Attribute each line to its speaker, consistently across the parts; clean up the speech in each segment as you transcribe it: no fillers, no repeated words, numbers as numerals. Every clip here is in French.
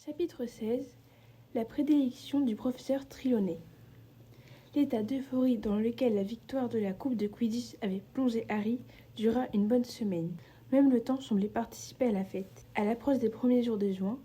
Speaker 1: Chapitre 16. La prédilection du professeur Trelawney. L'état d'euphorie dans lequel la victoire de la Coupe de Quidditch avait plongé Harry dura une bonne semaine. Même le temps semblait participer à la fête. À l'approche des premiers jours de juin,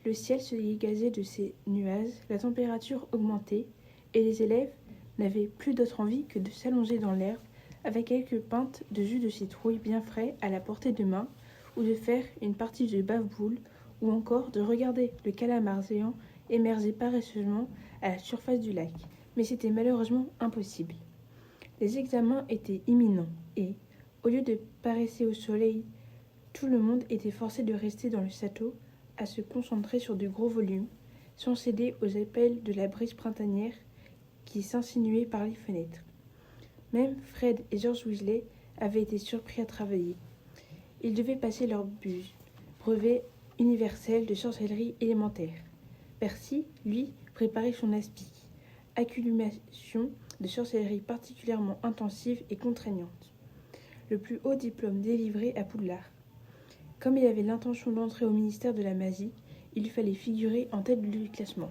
Speaker 1: le ciel se dégazait de ses nuages, la température augmentait, et les élèves n'avaient plus d'autre envie que de s'allonger dans l'herbe avec quelques pintes de jus de citrouille bien frais à la portée de main, ou de faire une partie de bave-boule, ou encore de regarder le calamar géant émerger paresseusement à la surface du lac. Mais c'était malheureusement impossible. Les examens étaient imminents et, au lieu de paresser au soleil, tout le monde était forcé de rester dans le château à se concentrer sur de gros volumes, sans céder aux appels de la brise printanière qui s'insinuait par les fenêtres. Même Fred et George Weasley avaient été surpris à travailler. Ils devaient passer leur brevet universel de sorcellerie élémentaire. Percy, lui, préparait son aspic, accumulation de sorcellerie particulièrement intensive et contraignante, le plus haut diplôme délivré à Poudlard. Comme il avait l'intention d'entrer au ministère de la magie, il lui fallait figurer en tête du classement.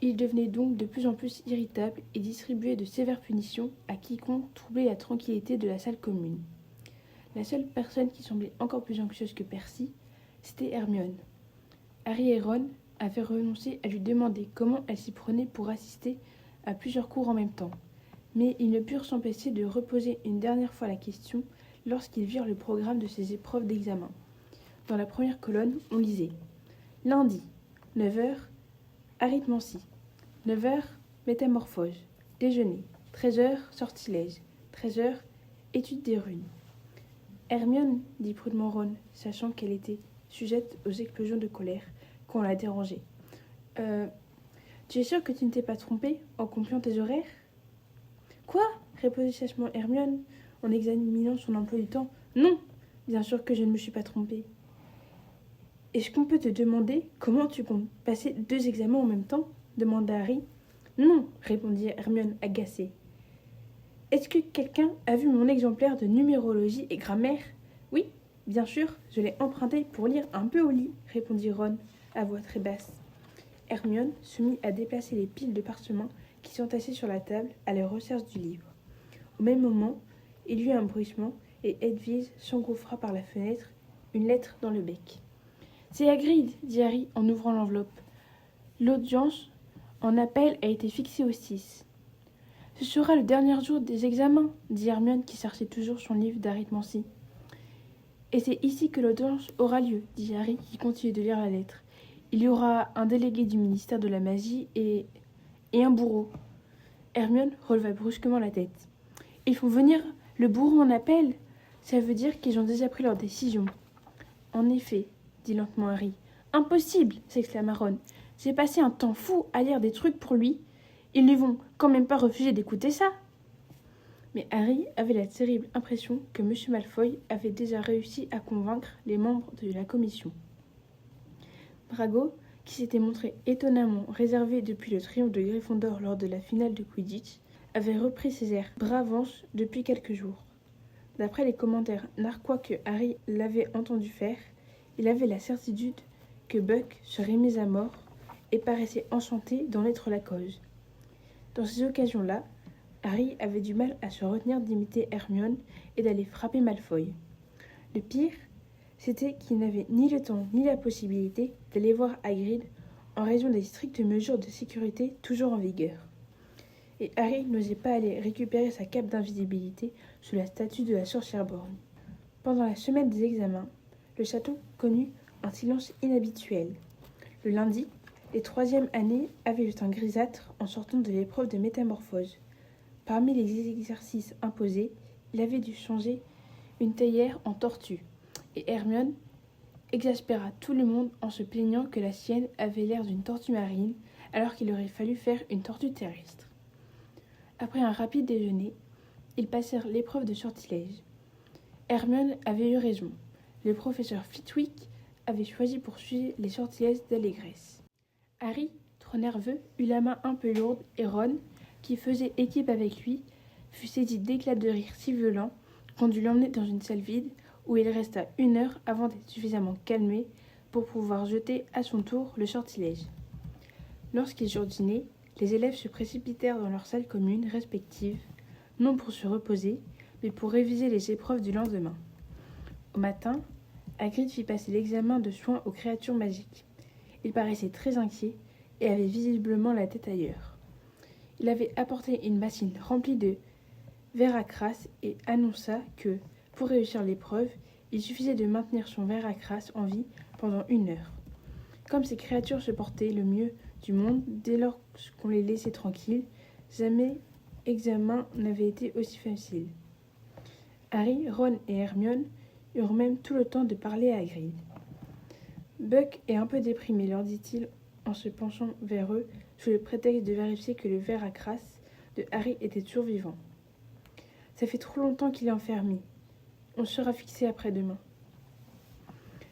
Speaker 1: Il devenait donc de plus en plus irritable et distribuait de sévères punitions à quiconque troublait la tranquillité de la salle commune. La seule personne qui semblait encore plus anxieuse que Percy, c'était Hermione. Harry et Ron avaient renoncé à lui demander comment elle s'y prenait pour assister à plusieurs cours en même temps, mais ils ne purent s'empêcher de reposer une dernière fois la question lorsqu'ils virent le programme de ces épreuves d'examen. Dans la première colonne, on lisait « Lundi, 9h, arithmancie. 9h, métamorphose. Déjeuner. 13h, sortilège. 13h, étude des runes. » Hermione, dit prudemment Ron, sachant qu'elle était sujette aux explosions de colère quand on la dérangeait. Tu es sûre que tu ne t'es pas trompée en compilant tes horaires ? Quoi ? Répondit sèchement Hermione en examinant son emploi du temps. Non, bien sûr que je ne me suis pas trompée. Est-ce qu'on peut te demander comment tu comptes passer 2 examens en même temps ? Demanda Harry. Non, répondit Hermione agacée. Est-ce que quelqu'un a vu mon exemplaire de numérologie et grammaire ? Oui, bien sûr, je l'ai emprunté pour lire un peu au lit, répondit Ron à voix très basse. Hermione se mit à déplacer les piles de parchemins qui s'entassaient sur la table à la recherche du livre. Au même moment, il y eut un bruissement et Hedwig s'engouffra par la fenêtre, une lettre dans le bec. « C'est Hagrid » dit Harry en ouvrant l'enveloppe. « L'audience en appel a été fixée au 6. »« Ce sera le dernier jour des examens » dit Hermione qui cherchait toujours son livre d'arithmancie. « Et c'est ici que l'audience aura lieu » dit Harry qui continuait de lire la lettre. « Il y aura un délégué du ministère de la magie et un bourreau. » Hermione releva brusquement la tête. « Ils font venir le bourreau en appel ? Ça veut dire qu'ils ont déjà pris leur décision. » « En effet, » dit lentement Harry. « Impossible !» s'exclama Ron. « J'ai passé un temps fou à lire des trucs pour lui. Ils ne vont quand même pas refuser d'écouter ça. » Mais Harry avait la terrible impression que M. Malfoy avait déjà réussi à convaincre les membres de la commission. Drago, qui s'était montré étonnamment réservé depuis le triomphe de Gryffondor lors de la finale de Quidditch, avait repris ses airs bravances depuis quelques jours. D'après les commentaires narquois que Harry l'avait entendu faire, il avait la certitude que Buck serait mis à mort et paraissait enchanté d'en être la cause. Dans ces occasions-là, Harry avait du mal à se retenir d'imiter Hermione et d'aller frapper Malfoy. Le pire, c'était qu'il n'avait ni le temps ni la possibilité d'aller voir Hagrid en raison des strictes mesures de sécurité toujours en vigueur. Et Harry n'osait pas aller récupérer sa cape d'invisibilité sous la statue de la sorcière borgne. Pendant la semaine des examens, le château connut un silence inhabituel. Le lundi, les 3e années avaient le teint grisâtre en sortant de l'épreuve de métamorphose. Parmi les exercices imposés, il avait dû changer une théière en tortue, et Hermione exaspéra tout le monde en se plaignant que la sienne avait l'air d'une tortue marine alors qu'il aurait fallu faire une tortue terrestre. Après un rapide déjeuner, ils passèrent l'épreuve de sortilège. Hermione avait eu raison. Le professeur Flitwick avait choisi pour sujet les sortilèges d'allégresse. Harry, trop nerveux, eut la main un peu lourde et Ron, qui faisait équipe avec lui, fut saisi d'éclats de rire si violents qu'on dut l'emmener dans une salle vide où il resta 1 heure avant d'être suffisamment calmé pour pouvoir jeter à son tour le sortilège. Lorsqu'ils eurent dîné, les élèves se précipitèrent dans leurs salles communes respectives, non pour se reposer, mais pour réviser les épreuves du lendemain. Au matin, Hagrid fit passer l'examen de soins aux créatures magiques. Il paraissait très inquiet et avait visiblement la tête ailleurs. Il avait apporté une bassine remplie de verre à crasse et annonça que, pour réussir l'épreuve, il suffisait de maintenir son verre à crasse en vie pendant 1 heure. Comme ces créatures se portaient le mieux du monde dès lors qu'on les laissait tranquilles, jamais examen n'avait été aussi facile. Harry, Ron et Hermione eurent même tout le temps de parler à Hagrid. Buck est un peu déprimé, leur dit-il en se penchant vers eux sous le prétexte de vérifier que le verre à crasse de Harry était toujours vivant. Ça fait trop longtemps qu'il est enfermé. On sera fixé après-demain.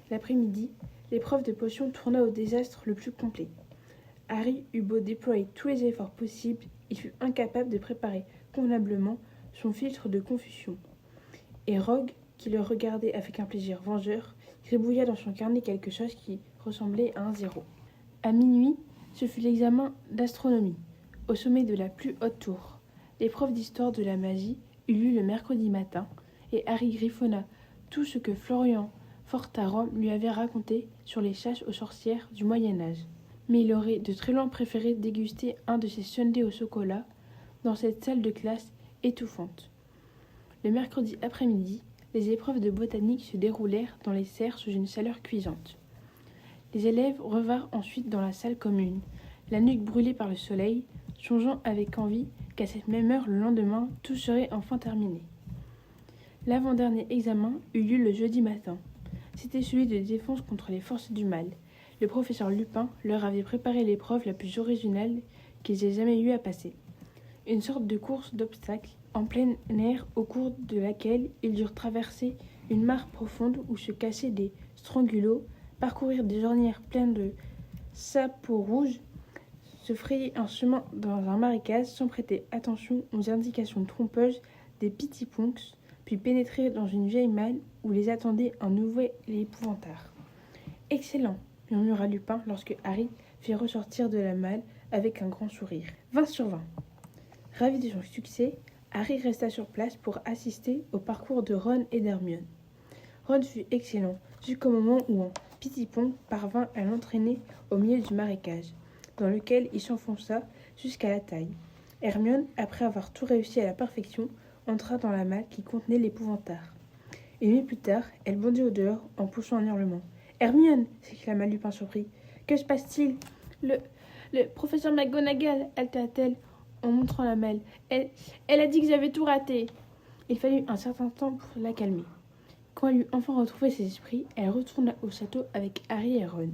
Speaker 1: L'après-midi, l'épreuve de potion tourna au désastre le plus complet. Harry eut beau déployer tous les efforts possibles, il fut incapable de préparer convenablement son filtre de confusion. Et Rogue, qui le regardait avec un plaisir vengeur, gribouilla dans son carnet quelque chose qui ressemblait à un 0. À minuit, ce fut l'examen d'astronomie, au sommet de la plus haute tour. L'épreuve d'histoire de la magie eut lieu le mercredi matin, et Harry griffonna tout ce que Florian Fortarom lui avait raconté sur les chasses aux sorcières du Moyen-Âge. Mais il aurait de très loin préféré déguster un de ces sundaes au chocolat dans cette salle de classe étouffante. Le mercredi après-midi, les épreuves de botanique se déroulèrent dans les serres sous une chaleur cuisante. Les élèves revinrent ensuite dans la salle commune, la nuque brûlée par le soleil, songeant avec envie qu'à cette même heure le lendemain, tout serait enfin terminé. L'avant-dernier examen eut lieu le jeudi matin. C'était celui de défense contre les forces du mal. Le professeur Lupin leur avait préparé l'épreuve la plus originale qu'ils aient jamais eu à passer. Une sorte de course d'obstacles en plein air au cours de laquelle ils durent traverser une mare profonde où se cachaient des strangulots, parcourir des ornières pleines de sapots rouges, se frayer un chemin dans un marécage sans prêter attention aux indications trompeuses des Pittypunks, puis pénétrer dans une vieille malle où les attendait un nouvel épouvantard. « Excellent !» murmura Lupin lorsque Harry fit ressortir de la malle avec un grand sourire. 20 sur 20. Ravi de son succès, Harry resta sur place pour assister au parcours de Ron et d'Hermione. Ron fut excellent, jusqu'au moment où un Pittypunk parvint à l'entraîner au milieu du marécage, dans lequel il s'enfonça jusqu'à la taille. Hermione, après avoir tout réussi à la perfection, entra dans la malle qui contenait l'épouvantard. Une minute plus tard, elle bondit au dehors en poussant un hurlement. « Hermione !» s'exclama Lupin surpris. « Que se passe-t-il ?»« Le professeur McGonagall !» halta-t-elle en montrant la malle. Elle a dit que j'avais tout raté. Il fallut un certain temps pour la calmer. Quand elle eut enfin retrouvé ses esprits, elle retourna au château avec Harry et Ron.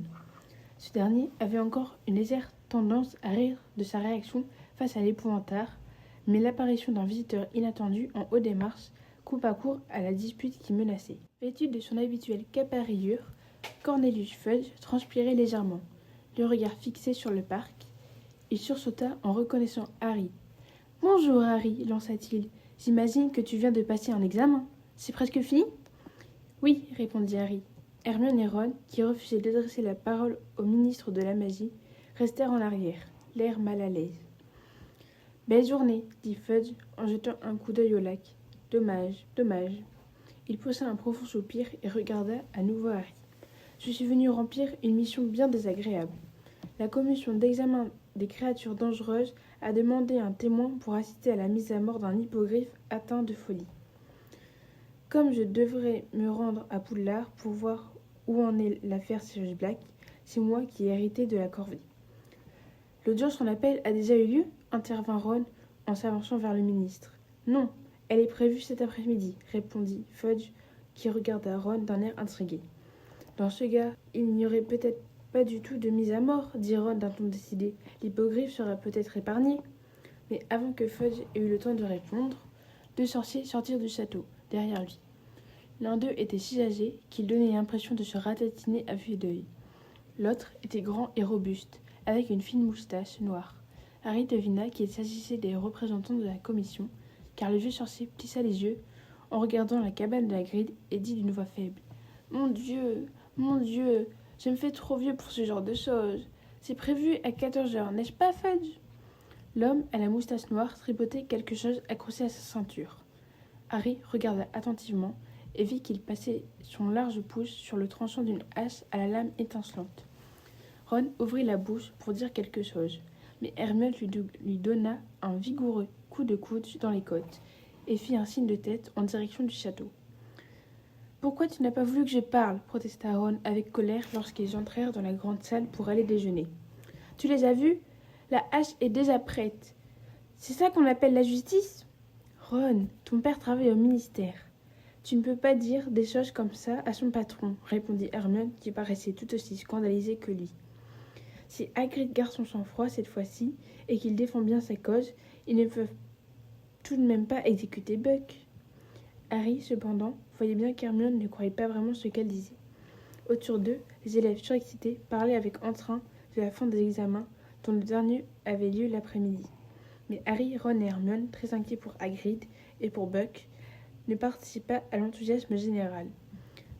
Speaker 1: Ce dernier avait encore une légère tendance à rire de sa réaction face à l'épouvantard, mais l'apparition d'un visiteur inattendu en haut des marches coupa court à la dispute qui menaçait. Vêtu de son habituelle cape à rayures, Cornelius Fudge transpirait légèrement, le regard fixé sur le parc. Il sursauta en reconnaissant Harry. « Bonjour Harry, lança-t-il. « J'imagine que tu viens de passer un examen. C'est presque fini ?»« Oui, répondit Harry. Hermione et Ron, qui refusaient d'adresser la parole au ministre de la magie, restèrent en arrière, l'air mal à l'aise. « Belle journée, dit Fudge en jetant un coup d'œil au lac. Dommage, dommage. Il poussa un profond soupir et regarda à nouveau Harry. Je suis venu remplir une mission bien désagréable. La commission d'examen des créatures dangereuses a demandé un témoin pour assister à la mise à mort d'un hippogriffe atteint de folie. Comme je devrais me rendre à Poudlard pour voir où en est l'affaire Sirius Black, c'est moi qui ai hérité de la corvée. L'audience en appel a déjà eu lieu, intervint Ron en s'avançant vers le ministre. Non, elle est prévue cet après-midi, répondit Fudge, qui regarda Ron d'un air intrigué. Dans ce cas, il n'y aurait peut-être pas du tout de mise à mort, dit Ron d'un ton décidé. L'hippogriffe sera peut-être épargné. Mais avant que Fudge ait eu le temps de répondre, 2 sorciers sortirent du château, derrière lui. L'un d'eux était si âgé qu'il donnait l'impression de se ratatiner à vue d'œil. L'autre était grand et robuste, avec une fine moustache noire. Harry devina qu'il s'agissait des représentants de la commission, car le vieux sorcier plissa les yeux en regardant la cabane de Hagrid et dit d'une voix faible. « Mon Dieu, Je me fais trop vieux pour ce genre de choses. C'est prévu à 14 heures, n'est-ce pas, Fudge? L'homme à la moustache noire tripotait quelque chose accroché à sa ceinture. Harry regarda attentivement et vit qu'il passait son large pouce sur le tranchant d'une hache à la lame étincelante. Ron ouvrit la bouche pour dire quelque chose, mais Hermione lui donna un vigoureux coup de coude dans les côtes et fit un signe de tête en direction du château. « Pourquoi tu n'as pas voulu que je parle ?» protesta Ron avec colère lorsqu'ils entrèrent dans la grande salle pour aller déjeuner. « Tu les as vus? La hache est déjà prête. C'est ça qu'on appelle la justice? Ron, ton père travaille au ministère. Tu ne peux pas dire des choses comme ça à son patron, répondit Hermione qui paraissait tout aussi scandalisée que lui. Si Hagrid garde son sang-froid cette fois-ci et qu'il défend bien sa cause, ils ne peuvent tout de même pas exécuter Buck. Harry, cependant, voyait bien qu'Hermione ne croyait pas vraiment ce qu'elle disait. Autour d'eux, les élèves surexcités parlaient avec entrain de la fin des examens dont le dernier avait lieu l'après-midi. Mais Harry, Ron et Hermione, très inquiets pour Hagrid et pour Buck, ne participaient pas à l'enthousiasme général.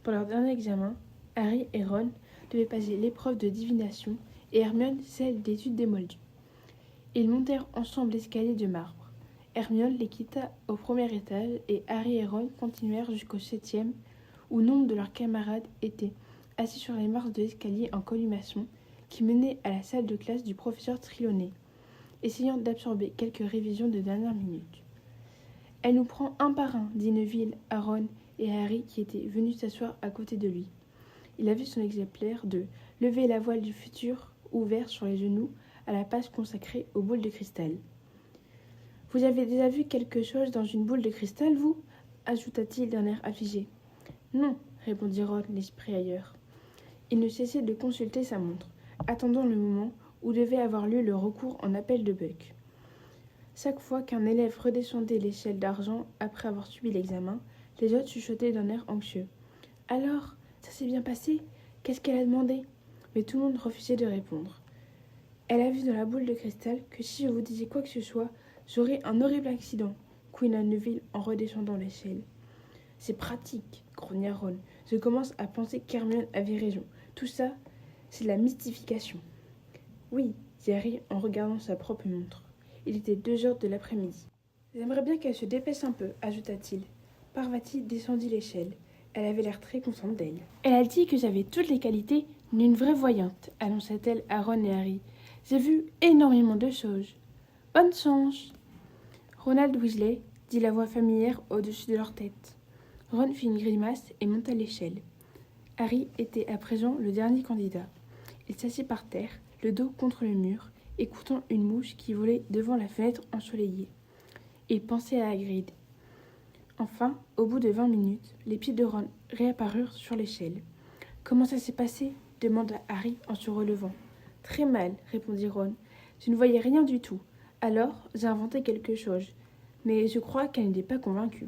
Speaker 1: Pour leur dernier examen, Harry et Ron devaient passer l'épreuve de divination et Hermione celle d'étude des moldus. Ils montèrent ensemble l'escalier de marbre. Hermione les quitta au premier étage et Harry et Ron continuèrent jusqu'au 7e, où nombre de leurs camarades étaient assis sur les marches de l'escalier en collimation qui menait à la salle de classe du professeur Trelawney, essayant d'absorber quelques révisions de dernière minute. « Elle nous prend un par un, dit Neville à Ron et à Harry qui étaient venus s'asseoir à côté de lui. Il avait son exemplaire de « Lever la voile du futur » ouvert sur les genoux à la page consacrée aux boules de cristal. « Vous avez déjà vu quelque chose dans une boule de cristal, vous » ajouta-t-il d'un air affligé. « Non, » répondit Ron, l'esprit ailleurs. Il ne cessait de consulter sa montre, attendant le moment où devait avoir lieu le recours en appel de Buck. Chaque fois qu'un élève redescendait l'échelle d'argent après avoir subi l'examen, les autres chuchotaient d'un air anxieux. « Alors, ça s'est bien passé? Qu'est-ce qu'elle a demandé ?» Mais tout le monde refusait de répondre. « Elle a vu dans la boule de cristal que si je vous disais quoi que ce soit, j'aurais un horrible accident, » couina Neville en redescendant l'échelle. « C'est pratique, » grogna Ron. « Je commence à penser qu'Hermione avait raison. Tout ça, c'est de la mystification. » « Oui, dit Harry en regardant sa propre montre. Il était 2 heures de l'après-midi. « J'aimerais bien qu'elle se dépêche un peu, ajouta-t-il. Parvati descendit l'échelle. Elle avait l'air très contente d'elle. « Elle a dit que j'avais toutes les qualités d'une vraie voyante, annonça-t-elle à Ron et Harry. J'ai vu énormément de choses. Bonne chance. Ronald Weasley, dit la voix familière au-dessus de leur tête. Ron fit une grimace et monta l'échelle. Harry était à présent le dernier candidat. Il s'assit par terre, le dos contre le mur, écoutant une mouche qui volait devant la fenêtre ensoleillée. Il pensait à Hagrid. Enfin, au bout de 20 minutes, les pieds de Ron réapparurent sur l'échelle. « Comment ça s'est passé ?» demanda Harry en se relevant. « Très mal, » répondit Ron. « Je ne voyais rien du tout. Alors, j'ai inventé quelque chose. Mais je crois qu'elle n'était pas convaincue. »«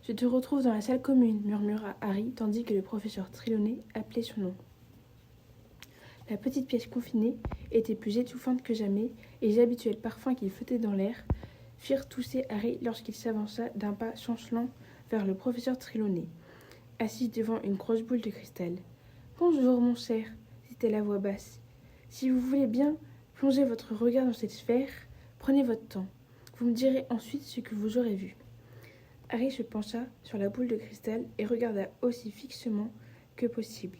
Speaker 1: Je te retrouve dans la salle commune, » murmura Harry, tandis que le professeur Trelawney appelait son nom. La petite pièce confinée était plus étouffante que jamais, et les habituels parfums qui flottaient dans l'air firent tousser Harry lorsqu'il s'avança d'un pas chancelant vers le professeur Trelawney, assis devant une grosse boule de cristal. « Bonjour, mon cher, dit-elle à voix basse. Si vous voulez bien plonger votre regard dans cette sphère, prenez votre temps. Vous me direz ensuite ce que vous aurez vu. » Harry se pencha sur la boule de cristal et regarda aussi fixement que possible,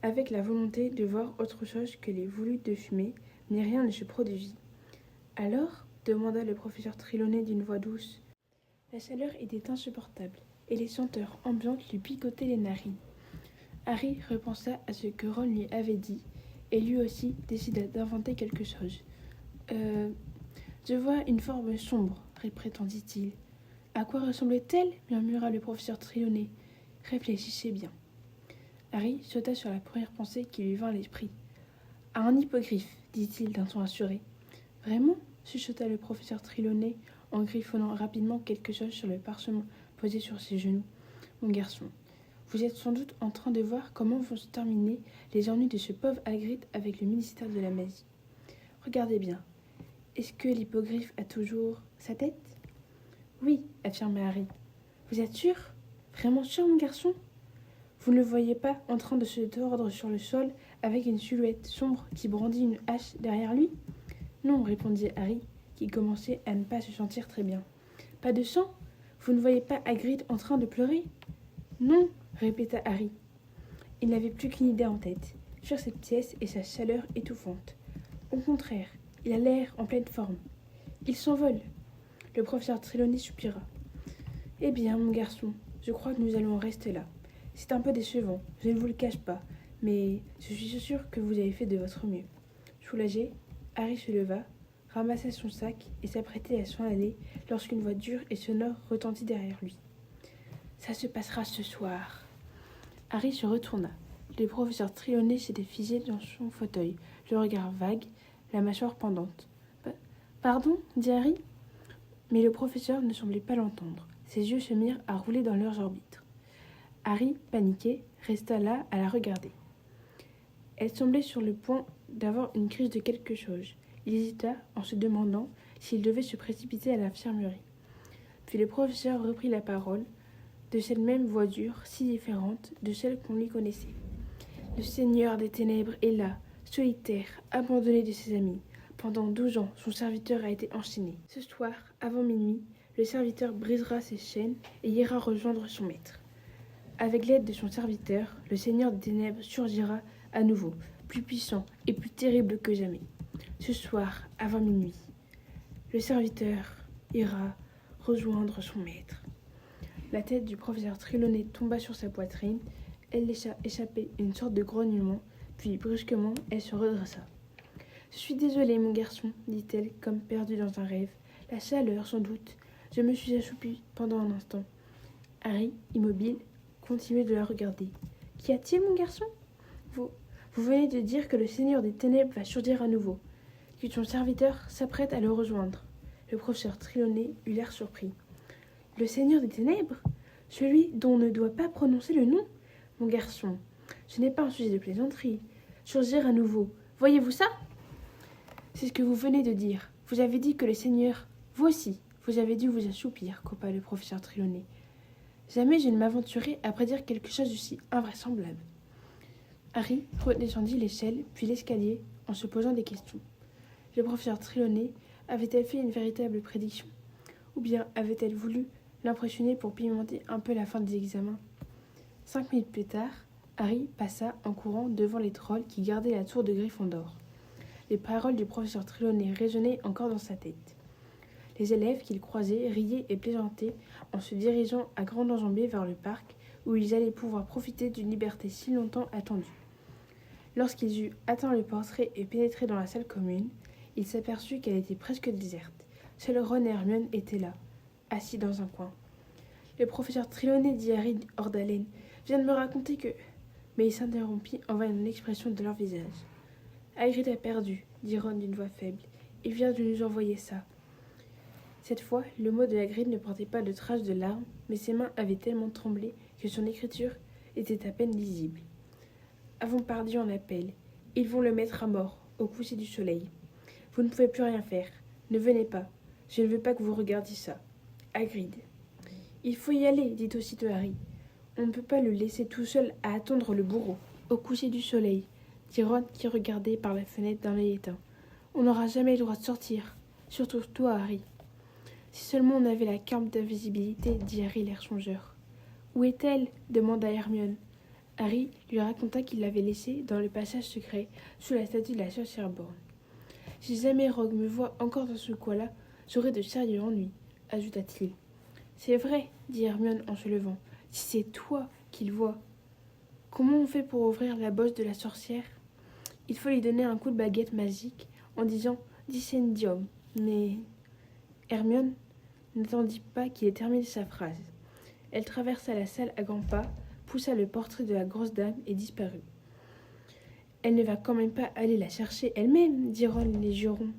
Speaker 1: avec la volonté de voir autre chose que les volutes de fumée, mais rien ne se produisit. « Alors ?» demanda le professeur Trelawney d'une voix douce. La chaleur était insupportable, et les senteurs ambiantes lui picotaient les narines. Harry repensa à ce que Ron lui avait dit, et lui aussi décida d'inventer quelque chose. Je vois une forme sombre, prétendit-il. À quoi ressemble-t-elle murmura le professeur Trelawney. Réfléchissez bien. Harry sauta sur la première pensée qui lui vint à l'esprit. À un hippogriffe, dit-il d'un ton assuré. Vraiment chuchota le professeur Trelawney en griffonnant rapidement quelque chose sur le parchemin posé sur ses genoux. Mon garçon, vous êtes sans doute en train de voir comment vont se terminer les ennuis de ce pauvre Hagrid avec le ministère de la magie. Regardez bien. Est-ce que l'hippogriffe a toujours sa tête ? Oui, affirma Harry. Vous êtes sûr ? Vraiment sûr, mon garçon ? Vous ne le voyez pas en train de se tordre sur le sol avec une silhouette sombre qui brandit une hache derrière lui ? Non, répondit Harry, qui commençait à ne pas se sentir très bien. Pas de sang ? Vous ne voyez pas Hagrid en train de pleurer ? Non, répéta Harry. Il n'avait plus qu'une idée en tête, fuir cette pièce et sa chaleur étouffante. Au contraire, il a l'air en pleine forme. Il s'envole. Le professeur Trelawney soupira. Eh bien, mon garçon, je crois que nous allons en rester là. C'est un peu décevant, je ne vous le cache pas, mais je suis sûr que vous avez fait de votre mieux. Soulagé, Harry se leva, ramassa son sac et s'apprêtait à s'en aller lorsqu'une voix dure et sonore retentit derrière lui. Ça se passera ce soir. Harry se retourna. Le professeur Trelawney s'était figé dans son fauteuil, le regard vague, la mâchoire pendante. Pardon, dit Harry. Mais le professeur ne semblait pas l'entendre. Ses yeux se mirent à rouler dans leurs orbites. Harry, paniqué, resta là à la regarder. Elle semblait sur le point d'avoir une crise de quelque chose. Il hésita en se demandant s'il devait se précipiter à l'infirmerie. Puis le professeur reprit la parole, de cette même voix dure, si différente de celle qu'on lui connaissait. Le Seigneur des Ténèbres est là, solitaire, abandonné de ses amis. Pendant 12 ans, son serviteur a été enchaîné. Ce soir, avant minuit, le serviteur brisera ses chaînes et ira rejoindre son maître. Avec l'aide de son serviteur, le Seigneur des Ténèbres surgira à nouveau, plus puissant et plus terrible que jamais. Ce soir, avant minuit, le serviteur ira rejoindre son maître. La tête du professeur Trelawney tomba sur sa poitrine. Elle laissa échapper une sorte de grognement, puis brusquement, elle se redressa. « Je suis désolée, mon garçon, dit-elle, comme perdue dans un rêve. La chaleur, sans doute. Je me suis assoupie pendant un instant. » Harry, immobile, continuait de la regarder. « Qu'y a-t-il, mon garçon ? Vous venez de dire que le Seigneur des Ténèbres va surgir à nouveau, que son serviteur s'apprête à le rejoindre. » Le professeur Trelawney eut l'air surpris. « Le Seigneur des Ténèbres ? Celui dont on ne doit pas prononcer le nom ? Mon garçon, ce n'est pas un sujet de plaisanterie. Surgir à nouveau, voyez-vous ça ? C'est ce que vous venez de dire. Vous avez dit que le Seigneur... Vous aussi, vous avez dû vous assoupir, coupa le professeur Trelawney. Jamais je ne m'aventurais à prédire quelque chose d'aussi invraisemblable. Harry redescendit l'échelle, puis l'escalier, en se posant des questions. Le professeur Trelawney avait-elle fait une véritable prédiction ? Ou bien avait-elle voulu l'impressionner pour pimenter un peu la fin des examens ? 5 minutes plus tard, Harry passa en courant devant les trolls qui gardaient la tour de Gryffondor. Les paroles du professeur Trelawney résonnaient encore dans sa tête. Les élèves qu'il croisait riaient et plaisantaient en se dirigeant à grandes enjambées vers le parc où ils allaient pouvoir profiter d'une liberté si longtemps attendue. Lorsqu'ils eurent atteint le portrait et pénétré dans la salle commune, il s'aperçut qu'elle était presque déserte. Seuls Ron et Hermione étaient là, assis dans un coin. Le professeur Trelawney, dit Harry hors d'haleine, vient de me raconter que... Mais il s'interrompit en voyant l'expression de leur visage. Hagrid a perdu, dit Ron d'une voix faible. Il vient de nous envoyer ça. Cette fois, le mot de Hagrid ne portait pas de traces de larmes, mais ses mains avaient tellement tremblé que son écriture était à peine lisible. Avons par Dieu en appel. Ils vont le mettre à mort, au coucher du soleil. Vous ne pouvez plus rien faire. Ne venez pas. Je ne veux pas que vous regardiez ça. Hagrid. Il faut y aller, dit aussitôt Harry. On ne peut pas le laisser tout seul à attendre le bourreau. Au coucher du soleil, dit Ron qui regardait par la fenêtre d'un œil éteint. On n'aura jamais le droit de sortir. Surtout toi, Harry. Si seulement on avait la cape d'invisibilité, dit Harry l'air songeur. Où est-elle ? Demanda Hermione. Harry lui raconta qu'il l'avait laissée dans le passage secret, sous la statue de la sorcière Borne. Si jamais Rogue me voit encore dans ce coin-là, j'aurai de sérieux ennuis, ajouta-t-il. C'est vrai, dit Hermione en se levant. Si c'est toi qu'il voit. Comment on fait pour ouvrir la bosse de la sorcière ? Il faut lui donner un coup de baguette magique en disant Discendium. Mais Hermione n'attendit pas qu'il ait terminé sa phrase. Elle traversa la salle à grands pas, poussa le portrait de la grosse dame et disparut. Elle ne va quand même pas aller la chercher elle-même, dit Ron les jurons.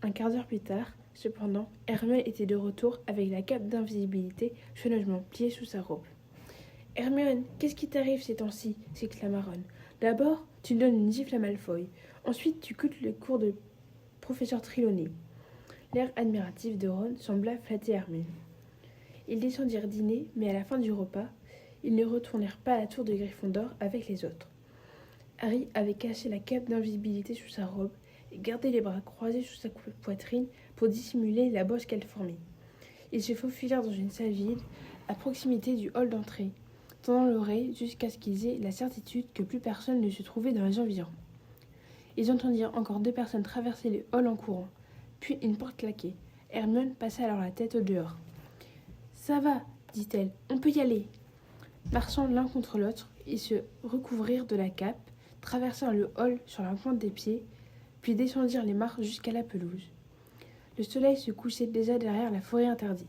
Speaker 1: Un quart d'heure plus tard, cependant, Hermione était de retour avec la cape d'invisibilité soigneusement pliée sous sa robe. « Hermione, qu'est-ce qui t'arrive ces temps-ci » s'exclama Ron. « D'abord, tu donnes une gifle à Malfoy. Ensuite, tu quittes le cours de professeur Trelawney. » L'air admiratif de Ron sembla flatter Hermione. Ils descendirent dîner, mais à la fin du repas, Ils ne retournèrent pas à la tour de Gryffondor avec les autres. Harry avait caché la cape d'invisibilité sous sa robe et gardé les bras croisés sous sa poitrine pour dissimuler la bosse qu'elle formait. Ils se faufilèrent dans une salle vide, à proximité du hall d'entrée, tendant l'oreille jusqu'à ce qu'ils aient la certitude que plus personne ne se trouvait dans les environs. Ils entendirent encore 2 personnes traverser le hall en courant, puis une porte claquer. Hermione passa alors la tête au dehors. « Ça va, dit-elle, on peut y aller. » Marchant l'un contre l'autre, ils se recouvrirent de la cape, traversèrent le hall sur la pointe des pieds, puis descendirent les marches jusqu'à la pelouse. Le soleil se couchait déjà derrière la forêt interdite,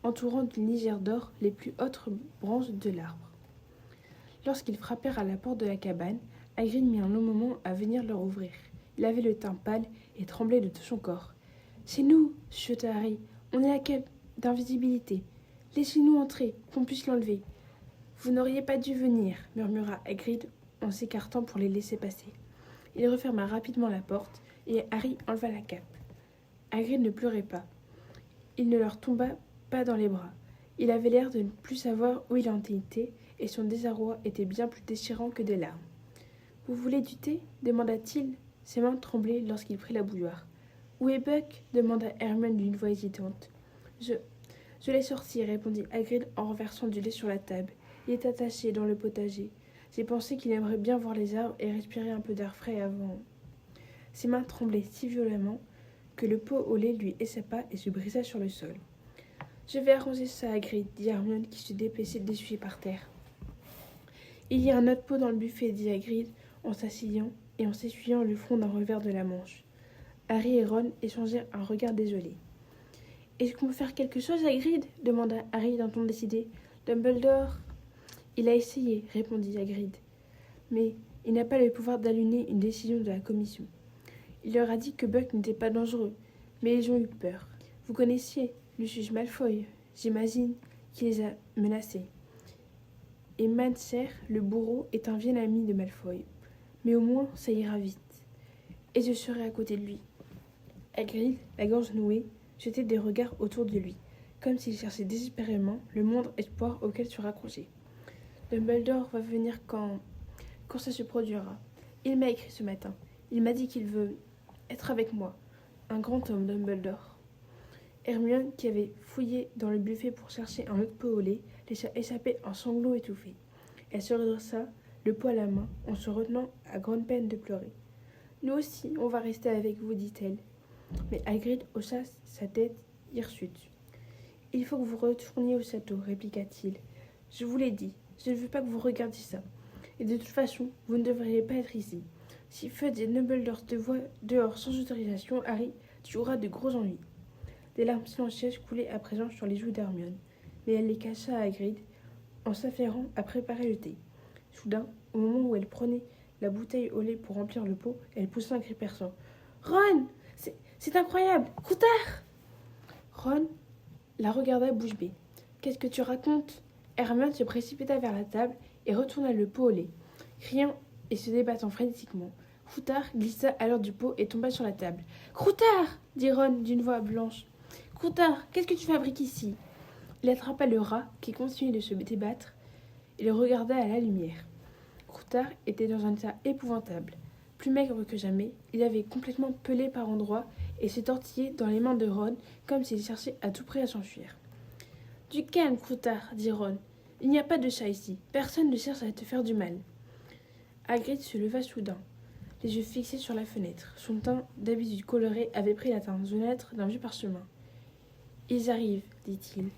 Speaker 1: entourant d'une lisière d'or les plus hautes branches de l'arbre. Lorsqu'ils frappèrent à la porte de la cabane, Hagrid mit un long moment à venir leur ouvrir. Il avait le teint pâle et tremblait de tout son corps. « C'est nous !» chuchota Harry. « On est la cape d'invisibilité. Laissez-nous entrer, qu'on puisse l'enlever. » « Vous n'auriez pas dû venir, » murmura Hagrid en s'écartant pour les laisser passer. Il referma rapidement la porte et Harry enleva la cape. Hagrid ne pleurait pas. Il ne leur tomba pas dans les bras. Il avait l'air de ne plus savoir où il en était et son désarroi était bien plus déchirant que des larmes. « Vous voulez du thé ?» demanda-t-il. Ses mains tremblaient lorsqu'il prit la bouilloire. « Où est Buck ?» demanda Hermione d'une voix hésitante. Je l'ai sorti, répondit Hagrid en renversant du lait sur la table. Il est attaché dans le potager. J'ai pensé qu'il aimerait bien voir les arbres et respirer un peu d'air frais avant. Ses mains tremblaient si violemment que le pot au lait lui échappa et se brisa sur le sol. « Je vais arranger ça, Hagrid, » dit Hermione qui se dépêchait d'essuyer par terre. « Il y a un autre pot dans le buffet, » dit Hagrid en s'asseyant et en s'essuyant le front d'un revers de la manche. Harry et Ron échangèrent un regard désolé. « Est-ce qu'on peut faire quelque chose, Hagrid ?» demanda Harry d'un ton décidé. « Dumbledore ?» « Il a essayé, » répondit Hagrid. « Mais il n'a pas le pouvoir d'annuler une décision de la commission. Il leur a dit que Buck n'était pas dangereux, mais ils ont eu peur. Vous connaissiez Lucius Malfoy, j'imagine, qui les a menacés. Et Manser, le bourreau, est un vieil ami de Malfoy. Mais au moins, ça ira vite. Et je serai à côté de lui. » Hagrid, la gorge nouée, jetait des regards autour de lui, comme s'il cherchait désespérément le moindre espoir auquel se raccrocher. « Dumbledore va venir quand ça se produira. Il m'a écrit ce matin. Il m'a dit qu'il veut être avec moi. Un grand homme, Dumbledore. » Hermione, qui avait fouillé dans le buffet pour chercher un autre pot au lait, laissa échapper un sanglot étouffé. Elle se redressa, le pot à la main, en se retenant à grande peine de pleurer. « Nous aussi, on va rester avec vous, dit-elle. » Mais Hagrid hocha sa tête hirsute. « Il faut que vous retourniez au château, répliqua-t-il. Je vous l'ai dit. Je ne veux pas que vous regardiez ça. Et de toute façon, vous ne devriez pas être ici. Si Fudge et Dumbledore te voient dehors sans autorisation, Harry, tu auras de gros ennuis. » Des larmes silencieuses coulaient à présent sur les joues d'Hermione, mais elle les cacha à Hagrid en s'affairant à préparer le thé. Soudain, au moment où elle prenait la bouteille au lait pour remplir le pot, elle poussa un cri perçant. « Ron, c'est incroyable! Croutard !» Ron la regarda bouche bée. « Qu'est-ce que tu racontes ?» Hermione se précipita vers la table et retourna le pot au lait, criant et se débattant frénétiquement. Croutard glissa alors du pot et tomba sur la table. « Croutard !» dit Ron d'une voix blanche. « Croutard, qu'est-ce que tu fabriques ici ?» Il attrapa le rat qui continuait de se débattre et le regarda à la lumière. Croutard était dans un état épouvantable. Plus maigre que jamais, il avait complètement pelé par endroits et se tortillait dans les mains de Ron comme s'il cherchait à tout prix à s'enfuir. « Du calme, Croutard, dit Ron. Il n'y a pas de chat ici. Personne ne cherche à te faire du mal. » Hagrid se leva soudain, les yeux fixés sur la fenêtre. Son teint, d'habitude coloré, avait pris la teinte jaunâtre d'un vieux parchemin. « Ils arrivent, dit-il. »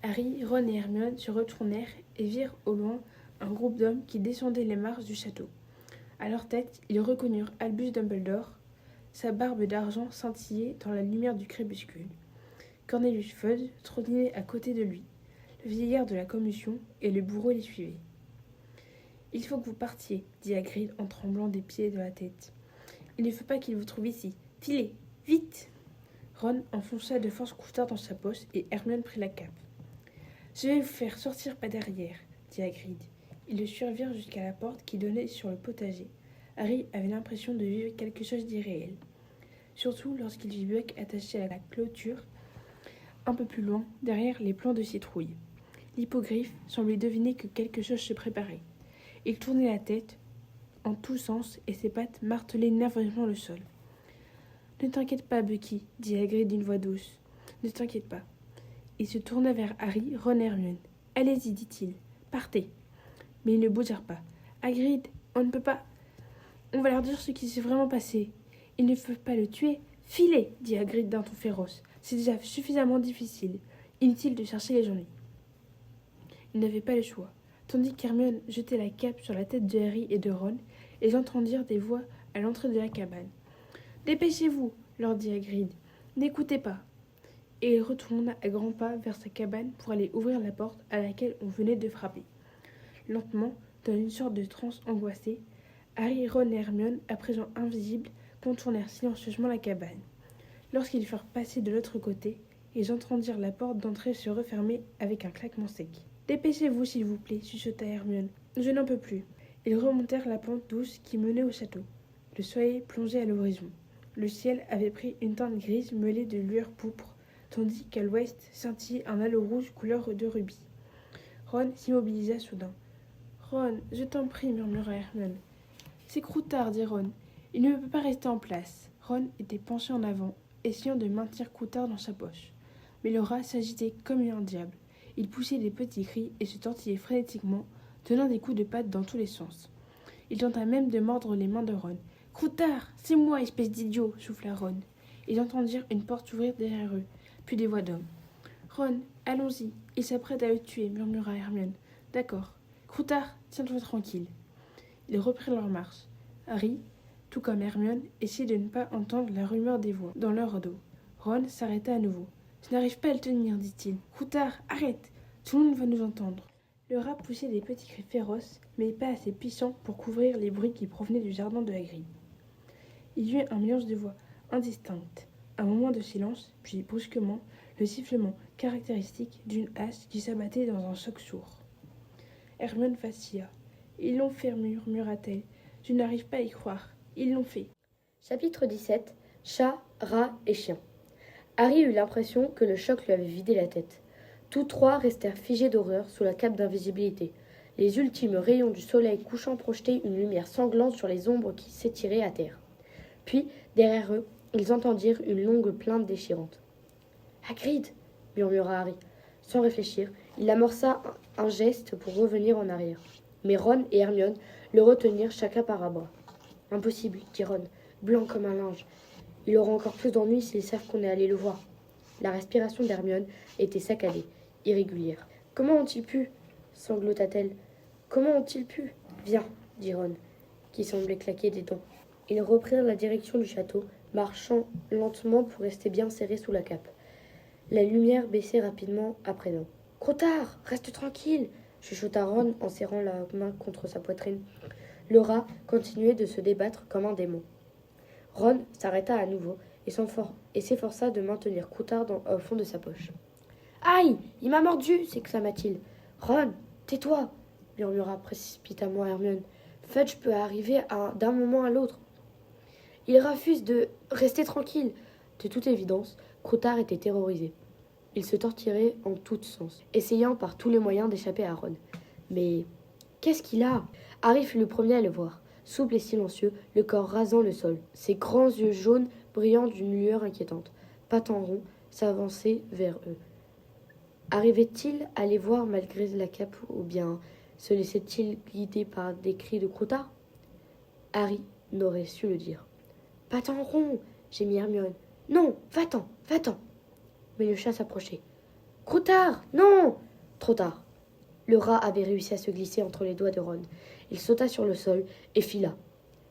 Speaker 1: Harry, Ron et Hermione se retournèrent et virent au loin un groupe d'hommes qui descendaient les marches du château. À leur tête, ils reconnurent Albus Dumbledore. Sa barbe d'argent scintillait dans la lumière du crépuscule. Cornelius Fudge trottinait à côté de lui. Le vieillard de la commission et le bourreau les suivaient. « Il faut que vous partiez, dit Hagrid en tremblant des pieds et de la tête. Il ne faut pas qu'il vous trouve ici. Filez, vite !» Ron enfonça de force Croutard dans sa poche et Hermione prit la cape. « Je vais vous faire sortir par derrière, dit Hagrid. Ils le suivirent jusqu'à la porte qui donnait sur le potager. Harry avait l'impression de vivre quelque chose d'irréel, surtout lorsqu'il vit Buck attaché à la clôture, un peu plus loin, derrière les plants de citrouille. L'hippogriffe semblait deviner que quelque chose se préparait. Il tournait la tête en tous sens et ses pattes martelaient nerveusement le sol. « Ne t'inquiète pas, Bucky, dit Hagrid d'une voix douce. Ne t'inquiète pas. » Il se tourna vers Harry, Ron et Hermione. « Allez-y, dit-il. Partez. » Mais ils ne bougèrent pas. « Hagrid, on ne peut pas. On va leur dire ce qui s'est vraiment passé. Ils ne peuvent pas le tuer. Filez, dit Hagrid d'un ton féroce. C'est déjà suffisamment difficile. Inutile de chercher les ennuis. Ils n'avaient pas le choix. Tandis qu'Hermione jetait la cape sur la tête de Harry et de Ron, ils entendirent des voix à l'entrée de la cabane. « Dépêchez-vous, leur dit Hagrid. N'écoutez pas. » Et il retourna à grands pas vers sa cabane pour aller ouvrir la porte à laquelle on venait de frapper. Lentement, dans une sorte de transe angoissée, Harry, Ron et Hermione, à présent invisibles, contournèrent silencieusement la cabane. Lorsqu'ils furent passés de l'autre côté, ils entendirent la porte d'entrée se refermer avec un claquement sec. « Dépêchez-vous, s'il vous plaît, chuchota Hermione. Je n'en peux plus. » Ils remontèrent la pente douce qui menait au château. Le soleil plongeait à l'horizon. Le ciel avait pris une teinte grise mêlée de lueur pourpre, tandis qu'à l'ouest scintillait un halo rouge couleur de rubis. Ron s'immobilisa soudain. « Ron, je t'en prie, murmura Hermione. « C'est Croutard, dit Ron. Il ne peut pas rester en place. » Ron était penché en avant, essayant de maintenir Croutard dans sa poche. Mais le rat s'agitait comme un diable. Il poussait des petits cris et se tortillait frénétiquement, donnant des coups de patte dans tous les sens. Il tenta même de mordre les mains de Ron. « Croutard, c'est moi, espèce d'idiot !» souffla Ron. Ils entendirent une porte s'ouvrir derrière eux, puis des voix d'hommes. « Ron, allons-y, il s'apprête à le tuer, murmura Hermione. « D'accord. Croutard, tiens-toi tranquille. » Ils reprirent leur marche. Harry, tout comme Hermione, essayait de ne pas entendre la rumeur des voix dans leur dos. Ron s'arrêta à nouveau. « Je n'arrive pas à le tenir, dit-il. Croutard, arrête! Tout le monde va nous entendre. » Le rat poussait des petits cris féroces, mais pas assez puissants pour couvrir les bruits qui provenaient du jardin de Hagrid. Il y eut un mélange de voix indistinctes, un moment de silence, puis brusquement, le sifflement caractéristique d'une hache qui s'abattait dans un choc sourd. Hermione vacilla. « Ils l'ont fait, murmura-t-elle. Je n'arrive pas à y croire. Ils l'ont fait. »
Speaker 2: Chapitre 17. Chat, rat et chien. Harry eut l'impression que le choc lui avait vidé la tête. Tous trois restèrent figés d'horreur sous la cape d'invisibilité. Les ultimes rayons du soleil couchant projetaient une lumière sanglante sur les ombres qui s'étiraient à terre. Puis, derrière eux, ils entendirent une longue plainte déchirante. « Hagrid !» murmura Harry. Sans réfléchir, il amorça un geste pour revenir en arrière. Mais Ron et Hermione le retenirent chacun par un bras. « Impossible, dit Ron, blanc comme un linge. Il aura encore plus d'ennuis s'ils savent qu'on est allé le voir. » La respiration d'Hermione était saccadée, irrégulière. « Comment ont-ils pu ?» sanglota-t-elle. « Comment ont-ils pu ?»« Viens, dit Ron, qui semblait claquer des dents. Ils reprirent la direction du château, marchant lentement pour rester bien serrés sous la cape. La lumière baissait rapidement à présent. « Croutard, reste tranquille !» chuchota Ron en serrant la main contre sa poitrine. Le rat continuait de se débattre comme un démon. Ron s'arrêta à nouveau et s'efforça de maintenir Croutard au fond de sa poche. « Aïe, il m'a mordu !» s'exclama-t-il. « Ron, tais-toi !» murmura précipitamment Hermione. « Fudge peut arriver d'un moment à l'autre. » Il refuse de rester tranquille. De toute évidence, Croutard était terrorisé. Il se tortillait en tous sens, essayant par tous les moyens d'échapper à Ron. Mais qu'est-ce qu'il a ? Harry fut le premier à le voir, souple et silencieux, le corps rasant le sol, ses grands yeux jaunes brillant d'une lueur inquiétante. Pattes en rond s'avançait vers eux. Arrivait-il à les voir malgré la cape ou bien se laissait-il guider par des cris de Croutard ? Harry n'aurait su le dire. « Pattes en rond !» gémit Hermione. « Non, va-t'en, va-t'en !» Mais le chat s'approchait. « Croutard, non !» Trop tard. Le rat avait réussi à se glisser entre les doigts de Ron. Il sauta sur le sol et fila.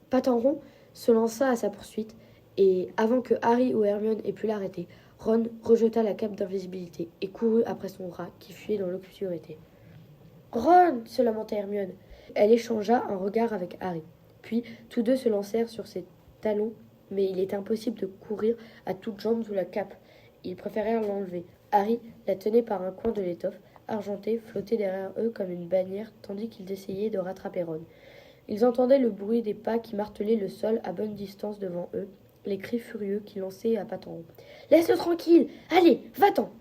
Speaker 2: Pattes en rond se lança à sa poursuite et, avant que Harry ou Hermione aient pu l'arrêter, Ron rejeta la cape d'invisibilité et courut après son rat qui fuyait dans l'obscurité. « Ron !» se lamenta Hermione. Elle échangea un regard avec Harry. Puis, tous deux se lancèrent sur ses talons, mais il était impossible de courir à toutes jambes sous la cape. Ils préférèrent l'enlever. Harry la tenait par un coin de l'étoffe, argentée, flottait derrière eux comme une bannière, tandis qu'ils essayaient de rattraper Ron. Ils entendaient le bruit des pas qui martelaient le sol à bonne distance devant eux, les cris furieux qui lançaient à pattes en rond. « Laisse-le tranquille ! Allez, va-t'en !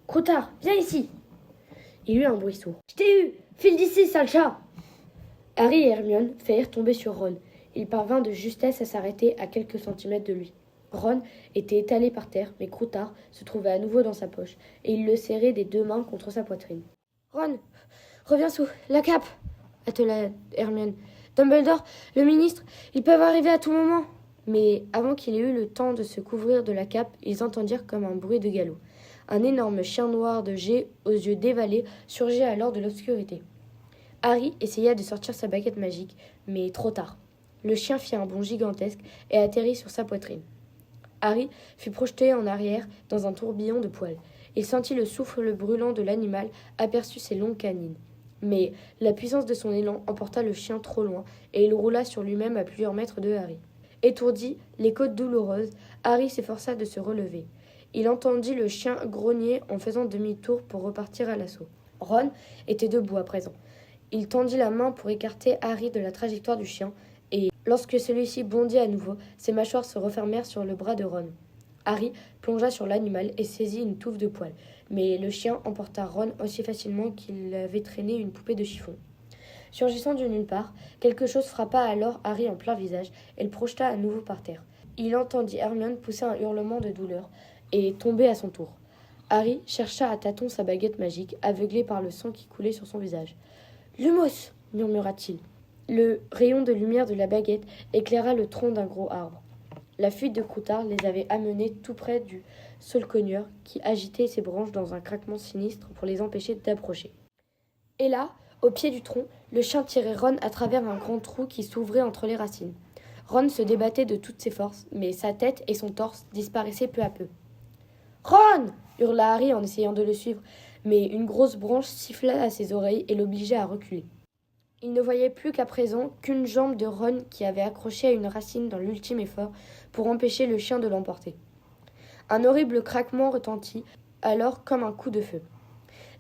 Speaker 2: Croutard, viens ici !» Il eut un bruit sourd. « Je t'ai eu! File d'ici, sale chat !» Harry et Hermione faillirent tomber sur Ron. Il parvint de justesse à s'arrêter à quelques centimètres de lui. Ron était étalé par terre, mais Croutard se trouvait à nouveau dans sa poche, et il le serrait des 2 mains contre sa poitrine. « Ron, reviens sous la cape !» attela Hermione. « Dumbledore, le ministre, ils peuvent arriver à tout moment !» Mais avant qu'il ait eu le temps de se couvrir de la cape, ils entendirent comme un bruit de galop. Un énorme chien noir de jet aux yeux dévalés surgit alors de l'obscurité. Harry essaya de sortir sa baguette magique, mais trop tard. Le chien fit un bond gigantesque et atterrit sur sa poitrine. Harry fut projeté en arrière dans un tourbillon de poils. Il sentit le souffle brûlant de l'animal, aperçut ses longues canines. Mais la puissance de son élan emporta le chien trop loin et il roula sur lui-même à plusieurs mètres de Harry. Étourdi, les côtes douloureuses, Harry s'efforça de se relever. Il entendit le chien grogner en faisant demi-tour pour repartir à l'assaut. Ron était debout à présent. Il tendit la main pour écarter Harry de la trajectoire du chien, et lorsque celui-ci bondit à nouveau, ses mâchoires se refermèrent sur le bras de Ron. Harry plongea sur l'animal et saisit une touffe de poils, mais le chien emporta Ron aussi facilement qu'il avait traîné une poupée de chiffon. Surgissant de nulle part, quelque chose frappa alors Harry en plein visage et le projeta à nouveau par terre. Il entendit Hermione pousser un hurlement de douleur et tomber à son tour. Harry chercha à tâtons sa baguette magique, aveuglé par le sang qui coulait sur son visage. « Lumos !» murmura-t-il. Le rayon de lumière de la baguette éclaira le tronc d'un gros arbre. La fuite de Croutard les avait amenés tout près du saule-cogneur qui agitait ses branches dans un craquement sinistre pour les empêcher d'approcher. Et là, au pied du tronc, le chien tirait Ron à travers un grand trou qui s'ouvrait entre les racines. Ron se débattait de toutes ses forces, mais sa tête et son torse disparaissaient peu à peu. « Ron !» hurla Harry en essayant de le suivre, mais une grosse branche siffla à ses oreilles et l'obligeait à reculer. Il ne voyait plus qu'à présent qu'une jambe de Ron qui avait accroché à une racine dans l'ultime effort pour empêcher le chien de l'emporter. Un horrible craquement retentit alors comme un coup de feu.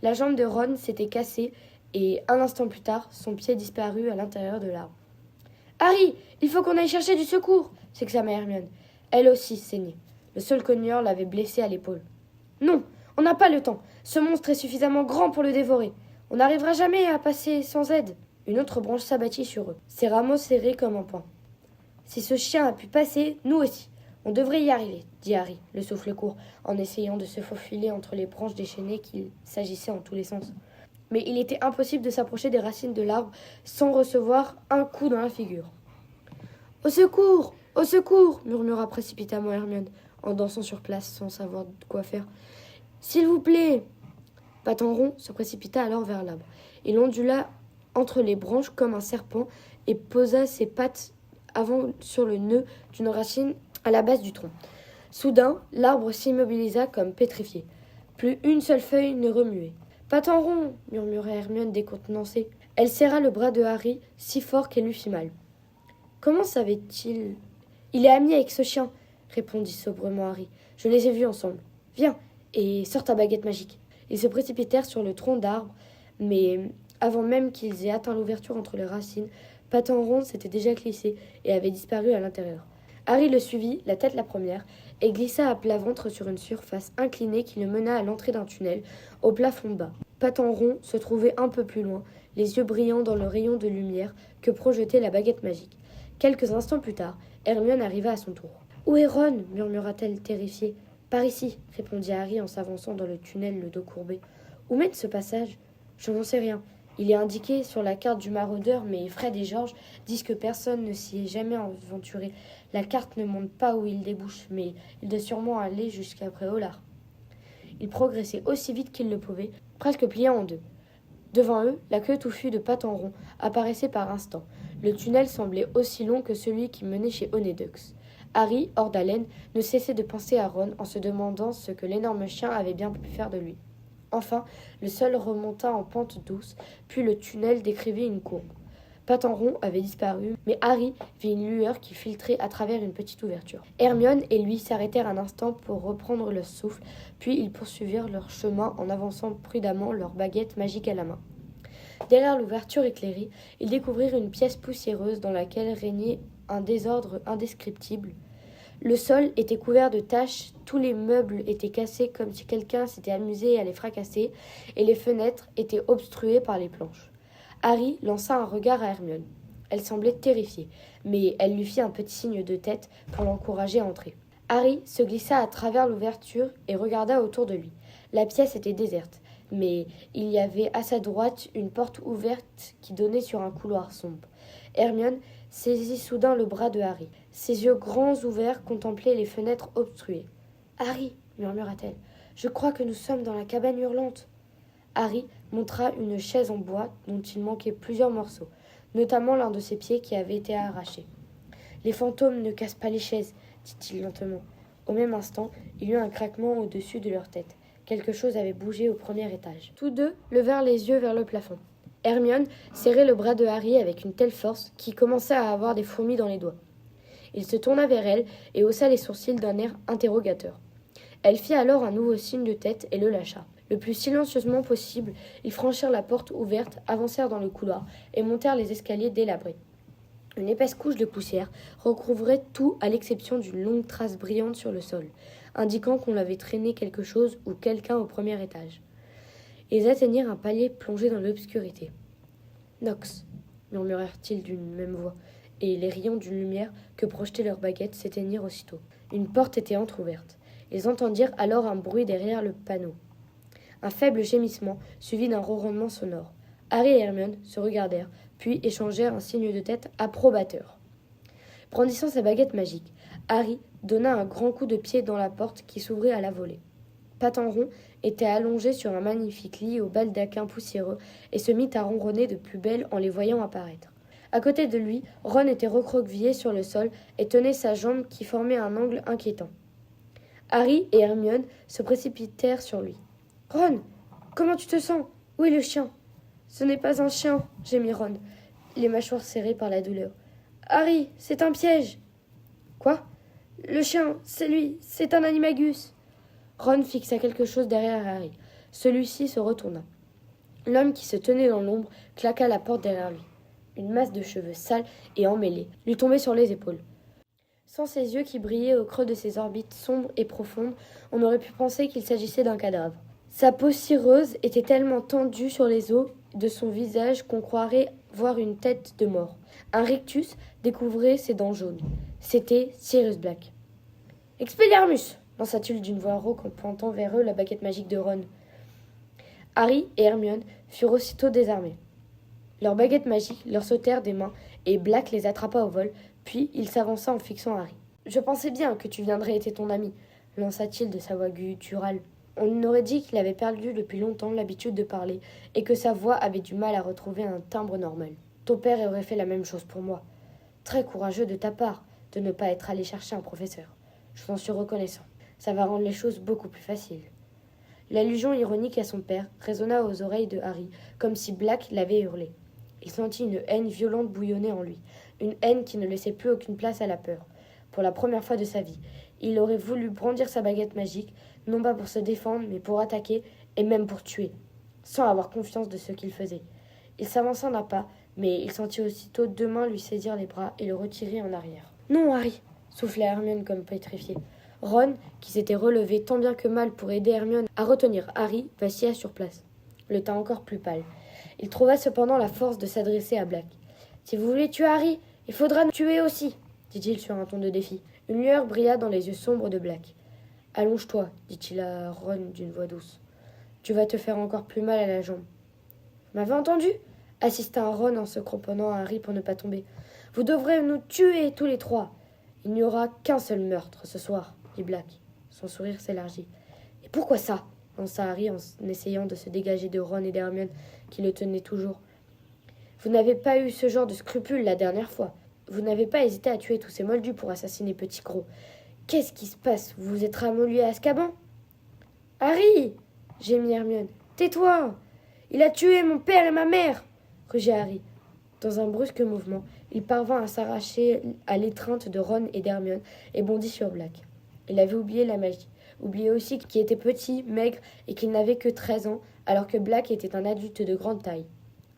Speaker 2: La jambe de Ron s'était cassée et, un instant plus tard, son pied disparut à l'intérieur de l'arbre. « Harry, il faut qu'on aille chercher du secours !» s'exclama Hermione. Elle aussi saignait. Le saule-cogneur l'avait blessée à l'épaule. « Non, on n'a pas le temps. Ce monstre est suffisamment grand pour le dévorer. On n'arrivera jamais à passer sans aide. » Une autre branche s'abattit sur eux, ses rameaux serrés comme un poing. « Si ce chien a pu passer, nous aussi. On devrait y arriver, » dit Harry, le souffle court, en essayant de se faufiler entre les branches déchaînées qui s'agissaient en tous les sens. Mais il était impossible de s'approcher des racines de l'arbre sans recevoir un coup dans la figure. « Au secours ! Au secours !» murmura précipitamment Hermione, en dansant sur place sans savoir quoi faire. « S'il vous plaît !» Patenron se précipita alors vers l'arbre. Il ondula entre les branches comme un serpent et posa ses pattes avant sur le nœud d'une racine à la base du tronc. Soudain, l'arbre s'immobilisa comme pétrifié. Plus une seule feuille ne remuait. « Patenron !» murmura Hermione décontenancée. Elle serra le bras de Harry si fort qu'elle lui fit mal. « Comment savait-il ?»« Il est ami avec ce chien, » répondit sobrement Harry. « Je les ai vus ensemble. Viens, et sors ta baguette magique. » Ils se précipitèrent sur le tronc d'arbre, mais avant même qu'ils aient atteint l'ouverture entre les racines, Patenron s'était déjà glissé et avait disparu à l'intérieur. Harry le suivit, la tête la première, et glissa à plat ventre sur une surface inclinée qui le mena à l'entrée d'un tunnel, au plafond bas. Patenron se trouvait un peu plus loin, les yeux brillants dans le rayon de lumière que projetait la baguette magique. Quelques instants plus tard, Hermione arriva à son tour. « Où est Ron ?» murmura-t-elle terrifiée. « Par ici » répondit Harry en s'avançant dans le tunnel le dos courbé. « Où mène ce passage ?»« Je n'en sais rien. Il est indiqué sur la carte du maraudeur, mais Fred et George disent que personne ne s'y est jamais aventuré. La carte ne montre pas où il débouche, mais il doit sûrement aller jusqu'après Hollard. » Ils progressaient aussi vite qu'ils le pouvaient, presque pliés en deux. Devant eux, la queue touffue de Patenron apparaissait par instants. Le tunnel semblait aussi long que celui qui menait chez Honeydukes. Harry, hors d'haleine, ne cessait de penser à Ron en se demandant ce que l'énorme chien avait bien pu faire de lui. Enfin, le sol remonta en pente douce, puis le tunnel décrivit une courbe. Patenron avait disparu, mais Harry vit une lueur qui filtrait à travers une petite ouverture. Hermione et lui s'arrêtèrent un instant pour reprendre le souffle, puis ils poursuivirent leur chemin en avançant prudemment leur baguette magique à la main. Derrière l'ouverture éclairée, ils découvrirent une pièce poussiéreuse dans laquelle régnait un désordre indescriptible. Le sol était couvert de taches, tous les meubles étaient cassés comme si quelqu'un s'était amusé à les fracasser, et les fenêtres étaient obstruées par les planches. Harry lança un regard à Hermione. Elle semblait terrifiée, mais elle lui fit un petit signe de tête pour l'encourager à entrer. Harry se glissa à travers l'ouverture et regarda autour de lui. La pièce était déserte, mais il y avait à sa droite une porte ouverte qui donnait sur un couloir sombre. Hermione saisit soudain le bras de Harry. Ses yeux grands ouverts contemplaient les fenêtres obstruées. « Harry, murmura-t-elle, je crois que nous sommes dans la cabane hurlante. » Harry montra une chaise en bois dont il manquait plusieurs morceaux, notamment l'un de ses pieds qui avait été arraché. « Les fantômes ne cassent pas les chaises, dit-il lentement. Au même instant, il y eut un craquement au-dessus de leur tête. Quelque chose avait bougé au premier étage. Tous deux levèrent les yeux vers le plafond. Hermione serrait le bras de Harry avec une telle force qu'il commençait à avoir des fourmis dans les doigts. Il se tourna vers elle et haussa les sourcils d'un air interrogateur. Elle fit alors un nouveau signe de tête et le lâcha. Le plus silencieusement possible, ils franchirent la porte ouverte, avancèrent dans le couloir et montèrent les escaliers délabrés. Une épaisse couche de poussière recouvrait tout à l'exception d'une longue trace brillante sur le sol, indiquant qu'on avait traîné quelque chose ou quelqu'un au premier étage. Ils atteignirent un palier plongé dans l'obscurité. « Nox !» murmurèrent-ils d'une même voix, et les rayons d'une lumière que projetaient leurs baguettes s'éteignirent aussitôt. Une porte était entr'ouverte. Ils entendirent alors un bruit derrière le panneau. Un faible gémissement suivi d'un ronronnement sonore. Harry et Hermione se regardèrent, puis échangèrent un signe de tête approbateur. Brandissant sa baguette magique, Harry donna un grand coup de pied dans la porte qui s'ouvrit à la volée. Patenron était allongé sur un magnifique lit au baldaquin poussiéreux et se mit à ronronner de plus belle en les voyant apparaître. À côté de lui, Ron était recroquevillé sur le sol et tenait sa jambe qui formait un angle inquiétant. Harry et Hermione se précipitèrent sur lui. « Ron, comment tu te sens ? Où est le chien ?»« Ce n'est pas un chien, » gémit Ron, les mâchoires serrées par la douleur. « Harry, c'est un piège !»« Quoi ? Le chien, c'est lui, c'est un animagus !» Ron fixa quelque chose derrière Harry. Celui-ci se retourna. L'homme qui se tenait dans l'ombre claqua la porte derrière lui. Une masse de cheveux sales et emmêlés lui tombait sur les épaules. Sans ses yeux qui brillaient au creux de ses orbites sombres et profondes, on aurait pu penser qu'il s'agissait d'un cadavre. Sa peau cireuse était tellement tendue sur les os de son visage qu'on croirait voir une tête de mort. Un rictus découvrait ses dents jaunes. C'était Sirius Black. « Expelliarmus !» lança-t-il d'une voix rauque en pointant vers eux la baguette magique de Ron. Harry et Hermione furent aussitôt désarmés. Leurs baguettes magiques leur sautèrent des mains et Black les attrapa au vol, puis il s'avança en fixant Harry. « Je pensais bien que tu viendrais être ton ami », lança-t-il de sa voix gutturale. On aurait dit qu'il avait perdu depuis longtemps l'habitude de parler et que sa voix avait du mal à retrouver un timbre normal. « Ton père aurait fait la même chose pour moi. Très courageux de ta part de ne pas être allé chercher un professeur. Je t'en suis reconnaissant. Ça va rendre les choses beaucoup plus faciles. » L'allusion ironique à son père résonna aux oreilles de Harry, comme si Black l'avait hurlé. Il sentit une haine violente bouillonner en lui, une haine qui ne laissait plus aucune place à la peur. Pour la première fois de sa vie, il aurait voulu brandir sa baguette magique, non pas pour se défendre, mais pour attaquer, et même pour tuer, sans avoir confiance de ce qu'il faisait. Il s'avança d'un pas, mais il sentit aussitôt deux mains lui saisir les bras et le retirer en arrière. « Non, Harry !» souffla Hermione comme pétrifiée. Ron, qui s'était relevé tant bien que mal pour aider Hermione à retenir Harry, vacilla sur place, le teint encore plus pâle. Il trouva cependant la force de s'adresser à Black. « Si vous voulez tuer Harry, il faudra nous tuer aussi !» dit-il sur un ton de défi. Une lueur brilla dans les yeux sombres de Black. « Allonge-toi, dit-il à Ron d'une voix douce. Tu vas te faire encore plus mal à la jambe. »« Vous m'avez entendu ?» assista Ron en se cramponnant à Harry pour ne pas tomber. « Vous devrez nous tuer tous les trois. Il n'y aura qu'un seul meurtre ce soir, dit Black. Son sourire s'élargit. « Et pourquoi ça ?» lança Harry en essayant de se dégager de Ron et d'Hermione qui le tenaient toujours. « Vous n'avez pas eu ce genre de scrupules la dernière fois. Vous n'avez pas hésité à tuer tous ces moldus pour assassiner Petit Gros. Qu'est-ce qui se passe ? Vous vous êtes ramolli à Azkaban ?»« Harry !» gémit Hermione. « Tais-toi ! Il a tué mon père et ma mère !» rugit Harry. Dans un brusque mouvement, il parvint à s'arracher à l'étreinte de Ron et d'Hermione et bondit sur Black. Il avait oublié la magie, oublié aussi qu'il était petit, maigre et qu'il n'avait que 13 ans, alors que Black était un adulte de grande taille.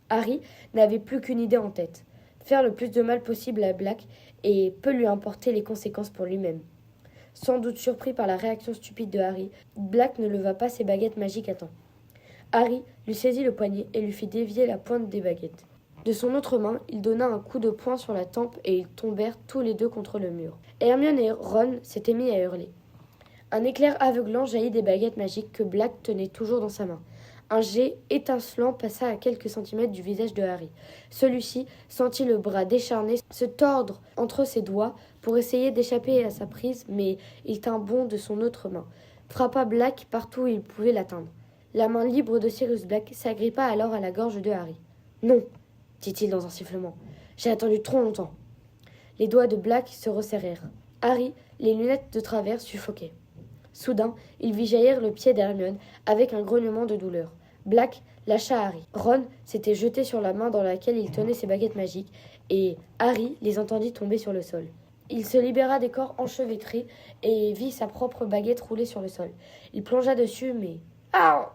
Speaker 2: Harry n'avait plus qu'une idée en tête, faire le plus de mal possible à Black et peu lui importer les conséquences pour lui-même. Sans doute surpris par la réaction stupide de Harry, Black ne leva pas ses baguettes magiques à temps. Harry lui saisit le poignet et lui fit dévier la pointe des baguettes. De son autre main, il donna un coup de poing sur la tempe et ils tombèrent tous les deux contre le mur. Hermione et Ron s'étaient mis à hurler. Un éclair aveuglant jaillit des baguettes magiques que Black tenait toujours dans sa main. Un jet étincelant passa à quelques centimètres du visage de Harry. Celui-ci sentit le bras décharné se tordre entre ses doigts pour essayer d'échapper à sa prise, mais il tint bon de son autre main, frappa Black partout où il pouvait l'atteindre. La main libre de Sirius Black s'agrippa alors à la gorge de Harry. « Non !» dit-il dans un sifflement. « J'ai attendu trop longtemps. » Les doigts de Black se resserrèrent. Harry, les lunettes de travers, suffoquait. Soudain, il vit jaillir le pied d'Hermione avec un grognement de douleur. Black lâcha Harry. Ron s'était jeté sur la main dans laquelle il tenait ses baguettes magiques, et Harry les entendit tomber sur le sol. Il se libéra des corps enchevêtrés et vit sa propre baguette rouler sur le sol. Il plongea dessus, mais... Ah !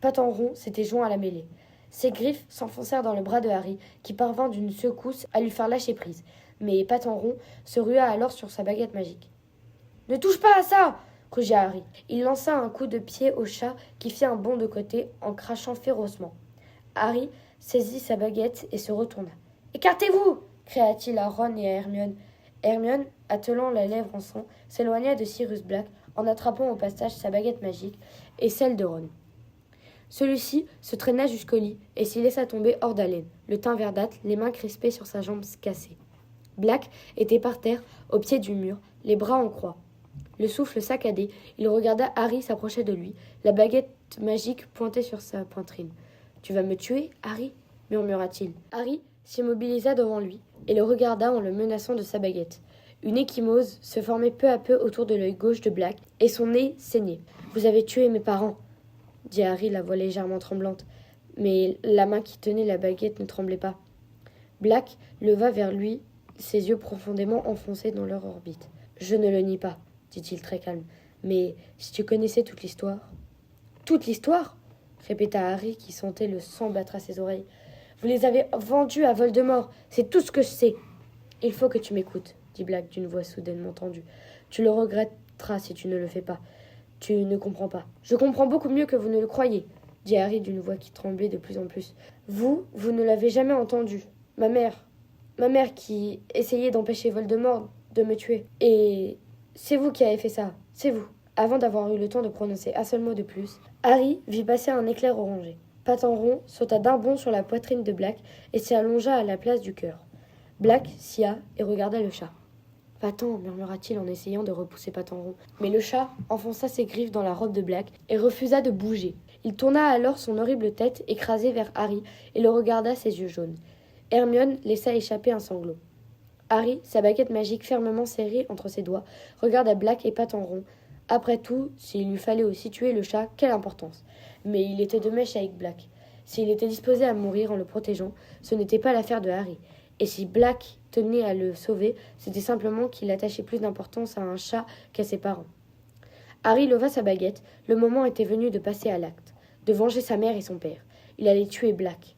Speaker 2: Patin Rond s'était joint à la mêlée. Ses griffes s'enfoncèrent dans le bras de Harry, qui parvint d'une secousse à lui faire lâcher prise. Mais Patin Rond se rua alors sur sa baguette magique. « Ne touche pas à ça !» rugea Harry. Il lança un coup de pied au chat qui fit un bond de côté en crachant férocement. Harry saisit sa baguette et se retourna. « Écartez-vous » cria-t-il à Ron et à Hermione. Hermione, attelant la lèvre en sang, s'éloigna de Sirius Black en attrapant au passage sa baguette magique et celle de Ron. Celui-ci se traîna jusqu'au lit et s'y laissa tomber hors d'haleine, le teint verdâtre, les mains crispées sur sa jambe cassée. Black était par terre, au pied du mur, les bras en croix. Le souffle saccadé, il regarda Harry s'approcher de lui, la baguette magique pointée sur sa poitrine. « Tu vas me tuer, Harry ?» murmura-t-il. Harry s'immobilisa devant lui et le regarda en le menaçant de sa baguette. Une ecchymose se formait peu à peu autour de l'œil gauche de Black et son nez saignait. « Vous avez tué mes parents !» dit Harry, la voix légèrement tremblante. Mais la main qui tenait la baguette ne tremblait pas. Black leva vers lui ses yeux profondément enfoncés dans leur orbite. « Je ne le nie pas, » dit-il très calme. « Mais si tu connaissais toute l'histoire... » « Toute l'histoire ?» répéta Harry qui sentait le sang battre à ses oreilles. « Vous les avez vendus à Voldemort, c'est tout ce que je sais. »« Il faut que tu m'écoutes, » dit Black d'une voix soudainement tendue. « Tu le regretteras si tu ne le fais pas. Tu ne comprends pas. »« Je comprends beaucoup mieux que vous ne le croyez, » dit Harry d'une voix qui tremblait de plus en plus. « Vous ne l'avez jamais entendu. Ma mère qui essayait d'empêcher Voldemort de me tuer. Et c'est vous qui avez fait ça, c'est vous. » Avant d'avoir eu le temps de prononcer un seul mot de plus, Harry vit passer un éclair orangé. Patin Rond sauta d'un bond sur la poitrine de Black et s'y allongea à la place du cœur. Black sia et regarda le chat. « Va-t'en » murmura-t-il en essayant de repousser Patin Rond. Mais le chat enfonça ses griffes dans la robe de Black et refusa de bouger. Il tourna alors son horrible tête écrasée vers Harry et le regarda ses yeux jaunes. Hermione laissa échapper un sanglot. Harry, sa baguette magique fermement serrée entre ses doigts, regarda Black et Patin Rond. Après tout, s'il lui fallait aussi tuer le chat, quelle importance. Mais il était de mèche avec Black. S'il était disposé à mourir en le protégeant, ce n'était pas l'affaire de Harry. Et si Black tenait à le sauver, c'était simplement qu'il attachait plus d'importance à un chat qu'à ses parents. Harry leva sa baguette. Le moment était venu de passer à l'acte, de venger sa mère et son père. Il allait tuer Black.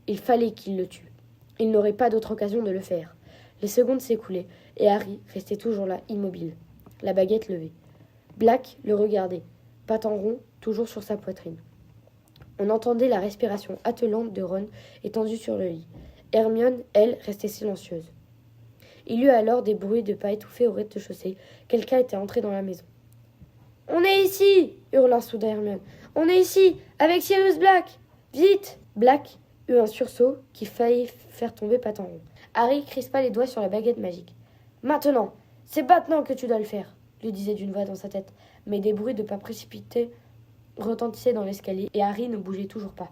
Speaker 2: Il fallait qu'il le tue. Il n'aurait pas d'autre occasion de le faire. Les secondes s'écoulaient, et Harry restait toujours là, immobile, la baguette levée. Black le regardait, Patin Rond toujours sur sa poitrine. On entendait la respiration attelante de Ron étendu sur le lit. Hermione, elle, restait silencieuse. Il y eut alors des bruits de pas étouffés au rez-de-chaussée. Quelqu'un était entré dans la maison. « On est ici !» hurla soudain Hermione. « On est ici, avec Sirius Black ! Vite !» Black eut un sursaut qui faillit faire tomber Patin Rond. Harry crispa les doigts sur la baguette magique. « Maintenant, c'est maintenant que tu dois le faire !» lui disait d'une voix dans sa tête, mais des bruits de pas précipités retentissaient dans l'escalier et Harry ne bougeait toujours pas.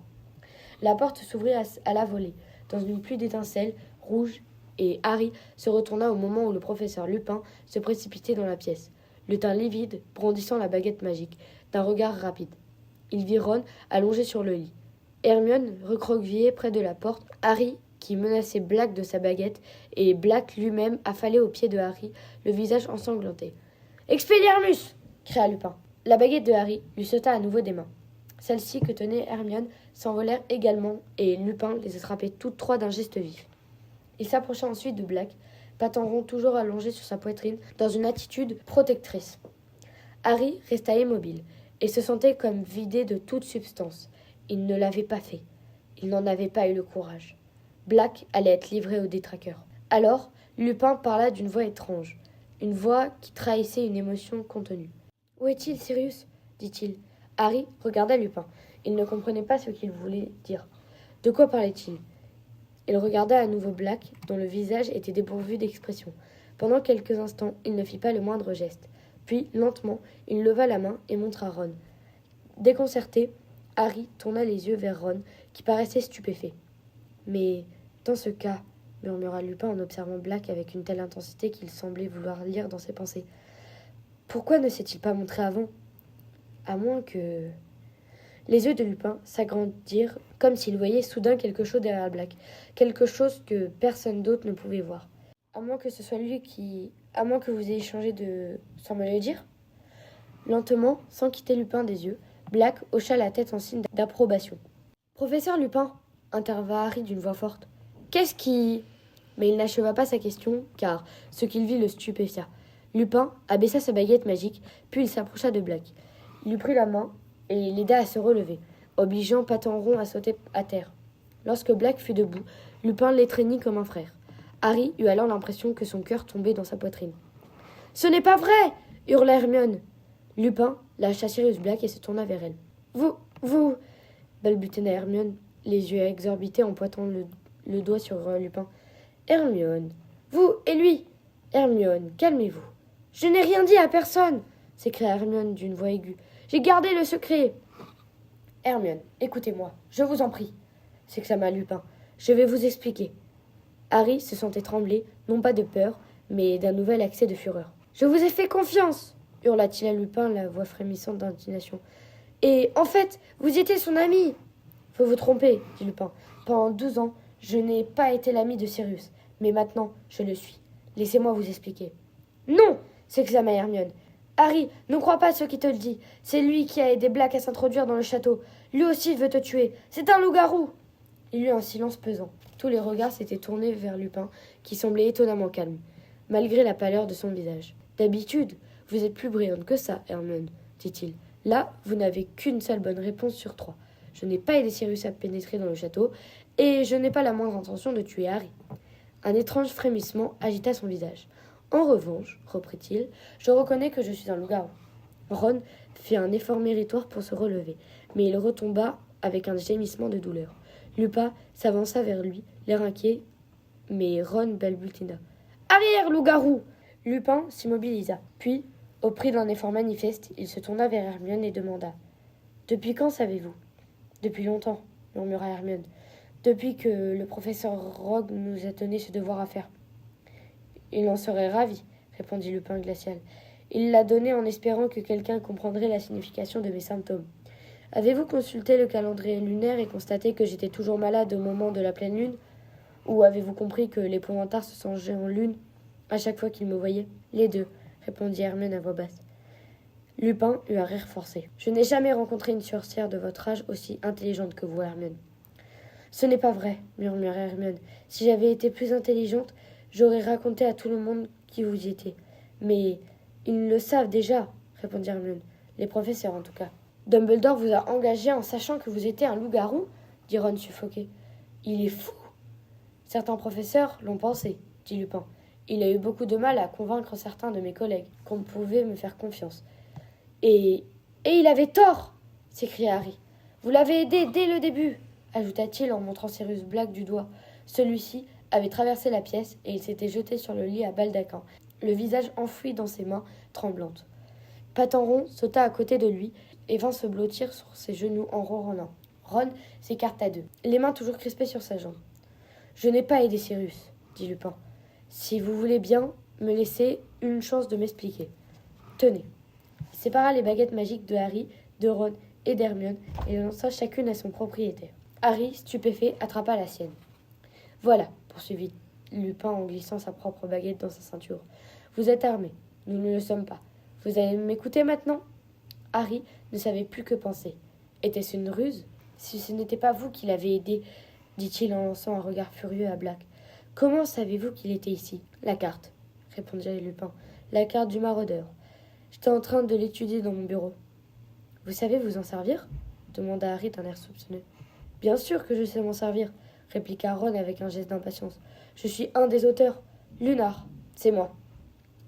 Speaker 2: La porte s'ouvrit à la volée, dans une pluie d'étincelles rouges, et Harry se retourna au moment où le professeur Lupin se précipitait dans la pièce, le teint livide, brandissant la baguette magique, d'un regard rapide. Il vit Ron allongé sur le lit. Hermione recroquevillée près de la porte, Harry qui menaçait Black de sa baguette, et Black lui-même affalé aux pieds de Harry, le visage ensanglanté. « Expelliarmus !» cria Lupin. La baguette de Harry lui sauta à nouveau des mains. Celles-ci que tenait Hermione s'envolèrent également et Lupin les attrapait toutes trois d'un geste vif. Il s'approcha ensuite de Black, pattes en rond toujours allongées sur sa poitrine, dans une attitude protectrice. Harry resta immobile et se sentait comme vidé de toute substance. Il ne l'avait pas fait. Il n'en avait pas eu le courage. Black allait être livré aux détraqueurs. Alors, Lupin parla d'une voix étrange, une voix qui trahissait une émotion contenue. « Où est-il, Sirius ?» dit-il. Harry regarda Lupin. Il ne comprenait pas ce qu'il voulait dire. De quoi parlait-il ? Il regarda à nouveau Black, dont le visage était dépourvu d'expression. Pendant quelques instants, il ne fit pas le moindre geste. Puis, lentement, il leva la main et montra Ron. Déconcerté, Harry tourna les yeux vers Ron, qui paraissait stupéfait. « Mais, dans ce cas, » murmura Lupin en observant Black avec une telle intensité qu'il semblait vouloir lire dans ses pensées. « Pourquoi ne s'est-il pas montré avant ? À moins que... » Les yeux de Lupin s'agrandirent comme s'il voyait soudain quelque chose derrière Black, quelque chose que personne d'autre ne pouvait voir. « À moins que ce soit lui qui... À moins que vous ayez changé de... sans me le dire ?» Lentement, sans quitter Lupin des yeux, Black hocha la tête en signe d'approbation. « Professeur Lupin !» intervint Harry d'une voix forte. « Qu'est-ce qui... » Mais il n'acheva pas sa question, car ce qu'il vit le stupéfia. Lupin abaissa sa baguette magique, puis il s'approcha de Black. Il lui prit la main et l'aida à se relever, obligeant Pattes en rond à sauter à terre. Lorsque Black fut debout, Lupin l'étreignit comme un frère. Harry eut alors l'impression que son cœur tombait dans sa poitrine. « Ce n'est pas vrai !» hurla Hermione. Lupin lâcha Sirius Black et se tourna vers elle. « Vous... » balbutia Hermione, les yeux exorbités en pointant le doigt sur Lupin. « Hermione, vous et lui !»« Hermione, calmez-vous. »« Je n'ai rien dit à personne !» s'écria Hermione d'une voix aiguë. « J'ai gardé le secret !»« Hermione, écoutez-moi, je vous en prie !» s'exclama Lupin. « Je vais vous expliquer. » Harry se sentait trembler, non pas de peur, mais d'un nouvel accès de fureur. « Je vous ai fait confiance !» hurla-t-il à Lupin, la voix frémissante d'indignation. « Et, en fait, vous étiez son ami !»« Vous vous trompez, » dit Lupin. « Pendant 12 ans, je n'ai pas été l'ami de Sirius, mais maintenant, je le suis. Laissez-moi vous expliquer. »« Non !» s'exclama Hermione. « Harry, ne crois pas ce qu'il te le dit. C'est lui qui a aidé Black à s'introduire dans le château. Lui aussi veut te tuer. C'est un loup-garou !» Il y eut un silence pesant. Tous les regards s'étaient tournés vers Lupin, qui semblait étonnamment calme, malgré la pâleur de son visage. « D'habitude, vous êtes plus brillante que ça, Hermione, dit-il. Là, vous n'avez qu'une seule bonne réponse sur 3. Je n'ai pas aidé Sirius à pénétrer dans le château, et je n'ai pas la moindre intention de tuer Harry. » Un étrange frémissement agita son visage. « En revanche, reprit-il, je reconnais que je suis un loup-garou. » Ron fit un effort méritoire pour se relever, mais il retomba avec un gémissement de douleur. Lupin s'avança vers lui, l'air inquiet, mais Ron balbutia. « Arrière, loup-garou !» Lupin s'immobilisa. Puis, au prix d'un effort manifeste, il se tourna vers Hermione et demanda. « Depuis quand savez-vous ?»« Depuis longtemps, » murmura Hermione. « Depuis que le professeur Rogue nous a donné ce devoir à faire. »« Il en serait ravi, » répondit Lupin glacial. « Il l'a donné en espérant que quelqu'un comprendrait la signification de mes symptômes. Avez-vous consulté le calendrier lunaire et constaté que j'étais toujours malade au moment de la pleine lune ? Ou avez-vous compris que l'épouvantail se changeait en lune à chaque fois qu'il me voyait ? » « Les deux, » répondit Hermione à voix basse. Lupin eut un rire forcé. « Je n'ai jamais rencontré une sorcière de votre âge aussi intelligente que vous, Hermione. »« Ce n'est pas vrai, » murmura Hermione. « Si j'avais été plus intelligente, j'aurais raconté à tout le monde qui vous étiez. Mais ils le savent déjà, » répondit Hermione. « Les professeurs, en tout cas. »« Dumbledore vous a engagé en sachant que vous étiez un loup-garou ?» dit Ron suffoqué. « Il est fou !»« Certains professeurs l'ont pensé, » dit Lupin. « Il a eu beaucoup de mal à convaincre certains de mes collègues qu'on pouvait me faire confiance. »« Et il avait tort !» s'écria Harry. « Vous l'avez aidé dès le début !» ajouta-t-il en montrant Sirius Black du doigt. Celui-ci avait traversé la pièce et il s'était jeté sur le lit à baldaquin, le visage enfoui dans ses mains tremblantes. Pattes en rond sauta à côté de lui et vint se blottir sur ses genoux en ronronnant. Ron s'écarta d'eux, les mains toujours crispées sur sa jambe. « Je n'ai pas aidé Sirius, » dit Lupin. « Si vous voulez bien me laisser une chance de m'expliquer. Tenez. » Il sépara les baguettes magiques de Harry, de Ron et d'Hermione et les lança chacune à son propriétaire. Harry, stupéfait, attrapa la sienne. « Voilà, » poursuivit Lupin en glissant sa propre baguette dans sa ceinture. « Vous êtes armés. Nous ne le sommes pas. Vous allez m'écouter maintenant ?» Harry ne savait plus que penser. Était-ce une ruse ? Si ce n'était pas vous qui l'avez aidé, dit-il en lançant un regard furieux à Black. Comment savez-vous qu'il était ici ? La carte, répondit Lupin. La carte du maraudeur. J'étais en train de l'étudier dans mon bureau. Vous savez vous en servir ? Demanda Harry d'un air soupçonneux. Bien sûr que je sais m'en servir, répliqua Ron avec un geste d'impatience. Je suis un des auteurs. Lunar, c'est moi.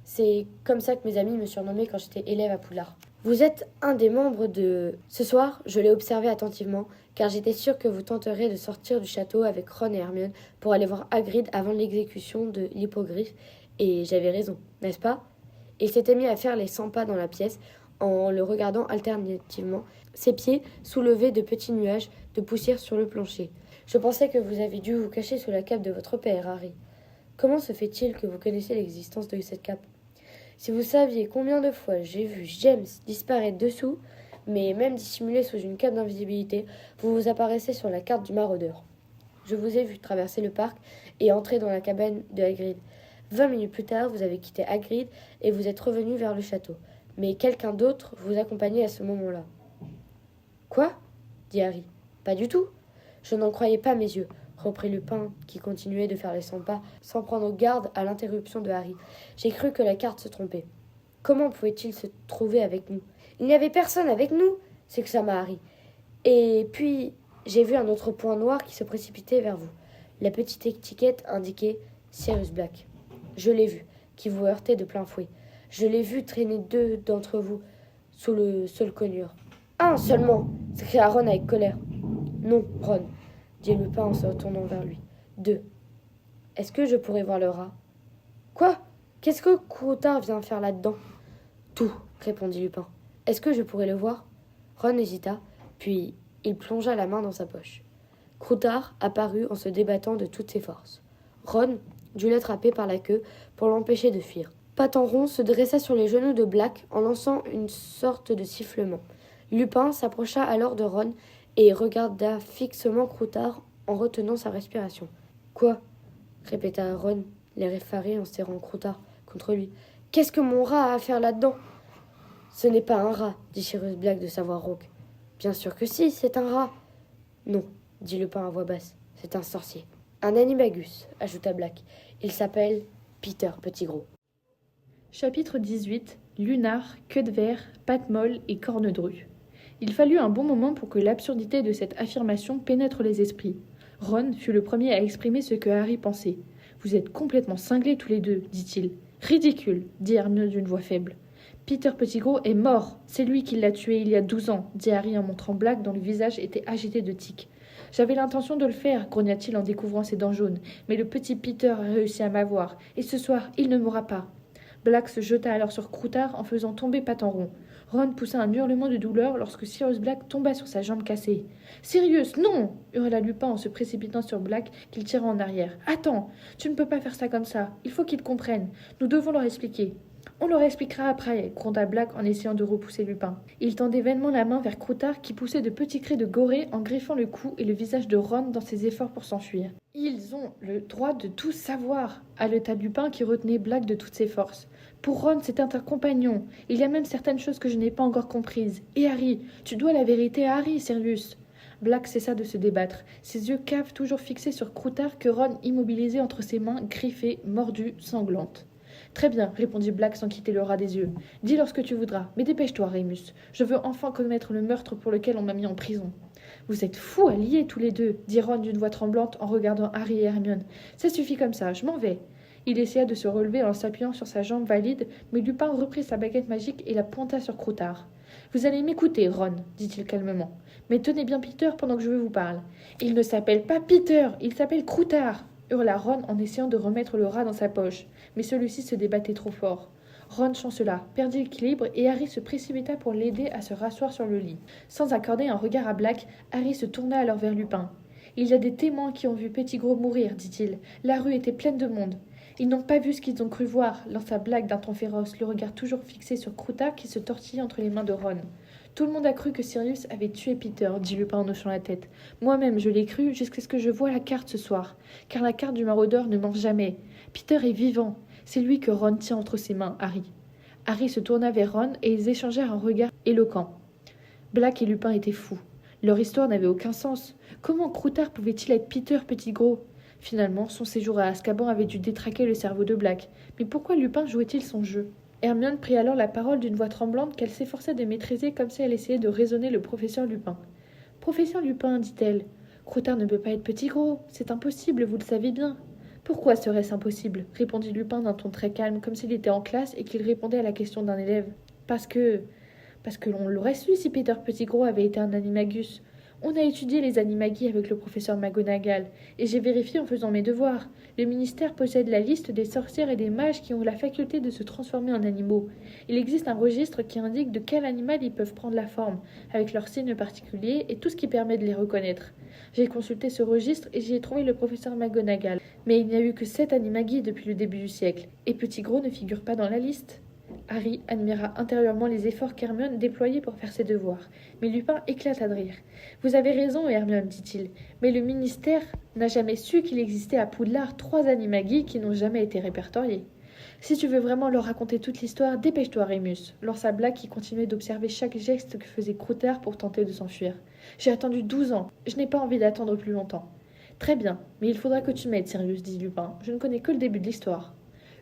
Speaker 2: C'est comme ça que mes amis me surnommaient quand j'étais élève à Poudlard. Vous êtes un des membres de... Ce soir, je l'ai observé attentivement, car j'étais sûr que vous tenterez de sortir du château avec Ron et Hermione pour aller voir Hagrid avant l'exécution de l'hippogriffe, et j'avais raison, n'est-ce pas ? Il s'était mis à faire les 100 pas dans la pièce, en le regardant alternativement, ses pieds soulevés de petits nuages de poussière sur le plancher. Je pensais que vous avez dû vous cacher sous la cape de votre père, Harry. Comment se fait-il que vous connaissez l'existence de cette cape ? Si vous saviez combien de fois j'ai vu James disparaître dessous, mais même dissimulé sous une cape d'invisibilité, vous vous apparaissez sur la carte du maraudeur. Je vous ai vu traverser le parc et entrer dans la cabane de Hagrid. 20 minutes plus tard, vous avez quitté Hagrid et vous êtes revenu vers le château. Mais quelqu'un d'autre vous accompagnait à ce moment-là. Quoi ? Dit Harry. Pas du tout. Je n'en croyais pas mes yeux, reprit Lupin, qui continuait de faire les 100 pas, sans prendre garde à l'interruption de Harry. J'ai cru que la carte se trompait. Comment pouvait-il se trouver avec nous ? Il n'y avait personne avec nous, s'exclama Harry. Et puis, j'ai vu un autre point noir qui se précipitait vers vous. La petite étiquette indiquait Sirius Black. Je l'ai vu, qui vous heurtait de plein fouet. Je l'ai vu traîner 2 d'entre vous sous le sol cognure. « Un seulement !» s'écria Ron avec colère. « Non, Ron, » dit Lupin en se retournant vers lui. « 2. Est-ce que je pourrais voir le rat ?»« Quoi ? Qu'est-ce que Croutard vient faire là-dedans ?»« Tout, » répondit Lupin. « Est-ce que je pourrais le voir ?» Ron hésita, puis il plongea la main dans sa poche. Croutard apparut en se débattant de toutes ses forces. Ron dut l'attraper par la queue pour l'empêcher de fuir. Patenron se dressa sur les genoux de Black en lançant une sorte de sifflement. Lupin s'approcha alors de Ron et regarda fixement Croutard en retenant sa respiration. « Quoi ?» répéta Ron, l'air effaré en serrant Croutard contre lui. « Qu'est-ce que mon rat a à faire là-dedans ?»« Ce n'est pas un rat, » dit Sirius Black de sa voix rauque. « Bien sûr que si, c'est un rat. »« Non, » dit Lupin à voix basse, « c'est un sorcier. »« Un animagus, » ajouta Black. « Il s'appelle Peter Pettigrew. »
Speaker 1: Chapitre 18. Lunar, queue de verre, pattes molles et cornes drues. Il fallut un bon moment pour que l'absurdité de cette affirmation pénètre les esprits. Ron fut le premier à exprimer ce que Harry pensait. « Vous êtes complètement cinglés tous les deux, dit-il. »« Ridicule, dit Hermione d'une voix faible. »« Peter Pettigrew est mort. C'est lui qui l'a tué il y a 12 ans, dit Harry en montrant Black dont le visage était agité de tics. J'avais l'intention de le faire, grogna-t-il en découvrant ses dents jaunes, mais le petit Peter a réussi à m'avoir, et ce soir, il ne mourra pas. Black se jeta alors sur Croutard en faisant tomber Patenron. Ron poussa un hurlement de douleur lorsque Sirius Black tomba sur sa jambe cassée. « Sirius, non !» hurla Lupin en se précipitant sur Black qu'il tira en arrière. « Attends, tu ne peux pas faire ça comme ça. Il faut qu'ils comprennent. Nous devons leur expliquer. » « On leur expliquera après, » gronda Black en essayant de repousser Lupin. Il tendait vainement la main vers Croutard qui poussait de petits cris de gorée en griffant le cou et le visage de Ron dans ses efforts pour s'enfuir. « Ils ont le droit de tout savoir, » haleta Lupin qui retenait Black de toutes ses forces. « Pour Ron, c'est un compagnon. Il y a même certaines choses que je n'ai pas encore comprises. Et Harry, tu dois la vérité à Harry, Sirius. » Black cessa de se débattre, ses yeux caves toujours fixés sur Croutard que Ron immobilisait entre ses mains griffées, mordues, sanglantes. « Très bien, » répondit Black sans quitter le rat des yeux. « Dis-leur ce que tu voudras, mais dépêche-toi, Rémus. Je veux enfin commettre le meurtre pour lequel on m'a mis en prison. »« Vous êtes fous à lier tous les deux, » dit Ron d'une voix tremblante en regardant Harry et Hermione. « Ça suffit comme ça, je m'en vais. » Il essaya de se relever en s'appuyant sur sa jambe valide, mais Lupin reprit sa baguette magique et la pointa sur Croutard. « Vous allez m'écouter, Ron, dit-il calmement. Mais tenez bien Peter pendant que je vous parle. Il ne s'appelle pas Peter, il s'appelle Croutard, hurla Ron en essayant de remettre le rat dans sa poche. Mais celui-ci se débattait trop fort. Ron chancela, perdit l'équilibre et Harry se précipita pour l'aider à se rasseoir sur le lit. Sans accorder un regard à Black, Harry se tourna alors vers Lupin. « Il y a des témoins qui ont vu Pettigrew mourir, dit-il. La rue était pleine de monde. » Ils n'ont pas vu ce qu'ils ont cru voir, lança Black d'un ton féroce, le regard toujours fixé sur Croutard qui se tortillait entre les mains de Ron. Tout le monde a cru que Sirius avait tué Peter, dit Lupin en hochant la tête. Moi-même, je l'ai cru jusqu'à ce que je voie la carte ce soir, car la carte du maraudeur ne ment jamais. Peter est vivant. C'est lui que Ron tient entre ses mains, Harry. Harry se tourna vers Ron et ils échangèrent un regard éloquent. Black et Lupin étaient fous. Leur histoire n'avait aucun sens. Comment Croutard pouvait-il être Peter Pettigrew ?
Speaker 3: Finalement, son séjour à Azkaban avait dû détraquer le cerveau de Black. Mais pourquoi Lupin jouait-il son jeu? Hermione prit alors la parole d'une voix tremblante qu'elle s'efforçait de maîtriser comme si elle essayait de raisonner le professeur Lupin. Professeur Lupin, dit-elle, Croutard ne peut pas être petit gros, c'est impossible, vous le savez bien. Pourquoi serait-ce impossible répondit Lupin d'un ton très calme, comme s'il était en classe et qu'il répondait à la question d'un élève. Parce que l'on l'aurait su si Peter Pettigrew avait été un animagus. On a étudié les animagus avec le professeur McGonagall, et j'ai vérifié en faisant mes devoirs. Le ministère possède la liste des sorcières et des mages qui ont la faculté de se transformer en animaux. Il existe un registre qui indique de quel animal ils peuvent prendre la forme, avec leurs signes particuliers et tout ce qui permet de les reconnaître. J'ai consulté ce registre et j'y ai trouvé le professeur McGonagall. Mais il n'y a eu que 7 animagus depuis le début du siècle, et Pettigrew ne figure pas dans la liste. Harry admira intérieurement les efforts qu'Hermione déployait pour faire ses devoirs, mais Lupin éclata de rire. « Vous avez raison, Hermione, dit-il, mais le ministère n'a jamais su qu'il existait à Poudlard 3 animagus qui n'ont jamais été répertoriés. Si tu veux vraiment leur raconter toute l'histoire, dépêche-toi, Rémus, lança Black qui continuait d'observer chaque geste que faisait Croutard pour tenter de s'enfuir. J'ai attendu 12 ans, je n'ai pas envie d'attendre plus longtemps. Très bien, mais il faudra que tu m'aides, Sirius, dit Lupin, je ne connais que le début de l'histoire.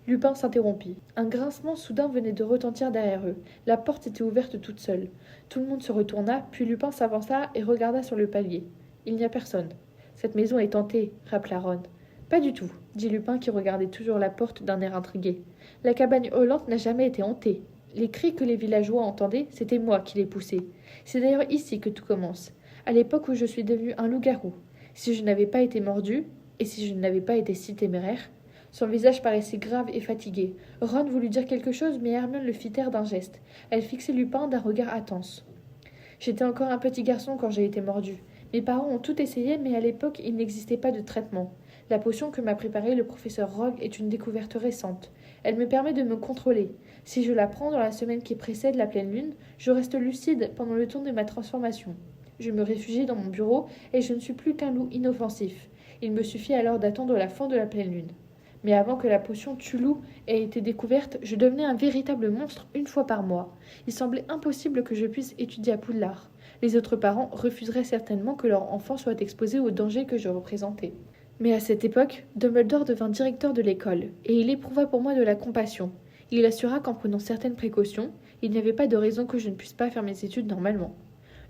Speaker 3: Lupin s'interrompit. Un grincement soudain venait de retentir derrière eux. La porte était ouverte toute seule. Tout le monde se retourna, puis Lupin s'avança et regarda sur le palier. Il n'y a personne. Cette maison est hantée, rappela Ron. Pas du tout, dit Lupin qui regardait toujours la porte d'un air intrigué. La cabane hurlante n'a jamais été hantée. Les cris que les villageois entendaient, c'était moi qui les poussais. C'est d'ailleurs ici que tout commence, à l'époque où je suis devenu un loup-garou. Si je n'avais pas été mordu, et si je n'avais pas été si téméraire... Son visage paraissait grave et fatigué. Ron voulut dire quelque chose, mais Hermione le fit taire d'un geste. Elle fixait Lupin d'un regard intense. J'étais encore un petit garçon quand j'ai été mordu. Mes parents ont tout essayé, mais à l'époque, il n'existait pas de traitement. La potion que m'a préparée le professeur Rogue est une découverte récente. Elle me permet de me contrôler. Si je la prends dans la semaine qui précède la pleine lune, je reste lucide pendant le temps de ma transformation. Je me réfugie dans mon bureau et je ne suis plus qu'un loup inoffensif. Il me suffit alors d'attendre la fin de la pleine lune. Mais avant que la potion tue-loup ait été découverte, je devenais un véritable monstre une fois par mois. Il semblait impossible que je puisse étudier à Poudlard. Les autres parents refuseraient certainement que leur enfant soit exposé aux dangers que je représentais. Mais à cette époque, Dumbledore devint directeur de l'école, et il éprouva pour moi de la compassion. Il assura qu'en prenant certaines précautions, il n'y avait pas de raison que je ne puisse pas faire mes études normalement.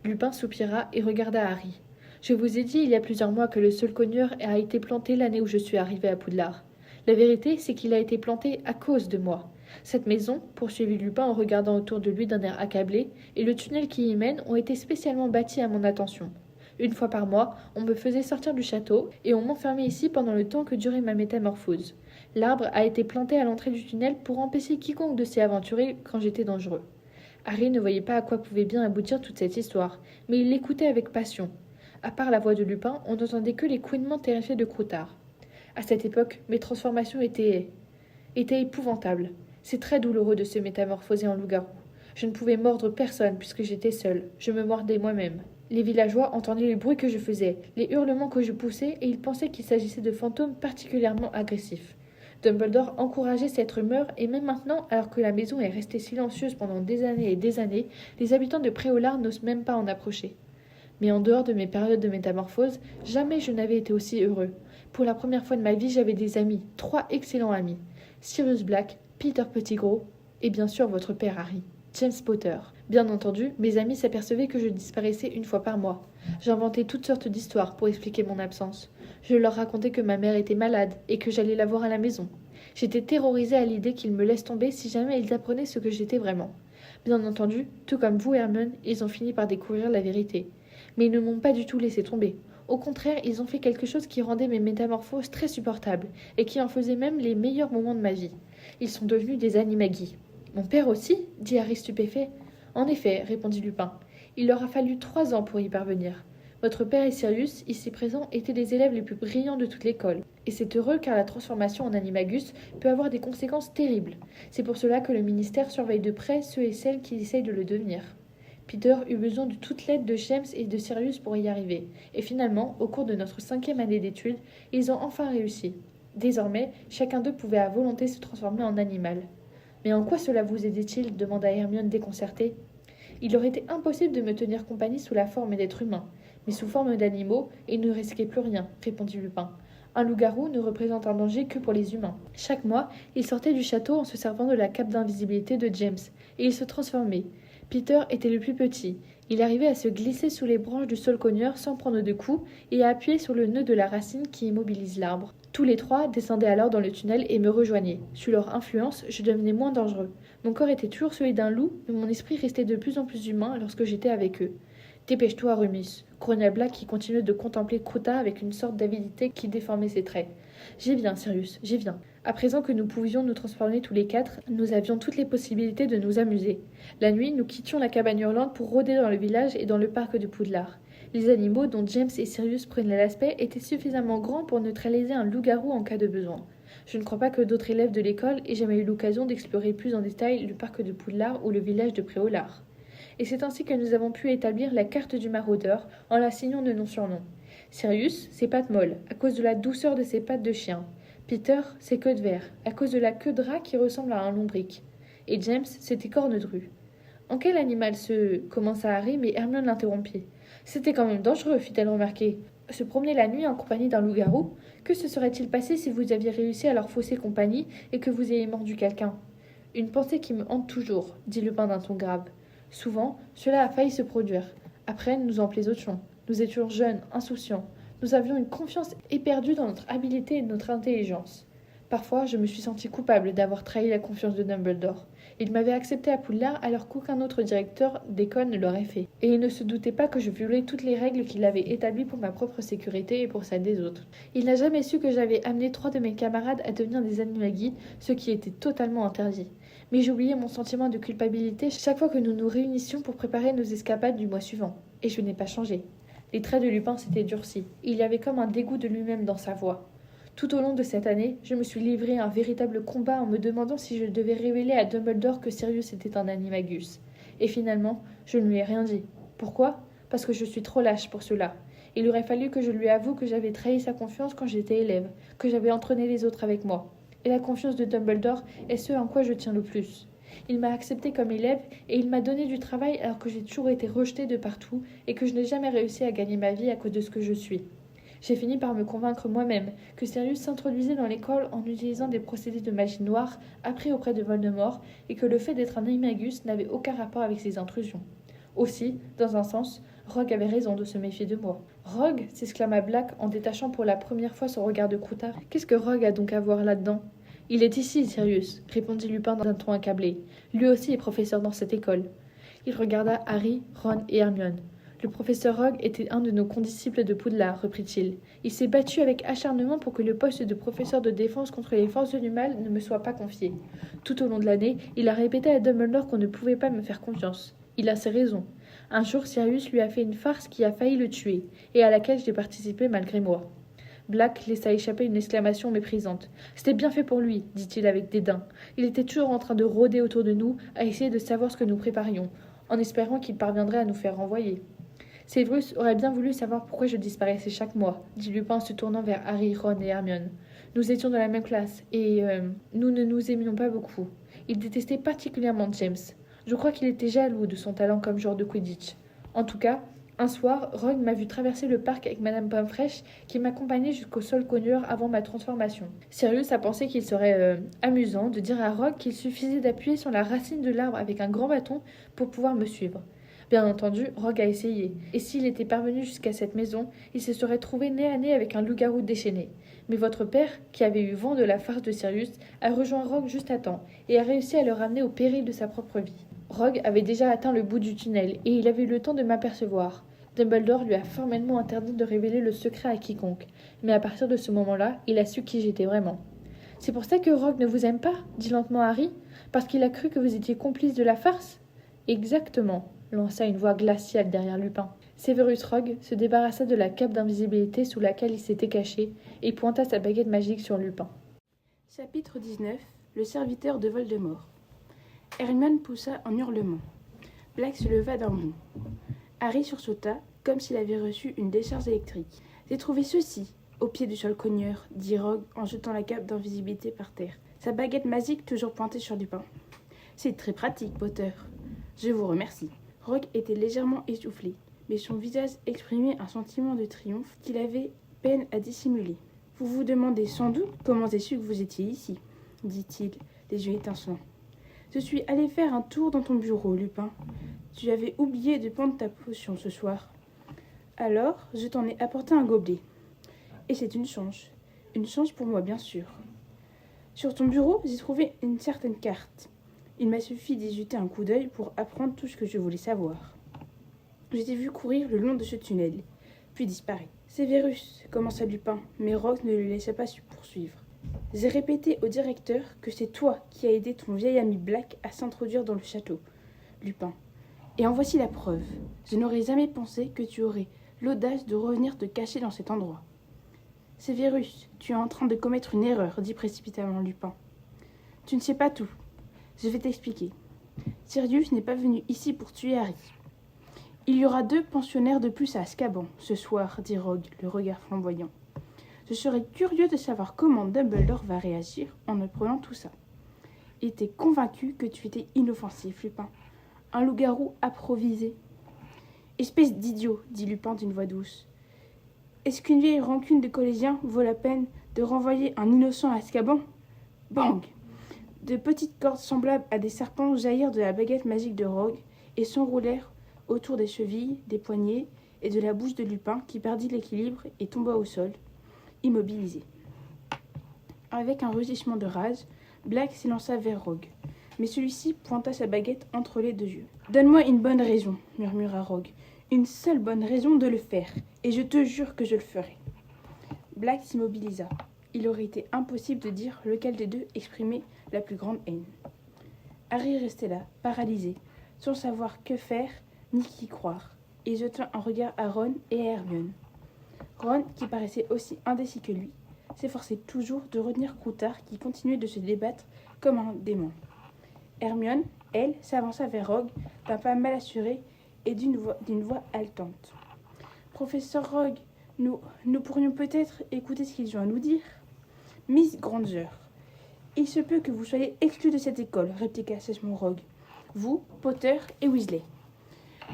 Speaker 3: Lupin soupira et regarda Harry. Je vous ai dit il y a plusieurs mois que le seul cogneur a été planté l'année où je suis arrivé à Poudlard. La vérité, c'est qu'il a été planté à cause de moi. Cette maison, poursuivit Lupin en regardant autour de lui d'un air accablé, et le tunnel qui y mène ont été spécialement bâtis à mon attention. Une fois par mois, on me faisait sortir du château, et on m'enfermait ici pendant le temps que durait ma métamorphose. L'arbre a été planté à l'entrée du tunnel pour empêcher quiconque de s'y aventurer quand j'étais dangereux. Harry ne voyait pas à quoi pouvait bien aboutir toute cette histoire, mais il l'écoutait avec passion. À part la voix de Lupin, on n'entendait que les couinements terrifiés de Croutard. À cette époque, mes transformations étaient épouvantables. C'est très douloureux de se métamorphoser en loup-garou. Je ne pouvais mordre personne puisque j'étais seule. Je me mordais moi-même. Les villageois entendaient les bruits que je faisais, les hurlements que je poussais, et ils pensaient qu'il s'agissait de fantômes particulièrement agressifs. Dumbledore encourageait cette rumeur, et même maintenant, alors que la maison est restée silencieuse pendant des années et des années, les habitants de Préolard n'osent même pas en approcher. Mais en dehors de mes périodes de métamorphose, jamais je n'avais été aussi heureux. Pour la première fois de ma vie, j'avais des amis, 3 excellents amis. Sirius Black, Peter Pettigrew et bien sûr votre père Harry, James Potter. Bien entendu, mes amis s'apercevaient que je disparaissais une fois par mois. J'inventais toutes sortes d'histoires pour expliquer mon absence. Je leur racontais que ma mère était malade et que j'allais la voir à la maison. J'étais terrorisée à l'idée qu'ils me laissent tomber si jamais ils apprenaient ce que j'étais vraiment. Bien entendu, tout comme vous, Hermione, ils ont fini par découvrir la vérité. Mais ils ne m'ont pas du tout laissé tomber. Au contraire, ils ont fait quelque chose qui rendait mes métamorphoses très supportables, et qui en faisait même les meilleurs moments de ma vie. Ils sont devenus des animagis. Mon père aussi dit Harry stupéfait. En effet, répondit Lupin. Il leur a fallu 3 ans pour y parvenir. Votre père et Sirius, ici présents, étaient les élèves les plus brillants de toute l'école. Et c'est heureux car la transformation en animagus peut avoir des conséquences terribles. C'est pour cela que le ministère surveille de près ceux et celles qui essayent de le devenir. Peter eut besoin de toute l'aide de James et de Sirius pour y arriver. Et finalement, au cours de notre 5e année d'études, ils ont enfin réussi. Désormais, chacun d'eux pouvait à volonté se transformer en animal. Mais en quoi cela vous aidait-il demanda Hermione déconcertée. Il leur était impossible de me tenir compagnie sous la forme d'êtres humains. Mais sous forme d'animaux, ils ne risquaient plus rien, répondit Lupin. Un loup-garou ne représente un danger que pour les humains. Chaque mois, il sortait du château en se servant de la cape d'invisibilité de James, et il se transformait. Peter était le plus petit. Il arrivait à se glisser sous les branches du saule-cogneur sans prendre de coups et à appuyer sur le nœud de la racine qui immobilise l'arbre. Tous les trois descendaient alors dans le tunnel et me rejoignaient. Sous leur influence, je devenais moins dangereux. Mon corps était toujours celui d'un loup, mais mon esprit restait de plus en plus humain lorsque j'étais avec eux. Dépêche-toi, Remus, grogna Black qui continuait de contempler Kruta avec une sorte d'avidité qui déformait ses traits. J'y viens, Sirius, j'y viens. À présent que nous pouvions nous transformer tous les quatre, nous avions toutes les possibilités de nous amuser. La nuit, nous quittions la cabane hurlante pour rôder dans le village et dans le parc de Poudlard. Les animaux dont James et Sirius prenaient l'aspect étaient suffisamment grands pour neutraliser un loup-garou en cas de besoin. Je ne crois pas que d'autres élèves de l'école aient jamais eu l'occasion d'explorer plus en détail le parc de Poudlard ou le village de Préolard. Et c'est ainsi que nous avons pu établir la carte du maraudeur en la signant de nom sur nom. Sirius, ses pattes molles, à cause de la douceur de ses pattes de chien. Peter, ses queues de verre, à cause de la queue de rat qui ressemble à un lombric. Et James, c'était cornes de rue. En quel animal commença Harry, mais Hermione l'interrompit. C'était quand même dangereux, fit-elle remarquer. Se promener la nuit en compagnie d'un loup-garou. Que se serait-il passé si vous aviez réussi à leur fausser compagnie et que vous ayez mordu quelqu'un ? Une pensée qui me hante toujours, dit Lupin d'un ton grave. Souvent, cela a failli se produire. Après, nous en plaisantions. Nous étions jeunes, insouciants. Nous avions une confiance éperdue dans notre habileté et notre intelligence. Parfois, je me suis senti coupable d'avoir trahi la confiance de Dumbledore. Il m'avait accepté à Poudlard alors qu'aucun autre directeur d'école ne l'aurait fait. Et il ne se doutait pas que je violais toutes les règles qu'il avait établies pour ma propre sécurité et pour celle des autres. Il n'a jamais su que j'avais amené 3 de mes camarades à devenir des animagis, ce qui était totalement interdit. Mais j'oubliais mon sentiment de culpabilité chaque fois que nous nous réunissions pour préparer nos escapades du mois suivant. Et je n'ai pas changé. Les traits de Lupin s'étaient durcis. Il y avait comme un dégoût de lui-même dans sa voix. Tout au long de cette année, je me suis livré à un véritable combat en me demandant si je devais révéler à Dumbledore que Sirius était un animagus. Et finalement, je ne lui ai rien dit. Pourquoi ? Parce que je suis trop lâche pour cela. Il aurait fallu que je lui avoue que j'avais trahi sa confiance quand j'étais élève, que j'avais entraîné les autres avec moi. Et la confiance de Dumbledore est ce en quoi je tiens le plus. Il m'a accepté comme élève et il m'a donné du travail alors que j'ai toujours été rejetée de partout et que je n'ai jamais réussi à gagner ma vie à cause de ce que je suis. J'ai fini par me convaincre moi-même que Sirius s'introduisait dans l'école en utilisant des procédés de magie noire appris auprès de Voldemort et que le fait d'être un animagus n'avait aucun rapport avec ses intrusions. Aussi, dans un sens, Rogue avait raison de se méfier de moi. « Rogue » s'exclama Black en détachant pour la première fois son regard de croutard. « Qu'est-ce que Rogue a donc à voir là-dedans ?»« Il est ici, Sirius, répondit Lupin d'un ton accablé. Lui aussi est professeur dans cette école. Il regarda Harry, Ron et Hermione. Le professeur Rogue était un de nos condisciples de Poudlard, reprit-il. Il s'est battu avec acharnement pour que le poste de professeur de défense contre les forces du mal ne me soit pas confié. Tout au long de l'année, il a répété à Dumbledore qu'on ne pouvait pas me faire confiance. Il a ses raisons. Un jour, Sirius lui a fait une farce qui a failli le tuer, et à laquelle j'ai participé malgré moi. Black laissa échapper une exclamation méprisante. « C'était bien fait pour lui, dit-il avec dédain. Il était toujours en train de rôder autour de nous, à essayer de savoir ce que nous préparions, en espérant qu'il parviendrait à nous faire renvoyer. Severus aurait bien voulu savoir pourquoi je disparaissais chaque mois, dit Lupin en se tournant vers Harry, Ron et Hermione. Nous étions dans la même classe, et nous ne nous aimions pas beaucoup. Il détestait particulièrement James. Je crois qu'il était jaloux de son talent comme joueur de Quidditch. En tout cas, un soir, Rogue m'a vu traverser le parc avec Madame Pomfresh, qui m'accompagnait jusqu'au saule-cogneur avant ma transformation. Sirius a pensé qu'il serait amusant de dire à Rogue qu'il suffisait d'appuyer sur la racine de l'arbre avec un grand bâton pour pouvoir me suivre. Bien entendu, Rogue a essayé, et s'il était parvenu jusqu'à cette maison, il se serait trouvé nez à nez avec un loup-garou déchaîné. Mais votre père, qui avait eu vent de la farce de Sirius, a rejoint Rogue juste à temps, et a réussi à le ramener au péril de sa propre vie. Rogue avait déjà atteint le bout du tunnel, et il avait eu le temps de m'apercevoir. Dumbledore lui a formellement interdit de révéler le secret à quiconque, mais à partir de ce moment-là, il a su qui j'étais vraiment. « C'est pour ça que Rogue ne vous aime pas ?» dit lentement Harry. « Parce qu'il a cru que vous étiez complice de la farce ?»« Exactement !» lança une voix glaciale derrière Lupin. Severus Rogue se débarrassa de la cape d'invisibilité sous laquelle il s'était caché et pointa sa baguette magique sur Lupin.
Speaker 1: Chapitre 19. Le serviteur de Voldemort. Hermione poussa un hurlement. Black se leva d'un bond. Harry sursauta, comme s'il avait reçu une décharge électrique. « J'ai trouvé ceci, au pied du saule-cogneur, » dit Rogue en jetant la cape d'invisibilité par terre. Sa baguette magique toujours pointée sur Lupin. « C'est très pratique, Potter. Je vous remercie. » Rogue était légèrement essoufflé, mais son visage exprimait un sentiment de triomphe qu'il avait peine à dissimuler. « Vous vous demandez sans doute comment j'ai su que vous étiez ici, dit-il, les yeux étincelants. Je suis allé faire un tour dans ton bureau, Lupin. Tu avais oublié de prendre ta potion ce soir. Alors, je t'en ai apporté un gobelet. Et c'est une chance. Une chance pour moi, bien sûr. Sur ton bureau, j'ai trouvé une certaine carte. Il m'a suffi d'y jeter un coup d'œil pour apprendre tout ce que je voulais savoir. Je t'ai vu courir le long de ce tunnel, puis disparaître. Sévérus, commença Lupin, mais Rogue ne le laissa pas poursuivre. J'ai répété au directeur que c'est toi qui as aidé ton vieil ami Black à s'introduire dans le château, Lupin. Et en voici la preuve. Je n'aurais jamais pensé que tu aurais l'audace de revenir te cacher dans cet endroit. Sévérus, tu es en train de commettre une erreur, dit précipitamment Lupin. Tu ne sais pas tout. Je vais t'expliquer. Sirius n'est pas venu ici pour tuer Harry. Il y aura 2 pensionnaires de plus à Azkaban ce soir, dit Rogue, le regard flamboyant. Je serais curieux de savoir comment Dumbledore va réagir en apprenant tout ça. Il était convaincu que tu étais inoffensif, Lupin. Un loup-garou improvisé. Espèce d'idiot, dit Lupin d'une voix douce. Est-ce qu'une vieille rancune de collégien vaut la peine de renvoyer un innocent à Azkaban ? Bang ! De petites cordes semblables à des serpents jaillirent de la baguette magique de Rogue et s'enroulèrent autour des chevilles, des poignets et de la bouche de Lupin qui perdit l'équilibre et tomba au sol, immobilisé. Avec un rugissement de rage, Black s'élança vers Rogue, mais celui-ci pointa sa baguette entre les 2 yeux. « Donne-moi une bonne raison, » murmura Rogue. « Une seule bonne raison de le faire, et je te jure que je le ferai. » Black s'immobilisa. Il aurait été impossible de dire lequel des 2 exprimait la plus grande haine. Harry restait là, paralysé, sans savoir que faire ni qui croire, et jeta un regard à Ron et à Hermione. Ron, qui paraissait aussi indécis que lui, s'efforçait toujours de retenir Croutard qui continuait de se débattre comme un démon. Hermione, elle, s'avança vers Rogue d'un pas mal assuré et d'une voix haletante. « Professeur Rogue, nous pourrions peut-être écouter ce qu'ils ont à nous dire. » « Miss Granger, il se peut que vous soyez exclus de cette école, répliqua sèchement Rogue. Vous, Potter et Weasley.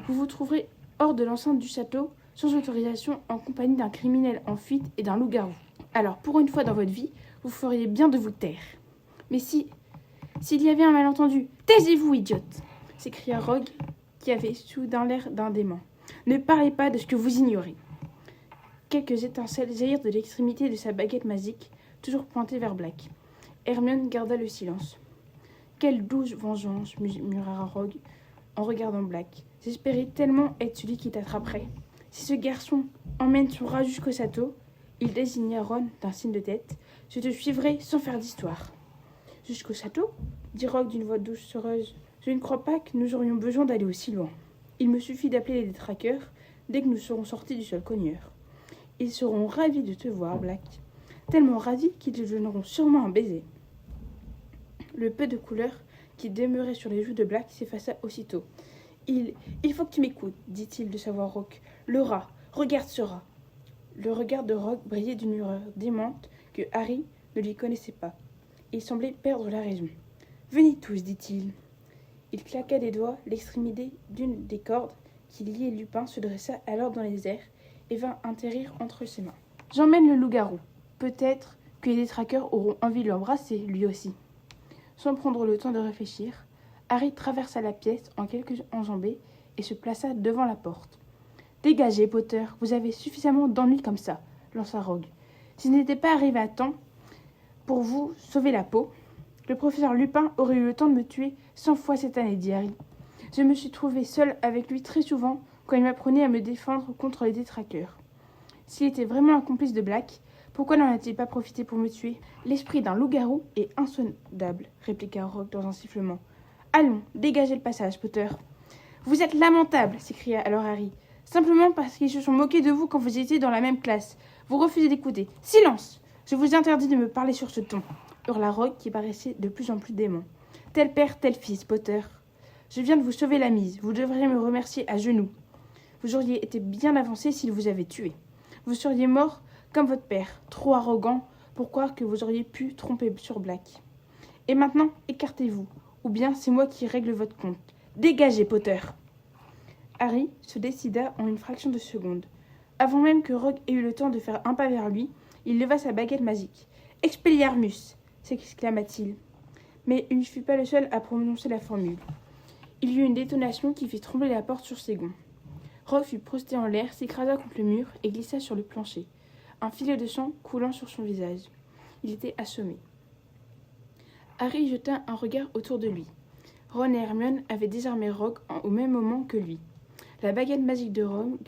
Speaker 1: Vous vous trouverez hors de l'enceinte du château, sans autorisation, en compagnie d'un criminel en fuite et d'un loup-garou. Alors, pour une fois dans votre vie, vous feriez bien de vous taire. Mais s'il y avait un malentendu, taisez-vous, idiote !» s'écria Rogue, qui avait soudain l'air d'un démon. « Ne parlez pas de ce que vous ignorez. » Quelques étincelles jaillirent de l'extrémité de sa baguette magique, toujours pointée vers Black. Hermione garda le silence. « Quelle douce vengeance !» murmura Rogue en regardant Black. « J'espérais tellement être celui qui t'attraperait. Si ce garçon emmène son rat jusqu'au château, » il désigna Ron d'un signe de tête, « je te suivrai sans faire d'histoire. »« Jusqu'au château ?» dit Rogue d'une voix doucereuse. « Je ne crois pas que nous aurions besoin d'aller aussi loin. Il me suffit d'appeler les détraqueurs dès que nous serons sortis du sol cogneur. Ils seront ravis de te voir, Black. Tellement ravis qu'ils te donneront sûrement un baiser. » Le peu de couleur qui demeurait sur les joues de Black s'effaça aussitôt. « Il faut que tu m'écoutes, dit-il de sa voix rauque. Le rat, regarde ce rat. » Le regard de Rogue brillait d'une lueur démente que Harry ne lui connaissait pas. Il semblait perdre la raison. « Venez tous, dit-il. » Il claqua des doigts, l'extrémité d'une des cordes qui liait Lupin se dressa alors dans les airs et vint atterrir entre ses mains. « J'emmène le loup-garou. Peut-être que les détraqueurs auront envie de l'embrasser, lui aussi. » Sans prendre le temps de réfléchir, Harry traversa la pièce en quelques enjambées et se plaça devant la porte. « Dégagez, Potter, vous avez suffisamment d'ennuis comme ça, » lança Rogue. « Si je n'étais pas arrivé à temps pour vous sauver la peau, le professeur Lupin aurait eu le temps de me tuer 100 fois cette année, dit Harry. Je me suis trouvé seul avec lui très souvent quand il m'apprenait à me défendre contre les détraqueurs. S'il était vraiment un complice de Black, pourquoi n'en a-t-il pas profité pour me tuer ? L'esprit d'un loup-garou est insondable, répliqua Rogue dans un sifflement. Allons, dégagez le passage, Potter. Vous êtes lamentable, s'écria alors Harry. Simplement parce qu'ils se sont moqués de vous quand vous étiez dans la même classe. Vous refusez d'écouter. Silence ! Je vous interdis de me parler sur ce ton, hurla Rogue qui paraissait de plus en plus démon. Tel père, tel fils, Potter. Je viens de vous sauver la mise. Vous devriez me remercier à genoux. Vous auriez été bien avancé s'il vous avait tué. Vous seriez mort comme votre père, trop arrogant pour croire que vous auriez pu tromper sur Black. Et maintenant, écartez-vous, ou bien c'est moi qui règle votre compte. Dégagez, Potter !» Harry se décida en une fraction de seconde. Avant même que Rogue ait eu le temps de faire un pas vers lui, Il leva sa baguette magique. « Expelliarmus !» s'exclama-t-il. Mais il ne fut pas le seul à prononcer la formule. Il y eut une détonation qui fit trembler la porte sur ses gonds. Rogue fut projeté en l'air, s'écrasa contre le mur et glissa sur le plancher, un filet de sang coulant sur son visage. Il était assommé. Harry jeta un regard autour de lui. Ron et Hermione avaient désarmé Rogue au même moment que lui. La baguette magique de Rogue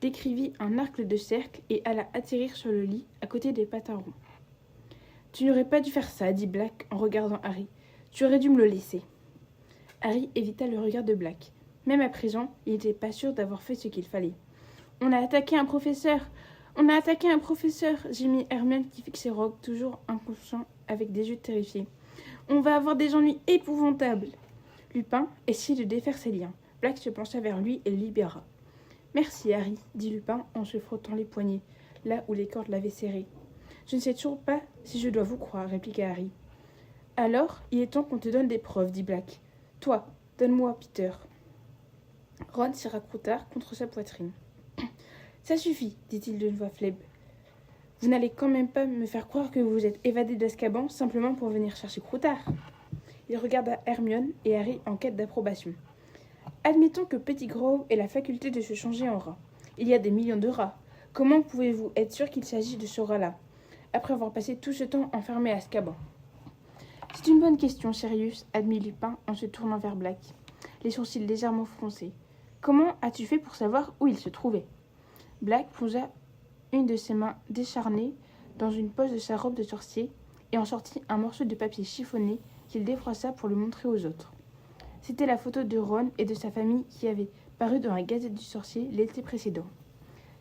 Speaker 1: décrivit un arc de cercle et alla atterrir sur le lit à côté des patarons. « Tu n'aurais pas dû faire ça, dit Black en regardant Harry. Tu aurais dû me le laisser. » Harry évita le regard de Black. Même à présent, il n'était pas sûr d'avoir fait ce qu'il fallait. « On a attaqué un professeur ! On a attaqué un professeur !» gémit Hermione qui fixait Rogue, toujours inconscient, avec des yeux terrifiés. « On va avoir des ennuis épouvantables !» Lupin essayait de défaire ses liens. Black se pencha vers lui et le libéra. « Merci, Harry, dit Lupin en se frottant les poignets, là où les cordes l'avaient serré. « Je ne sais toujours pas si je dois vous croire, répliqua Harry. « Alors, il est temps qu'on te donne des preuves, dit Black. « Toi, donne-moi Peter. » Ron serra Croutard contre sa poitrine. « Ça suffit, dit-il d'une voix faible. « Vous n'allez quand même pas me faire croire que vous vous êtes évadé d'Azkaban simplement pour venir chercher Croutard. » Il regarda Hermione et Harry en quête d'approbation. « Admettons que Pettigrew ait la faculté de se changer en rat. Il y a des millions de rats. Comment pouvez-vous être sûr qu'il s'agit de ce rat-là, après avoir passé tout ce temps enfermé à Azkaban ? » « C'est une bonne question, Sirius, admit Lupin en se tournant vers Black, les sourcils légèrement froncés. Comment as-tu fait pour savoir où il se trouvait ? Black plongea une de ses mains décharnées dans une poche de sa robe de sorcier et en sortit un morceau de papier chiffonné qu'il défroissa pour le montrer aux autres. C'était la photo de Ron et de sa famille qui avait paru dans la Gazette du Sorcier l'été précédent.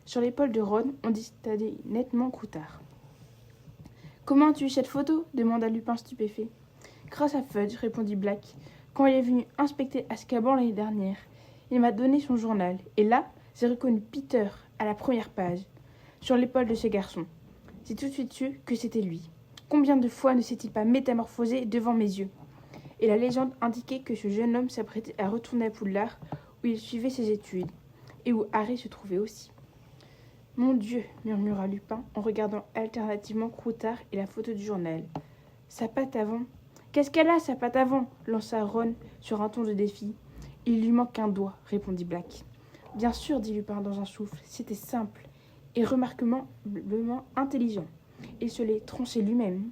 Speaker 1: Sur l'épaule de Ron, on distinguait nettement Croutard. « Comment as-tu eu cette photo » demanda Lupin stupéfait. « Grâce à Fudge, répondit Black. Quand il est venu inspecter Azkaban l'année dernière, il m'a donné son journal. Et là, j'ai reconnu Peter à la première page, sur l'épaule de ce garçon. J'ai tout de suite su que c'était lui. Combien de fois ne s'est-il pas métamorphosé devant mes yeux ? Et la légende indiquait que ce jeune homme s'apprêtait à retourner à Poudlard, où il suivait ses études, et où Harry se trouvait aussi. « Mon Dieu !» murmura Lupin en regardant alternativement Croutard et la photo du journal. « Sa patte avant !»« Qu'est-ce qu'elle a, sa patte avant ?» lança Ron sur un ton de défi. « Il lui manque un doigt, » répondit Black. « Bien sûr, dit Lupin dans un souffle, c'était simple et remarquablement intelligent. Il se l'est tranché lui-même. »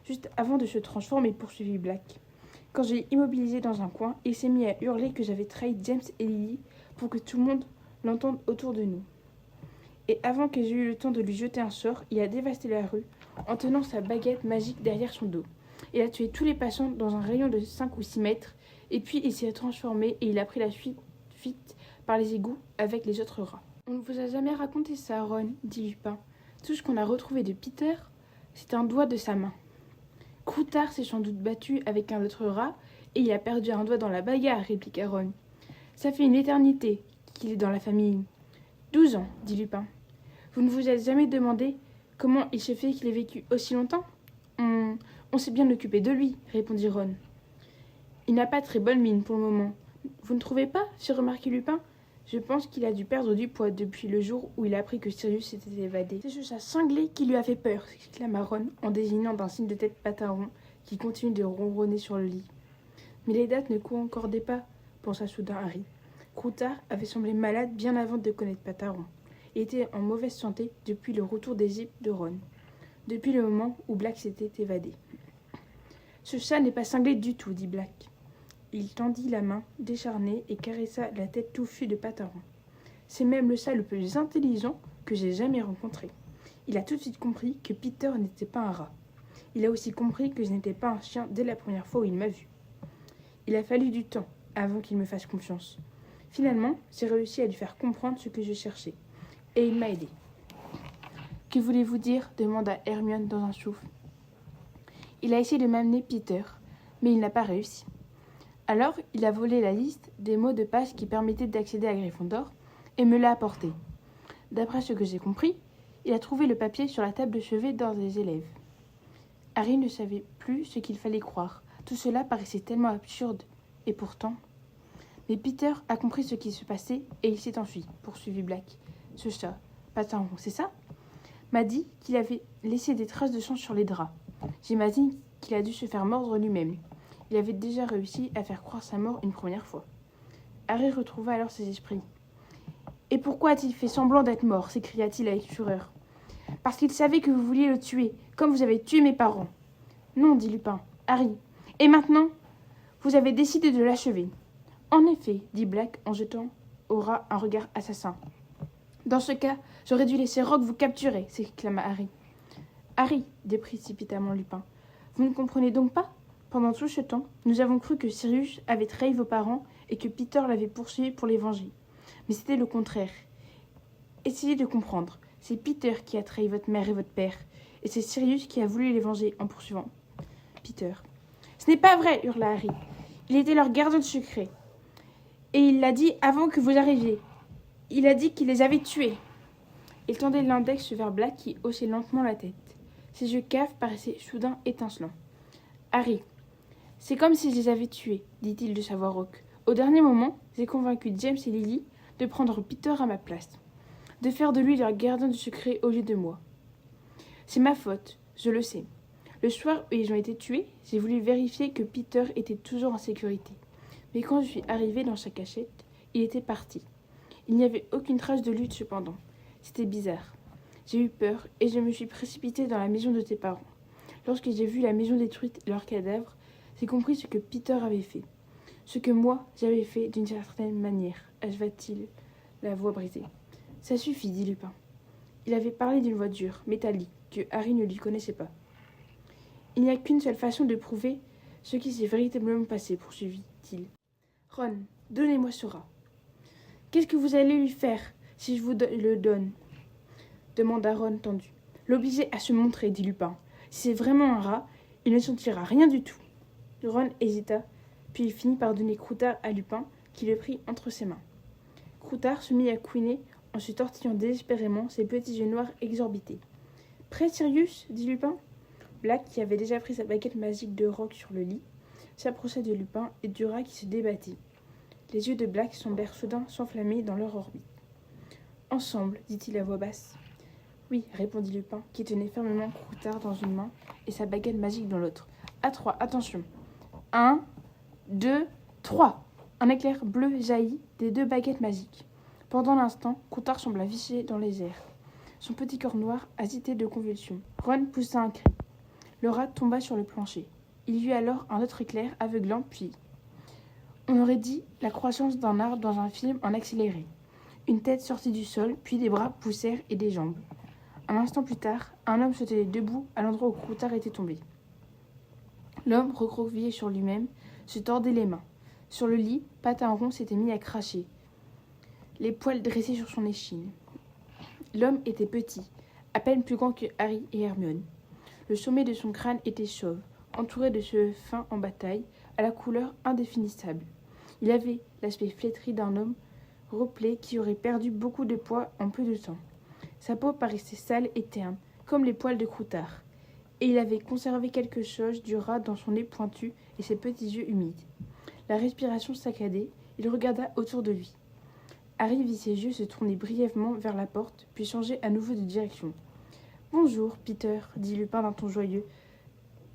Speaker 1: Juste avant de se transformer, poursuivit Black. Quand je l'ai immobilisé dans un coin, il s'est mis à hurler que j'avais trahi James et Lily pour que tout le monde l'entende autour de nous. Et avant que j'aie eu le temps de lui jeter un sort, il a dévasté la rue en tenant sa baguette magique derrière son dos. Il a tué tous les passants dans un rayon de 5 ou 6 mètres, et puis il s'est transformé et il a pris la fuite par les égouts avec les autres rats. « On ne vous a jamais raconté ça, Ron, dit Lupin. Tout ce qu'on a retrouvé de Peter, c'est un doigt de sa main. Croutard s'est sans doute battu avec un autre rat, et il a perdu un doigt dans la bagarre, répliqua Ron. Ça fait une éternité qu'il est dans la famille. 12 ans, dit Lupin. Vous ne vous êtes jamais demandé comment il se fait qu'il ait vécu aussi longtemps ? On s'est bien occupé de lui, répondit Ron. Il n'a pas très bonne mine pour le moment. Vous ne trouvez pas ? fit remarquer Lupin. Je pense qu'il a dû perdre du poids depuis le jour où il a appris que Sirius s'était évadé. C'est ce chat cinglé qui lui a fait peur, s'exclama Ron en désignant d'un signe de tête Pataron qui continue de ronronner sur le lit. Mais les dates ne concordaient pas, pensa soudain Harry. Croutard avait semblé malade bien avant de connaître Pataron et était en mauvaise santé depuis le retour d'Égypte de Ron, depuis le moment où Black s'était évadé. Ce chat n'est pas cinglé du tout, dit Black. Il tendit la main décharnée et caressa la tête touffue de Pataron. C'est même le chat le plus intelligent que j'ai jamais rencontré. Il a tout de suite compris que Peter n'était pas un rat. Il a aussi compris que je n'étais pas un chien dès la première fois où il m'a vu. Il a fallu du temps avant qu'il me fasse confiance. Finalement, j'ai réussi à lui faire comprendre ce que je cherchais. Et il m'a aidé. « Que voulez-vous dire ?» demanda Hermione dans un souffle. Il a essayé de m'amener Peter, mais il n'a pas réussi. Alors, il a volé la liste des mots de passe qui permettaient d'accéder à Gryffondor et me l'a apporté. D'après ce que j'ai compris, il a trouvé le papier sur la table de chevet d'un des élèves. Harry ne savait plus ce qu'il fallait croire. Tout cela paraissait tellement absurde. Et pourtant... Mais Peter a compris ce qui se passait et il s'est enfui, poursuivit Black. Ce chat, Pataron, c'est ça ? m'a dit qu'il avait laissé des traces de sang sur les draps. J'imagine qu'il a dû se faire mordre lui-même. Il avait déjà réussi à faire croire sa mort une première fois. Harry retrouva alors ses esprits. « Et pourquoi a-t-il fait semblant d'être mort » s'écria-t-il avec fureur. « Parce qu'il savait que vous vouliez le tuer, comme vous avez tué mes parents. »« Non, dit Lupin. Harry. Et maintenant, vous avez décidé de l'achever. »« En effet, dit Black en jetant au rat un regard assassin. »« Dans ce cas, j'aurais dû laisser Rogue vous capturer, » s'exclama Harry. « Harry, dit précipitamment Lupin, vous ne comprenez donc pas ? Pendant tout ce temps, nous avons cru que Sirius avait trahi vos parents et que Peter l'avait poursuivi pour les venger. Mais c'était le contraire. Essayez de comprendre. C'est Peter qui a trahi votre mère et votre père, et c'est Sirius qui a voulu les venger en poursuivant Peter. « Ce n'est pas vrai !» hurla Harry. « Il était leur gardien de secret. Et il l'a dit avant que vous arriviez. Il a dit qu'il les avait tués. » Il tendait l'index vers Black qui haussait lentement la tête. Ses yeux caves paraissaient soudain étincelants. « Harry, c'est comme si je les avais tués, dit-il de sa voix rauque. Au dernier moment, j'ai convaincu James et Lily de prendre Peter à ma place, de faire de lui leur gardien du secret au lieu de moi. C'est ma faute, je le sais. Le soir où ils ont été tués, j'ai voulu vérifier que Peter était toujours en sécurité. Mais quand je suis arrivée dans sa cachette, il était parti. Il n'y avait aucune trace de lutte cependant. C'était bizarre. J'ai eu peur et je me suis précipitée dans la maison de tes parents. Lorsque j'ai vu la maison détruite et leurs cadavres, j'ai compris ce que Peter avait fait. Ce que moi, j'avais fait d'une certaine manière, acheva-t-il, la voix brisée. Ça suffit, dit Lupin. Il avait parlé d'une voix dure, métallique, que Harry ne lui connaissait pas. Il n'y a qu'une seule façon de prouver ce qui s'est véritablement passé, poursuivit-il. Ron, donnez-moi ce rat. Qu'est-ce que vous allez lui faire si je vous le donne ? Demanda Ron tendu. L'obliger à se montrer, dit Lupin. Si c'est vraiment un rat, il ne sentira rien du tout. Ron hésita, puis il finit par donner Croutard à Lupin, qui le prit entre ses mains. Croutard se mit à couiner en se tortillant désespérément, ses petits yeux noirs exorbités. « Prêt, Sirius » dit Lupin. Black, qui avait déjà pris sa baguette magique de Rogue sur le lit, s'approcha de Lupin et du rat qui se débattit. Les yeux de Black semblèrent soudain s'enflammer dans leur orbite. « Ensemble » dit-il à voix basse. « Oui » répondit Lupin, qui tenait fermement Croutard dans une main et sa baguette magique dans l'autre. « À trois, attention !» 1, 2, 3. Un éclair bleu jaillit des deux baguettes magiques. Pendant l'instant, Croutard sembla vicher dans les airs. Son petit corps noir agitait de convulsions. Ron poussa un cri. Le rat tomba sur le plancher. Il y eut alors un autre éclair aveuglant, puis... On aurait dit la croissance d'un arbre dans un film en accéléré. Une tête sortit du sol, puis des bras poussèrent et des jambes. Un instant plus tard, un homme se tenait debout à l'endroit où Croutard était tombé. L'homme, recroquevillé sur lui-même, se tordait les mains. Sur le lit, Patin Rond s'était mis à cracher, les poils dressés sur son échine. L'homme était petit, à peine plus grand que Harry et Hermione. Le sommet de son crâne était chauve, entouré de cheveux fins en bataille, à la couleur indéfinissable. Il avait l'aspect flétri d'un homme replé qui aurait perdu beaucoup de poids en peu de temps. Sa peau paraissait sale et terne, comme les poils de Croutard. Et il avait conservé quelque chose du rat dans son nez pointu et ses petits yeux humides. La respiration saccadée, il regarda autour de lui. Harry vit ses yeux se tourner brièvement vers la porte, puis changer à nouveau de direction. « Bonjour, Peter, » dit Lupin d'un ton joyeux,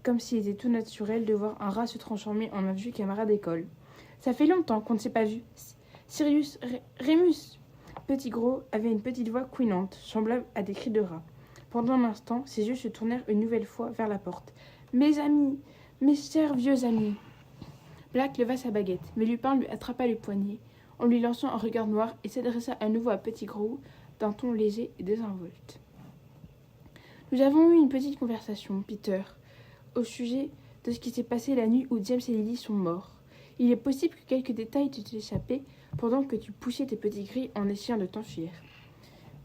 Speaker 1: comme s'il était tout naturel de voir un rat se transformer en un vieux camarade d'école. « Ça fait longtemps qu'on ne s'est pas vu. Sirius Rémus !» Petit Gros avait une petite voix couinante, semblable à des cris de rat. Pendant un instant, ses yeux se tournèrent une nouvelle fois vers la porte. « Mes amis, mes chers vieux amis !» Black leva sa baguette, mais Lupin lui attrapa le poignet, en lui lançant un regard noir et s'adressa à nouveau à Petit Gros d'un ton léger et désinvolte. « Nous avons eu une petite conversation, Peter, au sujet de ce qui s'est passé la nuit où James et Lily sont morts. Il est possible que quelques détails t'aient échappé pendant que tu poussais tes petits cris en essayant de t'enfuir. »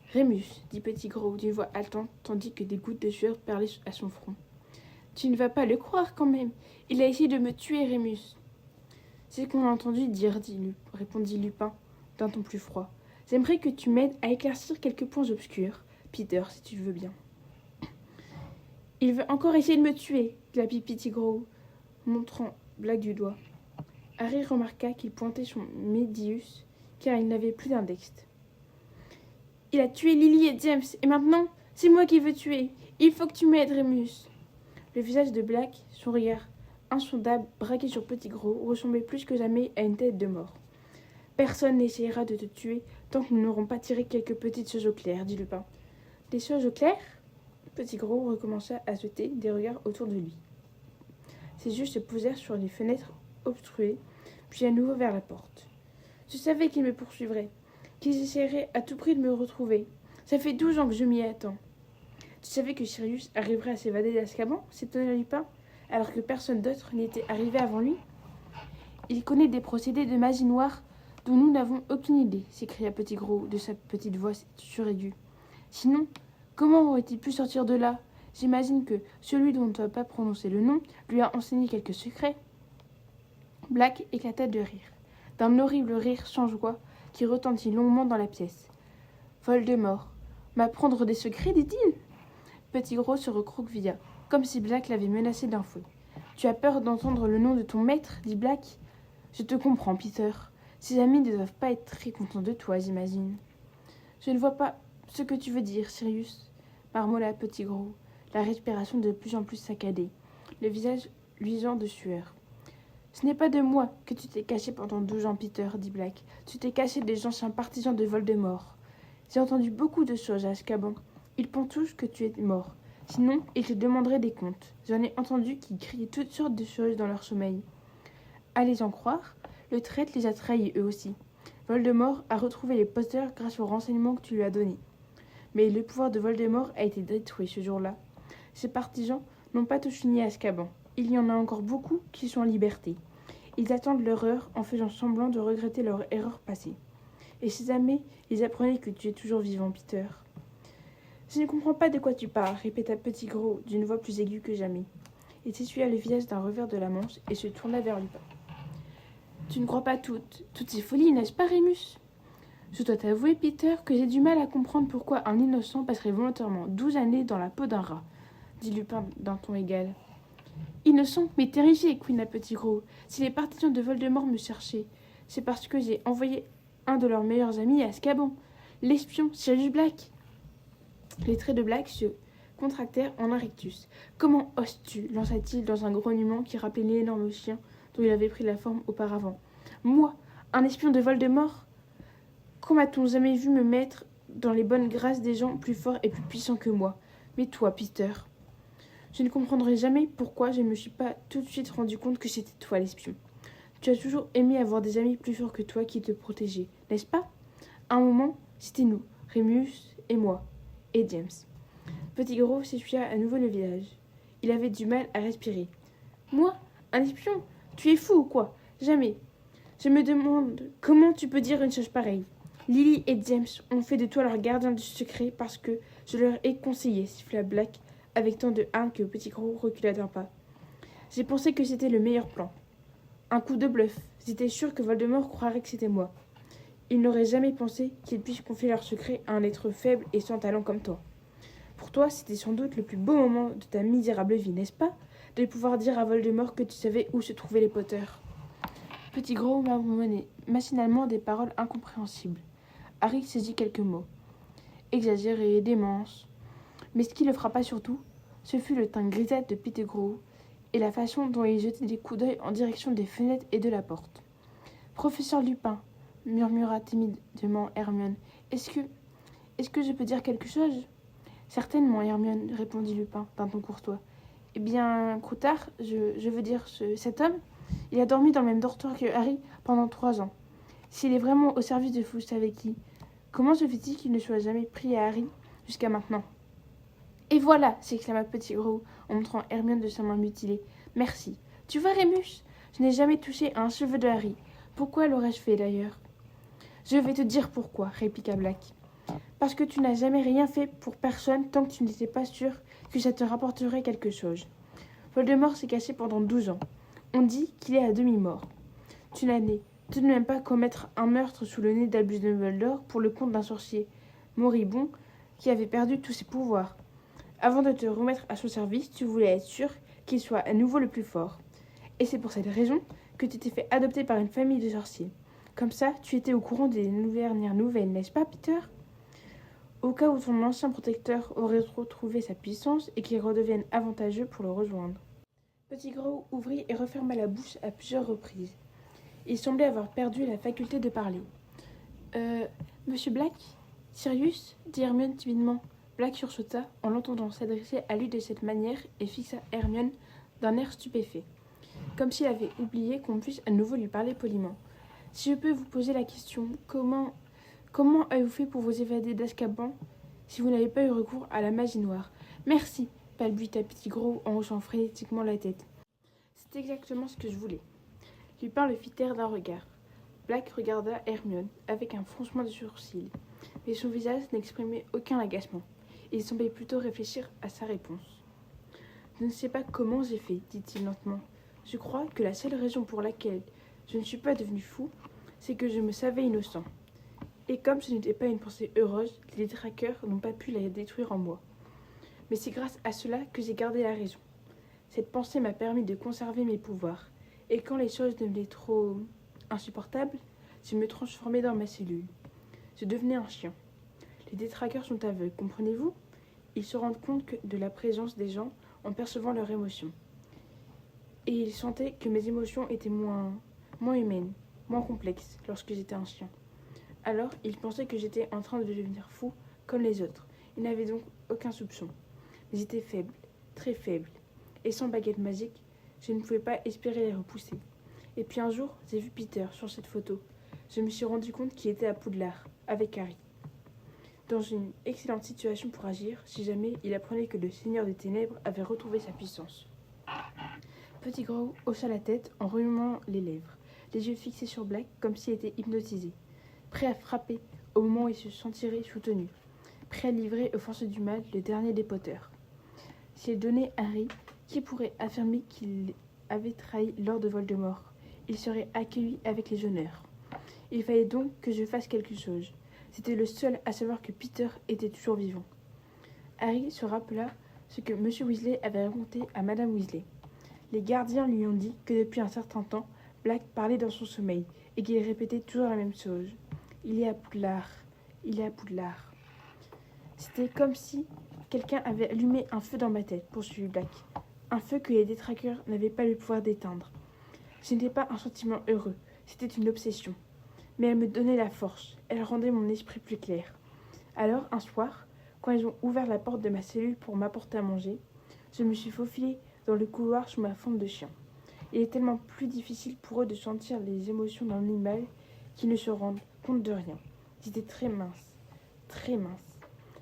Speaker 1: « Rémus, dit Petit Gros d'une voix haletante tandis que des gouttes de sueur perlaient à son front. Tu ne vas pas le croire quand même. Il a essayé de me tuer, Rémus. C'est ce qu'on a entendu dire, répondit Lupin d'un ton plus froid. J'aimerais que tu m'aides à éclaircir quelques points obscurs, Peter, si tu veux bien. Il veut encore essayer de me tuer, glapit Petit Gros, montrant Black du doigt. Harry remarqua qu'il pointait son médius, car il n'avait plus d'index. Il a tué Lily et James, et maintenant, C'est moi qui veux tuer. Il faut que tu m'aides, Rémus. Le visage de Black, son regard insondable, braqué sur Petit Gros, ressemblait plus que jamais à une tête de mort. Personne n'essayera de te tuer tant que nous n'aurons pas tiré quelques petites choses au clair, dit Lupin. Des choses au clair ? Petit Gros recommença à jeter des regards autour de lui. Ses yeux se posèrent sur les fenêtres obstruées, puis à nouveau vers la porte. Je savais qu'ils me poursuivraient, qu'ils essaieraient à tout prix de me retrouver. Ça fait 12 ans que je m'y attends. Tu savais que Sirius arriverait à s'évader d'Azkaban, s'étonna Lupin, alors que personne d'autre n'y était arrivé avant lui. Il connaît des procédés de magie noire dont nous n'avons aucune idée, s'écria Petit Gros de sa petite voix suraiguë. Sinon, comment aurait-il pu sortir de là ? J'imagine que celui dont on ne doit pas prononcer le nom lui a enseigné quelques secrets. Black éclata de rire, d'un horrible rire sans joie qui retentit longuement dans la pièce. Voldemort, m'apprendre des secrets, dit-il ? Petit Gros se recroquevilla, comme si Black l'avait menacé d'un fouet. Tu as peur d'entendre le nom de ton maître, dit Black. Je te comprends, Peter. Ses amis ne doivent pas être très contents de toi, j'imagine. Je ne vois pas ce que tu veux dire, Sirius, marmolla Petit Gros, la respiration de plus en plus saccadée, le visage luisant de sueur. Ce n'est pas de moi que tu t'es caché pendant 12 ans, Peter, dit Black. Tu t'es caché des anciens partisans de Voldemort. J'ai entendu beaucoup de choses à Azkaban. Ils pensent tous que tu es mort. Sinon, ils te demanderaient des comptes. J'en ai entendu qui criaient toutes sortes de choses dans leur sommeil. À les en croire, le traître les a trahis eux aussi. Voldemort a retrouvé les posters grâce aux renseignements que tu lui as donnés. Mais le pouvoir de Voldemort a été détruit ce jour-là. Ses partisans n'ont pas tous fini à Azkaban. Il y en a encore beaucoup qui sont en liberté. Ils attendent leur heure en faisant semblant de regretter leur erreur passée. Et ses amis, ils apprenaient que tu es toujours vivant, Peter. Je ne comprends pas de quoi tu parles, répéta Petit Gros d'une voix plus aiguë que jamais. Il s'essuya le visage d'un revers de la manche et se tourna vers Lupin. Tu ne crois pas toutes ces folies, n'est-ce pas, Rémus ? Je dois t'avouer, Peter, que j'ai du mal à comprendre pourquoi un innocent passerait volontairement 12 années dans la peau d'un rat, dit Lupin d'un ton égal. Innocent, mais terrifié, couina Petit Gros. Si les partisans de Voldemort me cherchaient, c'est parce que j'ai envoyé un de leurs meilleurs amis à Azkaban, l'espion Sirius Black. Les traits de Black se contractèrent en un rictus. « Comment oses-tu » lança-t-il dans un grognement qui rappelait l'énorme chien dont il avait pris la forme auparavant. « Moi, un espion de Voldemort ? Quand m'a-t-on jamais vu me mettre dans les bonnes grâces des gens plus forts et plus puissants que moi ? Mais toi, Peter, je ne comprendrai jamais pourquoi je ne me suis pas tout de suite rendu compte que c'était toi l'espion. Tu as toujours aimé avoir des amis plus forts que toi qui te protégeaient, n'est-ce pas ? À un moment, c'était nous, Rémus et moi. Et James. Petit Gros s'essuya à nouveau le visage. Il avait du mal à respirer. Moi, un espion ? Tu es fou ou quoi ? Jamais. Je me demande comment tu peux dire une chose pareille. Lily et James ont fait de toi leur gardien du secret parce que je leur ai conseillé, siffla Black avec tant de haine que Petit Gros recula d'un pas. J'ai pensé que c'était le meilleur plan. Un coup de bluff. J'étais sûr que Voldemort croirait que c'était moi. Ils n'auraient jamais pensé qu'ils puissent confier leur secret à un être faible et sans talent comme toi. Pour toi, c'était sans doute le plus beau moment de ta misérable vie, n'est-ce pas ? De pouvoir dire à Voldemort que tu savais où se trouvaient les Potter. Petit Gros marmonnait machinalement des paroles incompréhensibles. Harry saisit quelques mots. Exagéré, démence. Mais ce qui le frappa surtout, ce fut le teint grisâtre de Petit Gros et la façon dont il jetait des coups d'œil en direction des fenêtres et de la porte. Professeur Lupin, murmura timidement Hermione. Est-ce que je peux dire quelque chose ? Certainement, Hermione, répondit Lupin d'un ton courtois. Eh bien, Croutard, je veux dire, cet homme, il a dormi dans le même dortoir que Harry pendant 3 ans. S'il est vraiment au service de vous savez qui, comment se fait-il qu'il ne soit jamais pris à Harry jusqu'à maintenant ? Et voilà, s'exclama Petit Gros en montrant Hermione de sa main mutilée. Merci. Tu vois, Rémus, je n'ai jamais touché à un cheveu de Harry. Pourquoi l'aurais-je fait d'ailleurs ? Je vais te dire pourquoi, répliqua Black. Parce que tu n'as jamais rien fait pour personne tant que tu n'étais pas sûr que ça te rapporterait quelque chose. Voldemort s'est caché pendant 12 ans. On dit qu'il est à demi-mort. Tu n'allais tout de même pas commettre un meurtre sous le nez d'Albus Dumbledore pour le compte d'un sorcier moribond qui avait perdu tous ses pouvoirs. Avant de te remettre à son service, tu voulais être sûr qu'il soit à nouveau le plus fort. Et c'est pour cette raison que tu t'es fait adopter par une famille de sorciers. Comme ça, tu étais au courant des dernières nouvelles, n'est-ce pas, Peter ? au cas où son ancien protecteur aurait retrouvé sa puissance et qu'il redevienne avantageux pour le rejoindre. Petit Gros ouvrit et referma la bouche à plusieurs reprises. Il semblait avoir perdu la faculté de parler. Monsieur Black? Sirius? Dit Hermione timidement. Black sursauta en l'entendant s'adresser à lui de cette manière et fixa Hermione d'un air stupéfait, comme s'il avait oublié qu'on puisse à nouveau lui parler poliment. Si je peux vous poser la question, comment avez-vous fait pour vous évader d'Azkaban si vous n'avez pas eu recours à la magie noire? Merci, balbutia Petit Gros en hochant frénétiquement la tête. C'est exactement ce que je voulais. Lupin le fit taire d'un regard. Black regarda Hermione avec un froncement de sourcils, mais son visage n'exprimait aucun agacement. Il semblait plutôt réfléchir à sa réponse. « Je ne sais pas comment j'ai fait, dit-il lentement. Je crois que la seule raison pour laquelle je ne suis pas devenu fou, c'est que je me savais innocent. Et comme ce n'était pas une pensée heureuse, les détraqueurs n'ont pas pu la détruire en moi. Mais c'est grâce à cela que j'ai gardé la raison. Cette pensée m'a permis de conserver mes pouvoirs. Et quand les choses devenaient trop insupportables, je me transformais dans ma cellule. Je devenais un chien. Les détraqueurs sont aveugles, comprenez-vous? Ils se rendent compte de la présence des gens en percevant leurs émotions. Et ils sentaient que mes émotions étaient moins humaines, moins complexes lorsque j'étais un chien. Alors, ils pensaient que j'étais en train de devenir fou comme les autres. Ils n'avaient donc aucun soupçon. Mais j'étais faible, très faible. Et sans baguette magique, je ne pouvais pas espérer les repousser. Et puis un jour, j'ai vu Peter sur cette photo. Je me suis rendu compte qu'il était à Poudlard, avec Harry. Dans une excellente situation pour agir, si jamais il apprenait que le Seigneur des Ténèbres avait retrouvé sa puissance. Petit Gros hocha la tête en remuant les lèvres, les yeux fixés sur Black comme s'il était hypnotisé, prêt à frapper au moment où il se sentirait soutenu, prêt à livrer aux forces du mal le dernier des Potter. S'il donnait Harry, qui pourrait affirmer qu'il avait trahi Lord Voldemort? Il serait accueilli avec les honneurs. Il fallait donc que je fasse quelque chose. C'était le seul à savoir que Peter était toujours vivant. Harry se rappela ce que M. Weasley avait raconté à Madame Weasley. Les gardiens lui ont dit que depuis un certain temps, Black parlait dans son sommeil et qu'il répétait toujours la même chose. Il est à Poudlard, il est à Poudlard. C'était comme si quelqu'un avait allumé un feu dans ma tête, poursuivit Black. Un feu que les détraqueurs n'avaient pas le pouvoir d'éteindre. Ce n'était pas un sentiment heureux, c'était une obsession. Mais elle me donnait la force, elle rendait mon esprit plus clair. Alors, un soir, quand ils ont ouvert la porte de ma cellule pour m'apporter à manger, je me suis faufilée dans le couloir sous ma forme de chien. Il est tellement plus difficile pour eux de sentir les émotions d'un animal qu'ils ne se rendent compte de rien. J'étais très mince,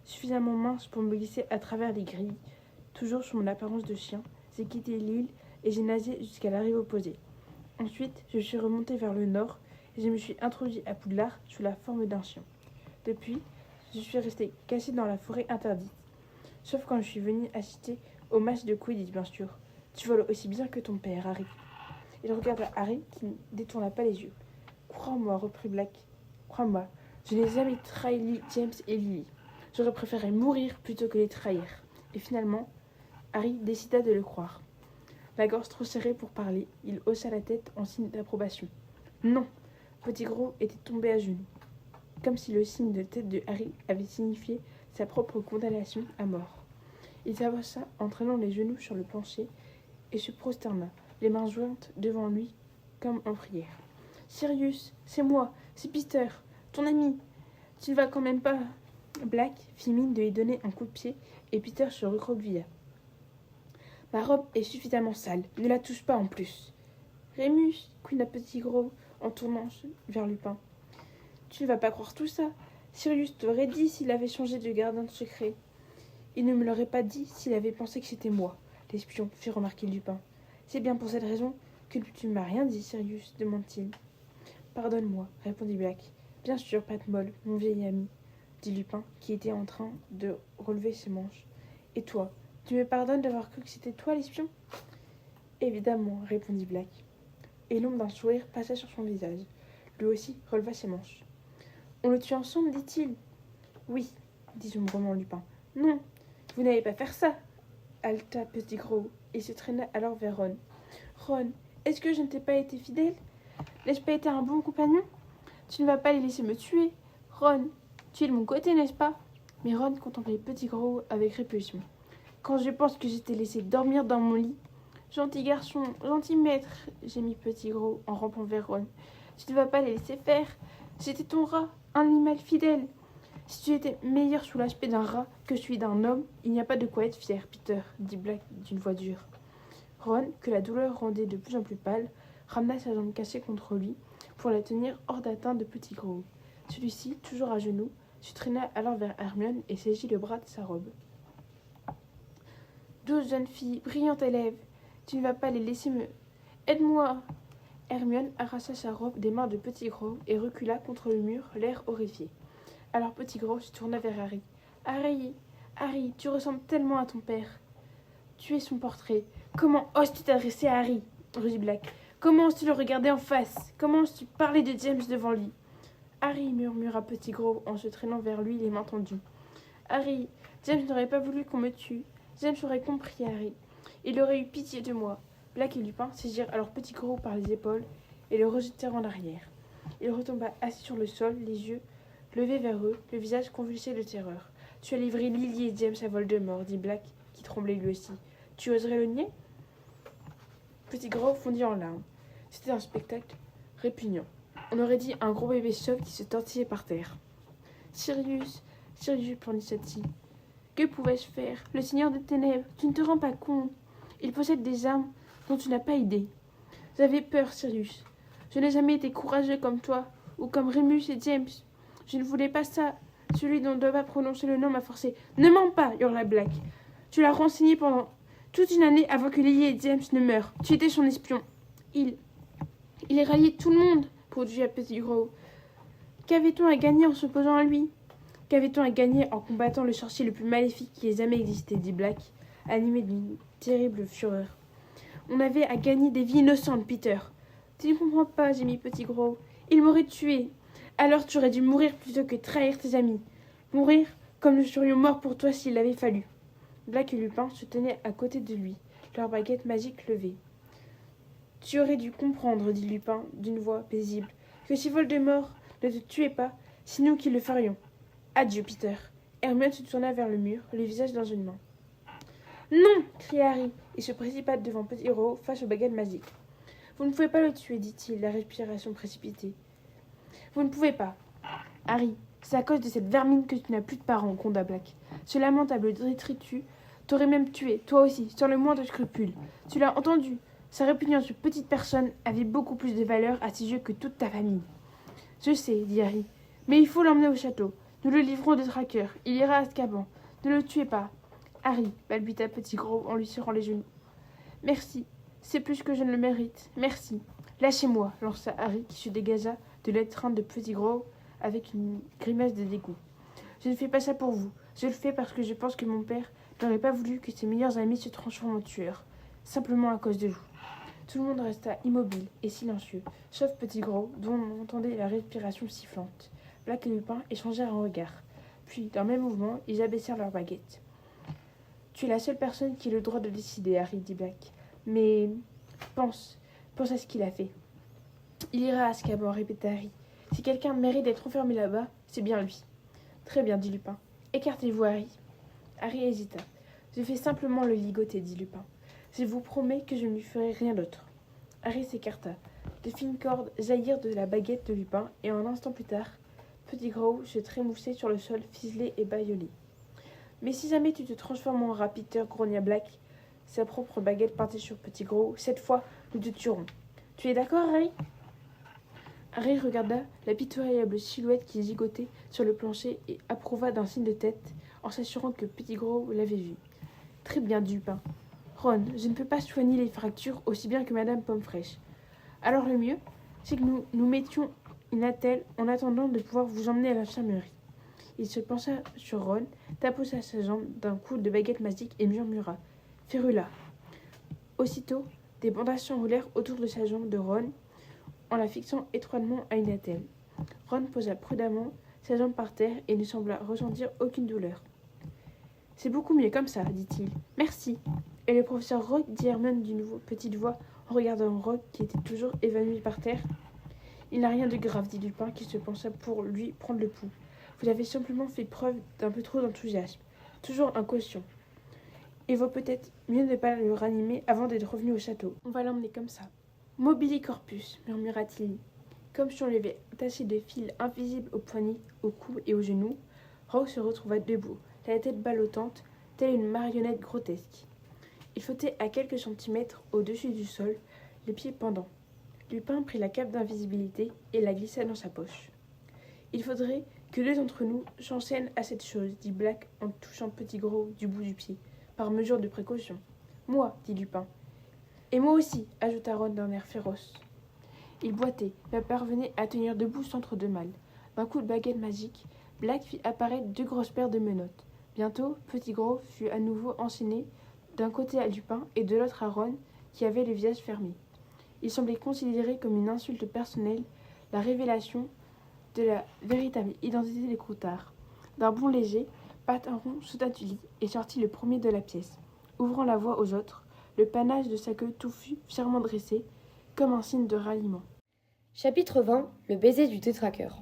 Speaker 1: suffisamment mince pour me glisser à travers les grilles. Toujours sous mon apparence de chien, j'ai quitté l'île et j'ai nagé jusqu'à la rive opposée. Ensuite, je suis remontée vers le nord et je me suis introduit à Poudlard sous la forme d'un chien. Depuis, je suis restée cachée dans la forêt interdite. Sauf quand je suis venue assister au match de Quidditch, bien sûr. Tu voles aussi bien que ton père, Harry. Il regarda Harry qui ne détourna pas les yeux. Crois-moi, reprit Black. Crois-moi, je n'ai jamais trahi James et Lily. J'aurais préféré mourir plutôt que les trahir. Et finalement, Harry décida de le croire. La gorge trop serrée pour parler, il haussa la tête en signe d'approbation. Non, Petit Gros était tombé à genoux, comme si le signe de tête de Harry avait signifié sa propre condamnation à mort. Il s'avança en traînant les genoux sur le plancher et se prosterna, les mains jointes devant lui comme en prière. « Sirius, c'est moi, c'est Peter, ton ami. Tu ne vas quand même pas... » Black fit mine de lui donner un coup de pied et Peter se recroquevilla. « Ma robe est suffisamment sale, ne la touche pas en plus. »« Rémus, couina Petit Gros en tournant vers Lupin. Tu ne vas pas croire tout ça. Sirius t'aurait dit s'il avait changé de gardien secret. Il ne me l'aurait pas dit s'il avait pensé que c'était moi, l'espion, fit remarquer Lupin. C'est bien pour cette raison que tu ne m'as rien dit, Sirius, demanda-t-il. Pardonne-moi, répondit Black. Bien sûr, Pat Molle, mon vieil ami, dit Lupin, qui était en train de relever ses manches. Et toi, tu me pardonnes d'avoir cru que c'était toi l'espion? Évidemment, répondit Black. Et l'ombre d'un sourire passa sur son visage. Lui aussi releva ses manches. On le tue ensemble, dit-il. Oui, dit sombrement Lupin. Non, vous n'allez pas faire ça, haleta Petit Gros, et se traîna alors vers Ron. Ron, est-ce que je ne t'ai pas été fidèle? N'ai-je pas été un bon compagnon? Tu ne vas pas les laisser me tuer. Ron, tu es de mon côté, n'est-ce pas? Mais Ron contemplait Petit Gros avec répulsion. Quand je pense que j'étais laissé dormir dans mon lit. Gentil garçon, gentil maître, gémit Petit Gros en rampant vers Ron. Tu ne vas pas les laisser faire. J'étais ton rat, un animal fidèle. Si tu étais meilleur sous l'aspect d'un rat que celui d'un homme, il n'y a pas de quoi être fier, Peter, dit Black d'une voix dure. Ron, que la douleur rendait de plus en plus pâle, ramena sa jambe cassée contre lui pour la tenir hors d'atteinte de Petit Gros. Celui-ci, toujours à genoux, se traîna alors vers Hermione et saisit le bras de sa robe. Douce jeune fille, brillante élève, tu ne vas pas les laisser me... Aide-moi. Hermione arracha sa robe des mains de Petit Gros et recula contre le mur, l'air horrifié. Alors Petit Gros se tourna vers Harry. Harry, tu ressembles tellement à ton père. Tu es son portrait. Comment oses-tu t'adresser à Harry, rugit Black. Comment oses-tu le regarder en face? Comment oses-tu parler de James devant lui? Harry, murmura Petit Gros en se traînant vers lui, les mains tendues. Harry, James n'aurait pas voulu qu'on me tue. James aurait compris, Harry. Il aurait eu pitié de moi. Black et Lupin saisirent alors Petit Gros par les épaules et le rejetèrent en arrière. Il retomba assis sur le sol, les yeux levés vers eux, le visage convulsé de terreur. Tu as livré Lily et James à Voldemort, dit Black, qui tremblait lui aussi. Tu oserais le nier? Petit Gros fondit en larmes. C'était un spectacle répugnant. On aurait dit un gros bébé chauve qui se tortillait par terre. Sirius, planissait-il. Que pouvais-je faire? Le Seigneur des Ténèbres, tu ne te rends pas compte. Il possède des armes dont tu n'as pas idée. J'avais peur, Sirius. Je n'ai jamais été courageux comme toi, ou comme Remus et James. Je ne voulais pas ça. Celui dont ne doit pas prononcer le nom m'a forcé. Ne mens pas, hurla Black. Tu l'as renseigné pendant toute une année avant que Lily et James ne meurent. Tu étais son espion. Il ralliait tout le monde, produisit Petit Gros. Qu'avait-on à gagner en s'opposant à lui? Qu'avait-on à gagner en combattant le sorcier le plus maléfique qui ait jamais existé, dit Black, animé d'une terrible fureur. On avait à gagner des vies innocentes, Peter. Tu ne comprends pas, gémit Petit Gros. Il m'aurait tué. Alors tu aurais dû mourir plutôt que trahir tes amis. Mourir comme nous serions morts pour toi s'il l'avait fallu. Black et Lupin se tenaient à côté de lui, leurs baguettes magiques levées. Tu aurais dû comprendre, dit Lupin d'une voix paisible, que si Voldemort ne te tuait pas, c'est nous qui le ferions. Adieu, Peter. Hermione se tourna vers le mur, le visage dans une main. Non, cria Harry, et se précipita devant Petit Gros face aux baguettes magiques. Vous ne pouvez pas le tuer, dit-il, la respiration précipitée. Vous ne pouvez pas. Harry, c'est à cause de cette vermine que tu n'as plus de parents, gronda Black. Ce lamentable détritus t'aurait même tué, toi aussi, sans le moindre scrupule. Tu l'as entendu. Sa répugnance de petite personne avait beaucoup plus de valeur à ses yeux que toute ta famille. Je sais, dit Harry, mais il faut l'emmener au château. Nous le livrons des traqueurs. Il ira à Azkaban. Ne le tuez pas. Harry, balbuta Petit Gros en lui serrant les genoux. Merci. C'est plus que je ne le mérite. Merci. Lâchez-moi, lança Harry qui se dégagea de l'étreinte de Petit Gros avec une grimace de dégoût. Je ne fais pas ça pour vous. Je le fais parce que je pense que mon père n'aurait pas voulu que ses meilleurs amis se transforment en tueurs. Simplement à cause de vous. Tout le monde resta immobile et silencieux, sauf Petit Gros, dont on entendait la respiration sifflante. Black et Lupin échangèrent un regard. Puis, d'un même mouvement, ils abaissèrent leurs baguettes. Tu es la seule personne qui ait le droit de décider, Harry, dit Black. Mais pense à ce qu'il a fait. Il ira à Azkaban, répéta Harry. Si quelqu'un mérite d'être enfermé là-bas, c'est bien lui. Très bien, dit Lupin. Écartez-vous, Harry. Harry hésita. Je vais simplement le ligoter, dit Lupin. Je vous promets que je ne lui ferai rien d'autre. Harry s'écarta. De fines cordes jaillirent de la baguette de Lupin, et un instant plus tard, Petit Gros se trémoussait sur le sol fiselé et bâillonné. Mais si jamais tu te transformes en rat, Peter, grogna Black. Sa propre baguette partait sur Petit Gros. Cette fois, nous te tuerons. Tu es d'accord, Harry? Harry regarda la pitoyable silhouette qui gigotait sur le plancher et approuva d'un signe de tête en s'assurant que Petit Gros l'avait vu. Très bien, dit Lupin. Ron, je ne peux pas soigner les fractures aussi bien que Madame Pomme-Fraîche. Alors le mieux, c'est que nous mettions une attelle en attendant de pouvoir vous emmener à l'infirmerie. Il se pencha sur Ron, taposa sa jambe d'un coup de baguette magique et murmura « Férula ». Aussitôt, des bandages s'enroulèrent autour de sa jambe de Ron en la fixant étroitement à une attelle. Ron posa prudemment sa jambe par terre et ne sembla ressentir aucune douleur. « C'est beaucoup mieux comme ça, dit-il. Merci. » Et le professeur Rogue, dit Hermione d'une petite voix en regardant Rogue qui était toujours évanoui par terre. « Il n'a rien de grave, dit Lupin qui se pencha pour lui prendre le pouls. Vous avez simplement fait preuve d'un peu trop d'enthousiasme. Toujours inconscient. Il vaut peut-être mieux ne pas le ranimer avant d'être revenu au château. On va l'emmener comme ça. Mobili corpus, murmura-t-il. Comme sur le taché de fils invisibles aux poignets, au cou et aux genoux, Rogue se retrouva debout, la tête ballottante, telle une marionnette grotesque. Il flottait à quelques centimètres au-dessus du sol, les pieds pendants. Lupin prit la cape d'invisibilité et la glissa dans sa poche. « Il faudrait que deux d'entre nous s'enseignent à cette chose, dit Black en touchant Petit Gros du bout du pied, par mesure de précaution. Moi, dit Lupin. Et moi aussi, ajouta Ron d'un air féroce. Il boitait, mais parvenait à tenir debout sans trop de mal. D'un coup de baguette magique, Black fit apparaître deux grosses paires de menottes. Bientôt, Petit Gros fut à nouveau enchaîné d'un côté à Lupin et de l'autre à Ron, qui avait le visage fermé. Il semblait considérer comme une insulte personnelle la révélation de la véritable identité des Croûtards. D'un bond léger, Patin-Rond sauta du lit et sortit le premier de la pièce, ouvrant la voie aux autres, le panache de sa queue touffue fièrement dressé, comme un signe de ralliement.
Speaker 2: Chapitre 20. Le baiser du détraqueur.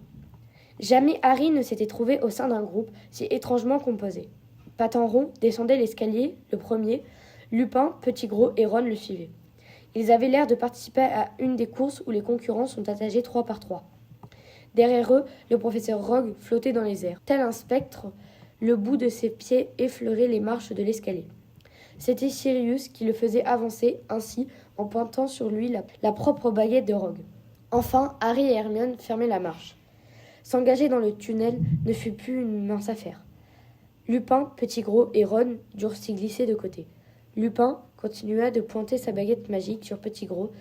Speaker 2: Jamais Harry ne s'était trouvé au sein d'un groupe si étrangement composé. Patin-Rond descendait l'escalier, le premier, Lupin, Petit Gros et Ron le suivaient. Ils avaient l'air de participer à une des courses où les concurrents sont attachés 3 par 3. Derrière eux, le professeur Rogue flottait dans les airs. Tel un spectre, le bout de ses pieds effleurait les marches de l'escalier. C'était Sirius qui le faisait avancer, ainsi, en pointant sur lui la propre baguette de Rogue. Enfin, Harry et Hermione fermaient la marche. S'engager dans le tunnel ne fut plus une mince affaire. Lupin, Petit Gros et Ron durent s'y glisser de côté. Lupin continua de pointer sa baguette magique sur Petit Gros,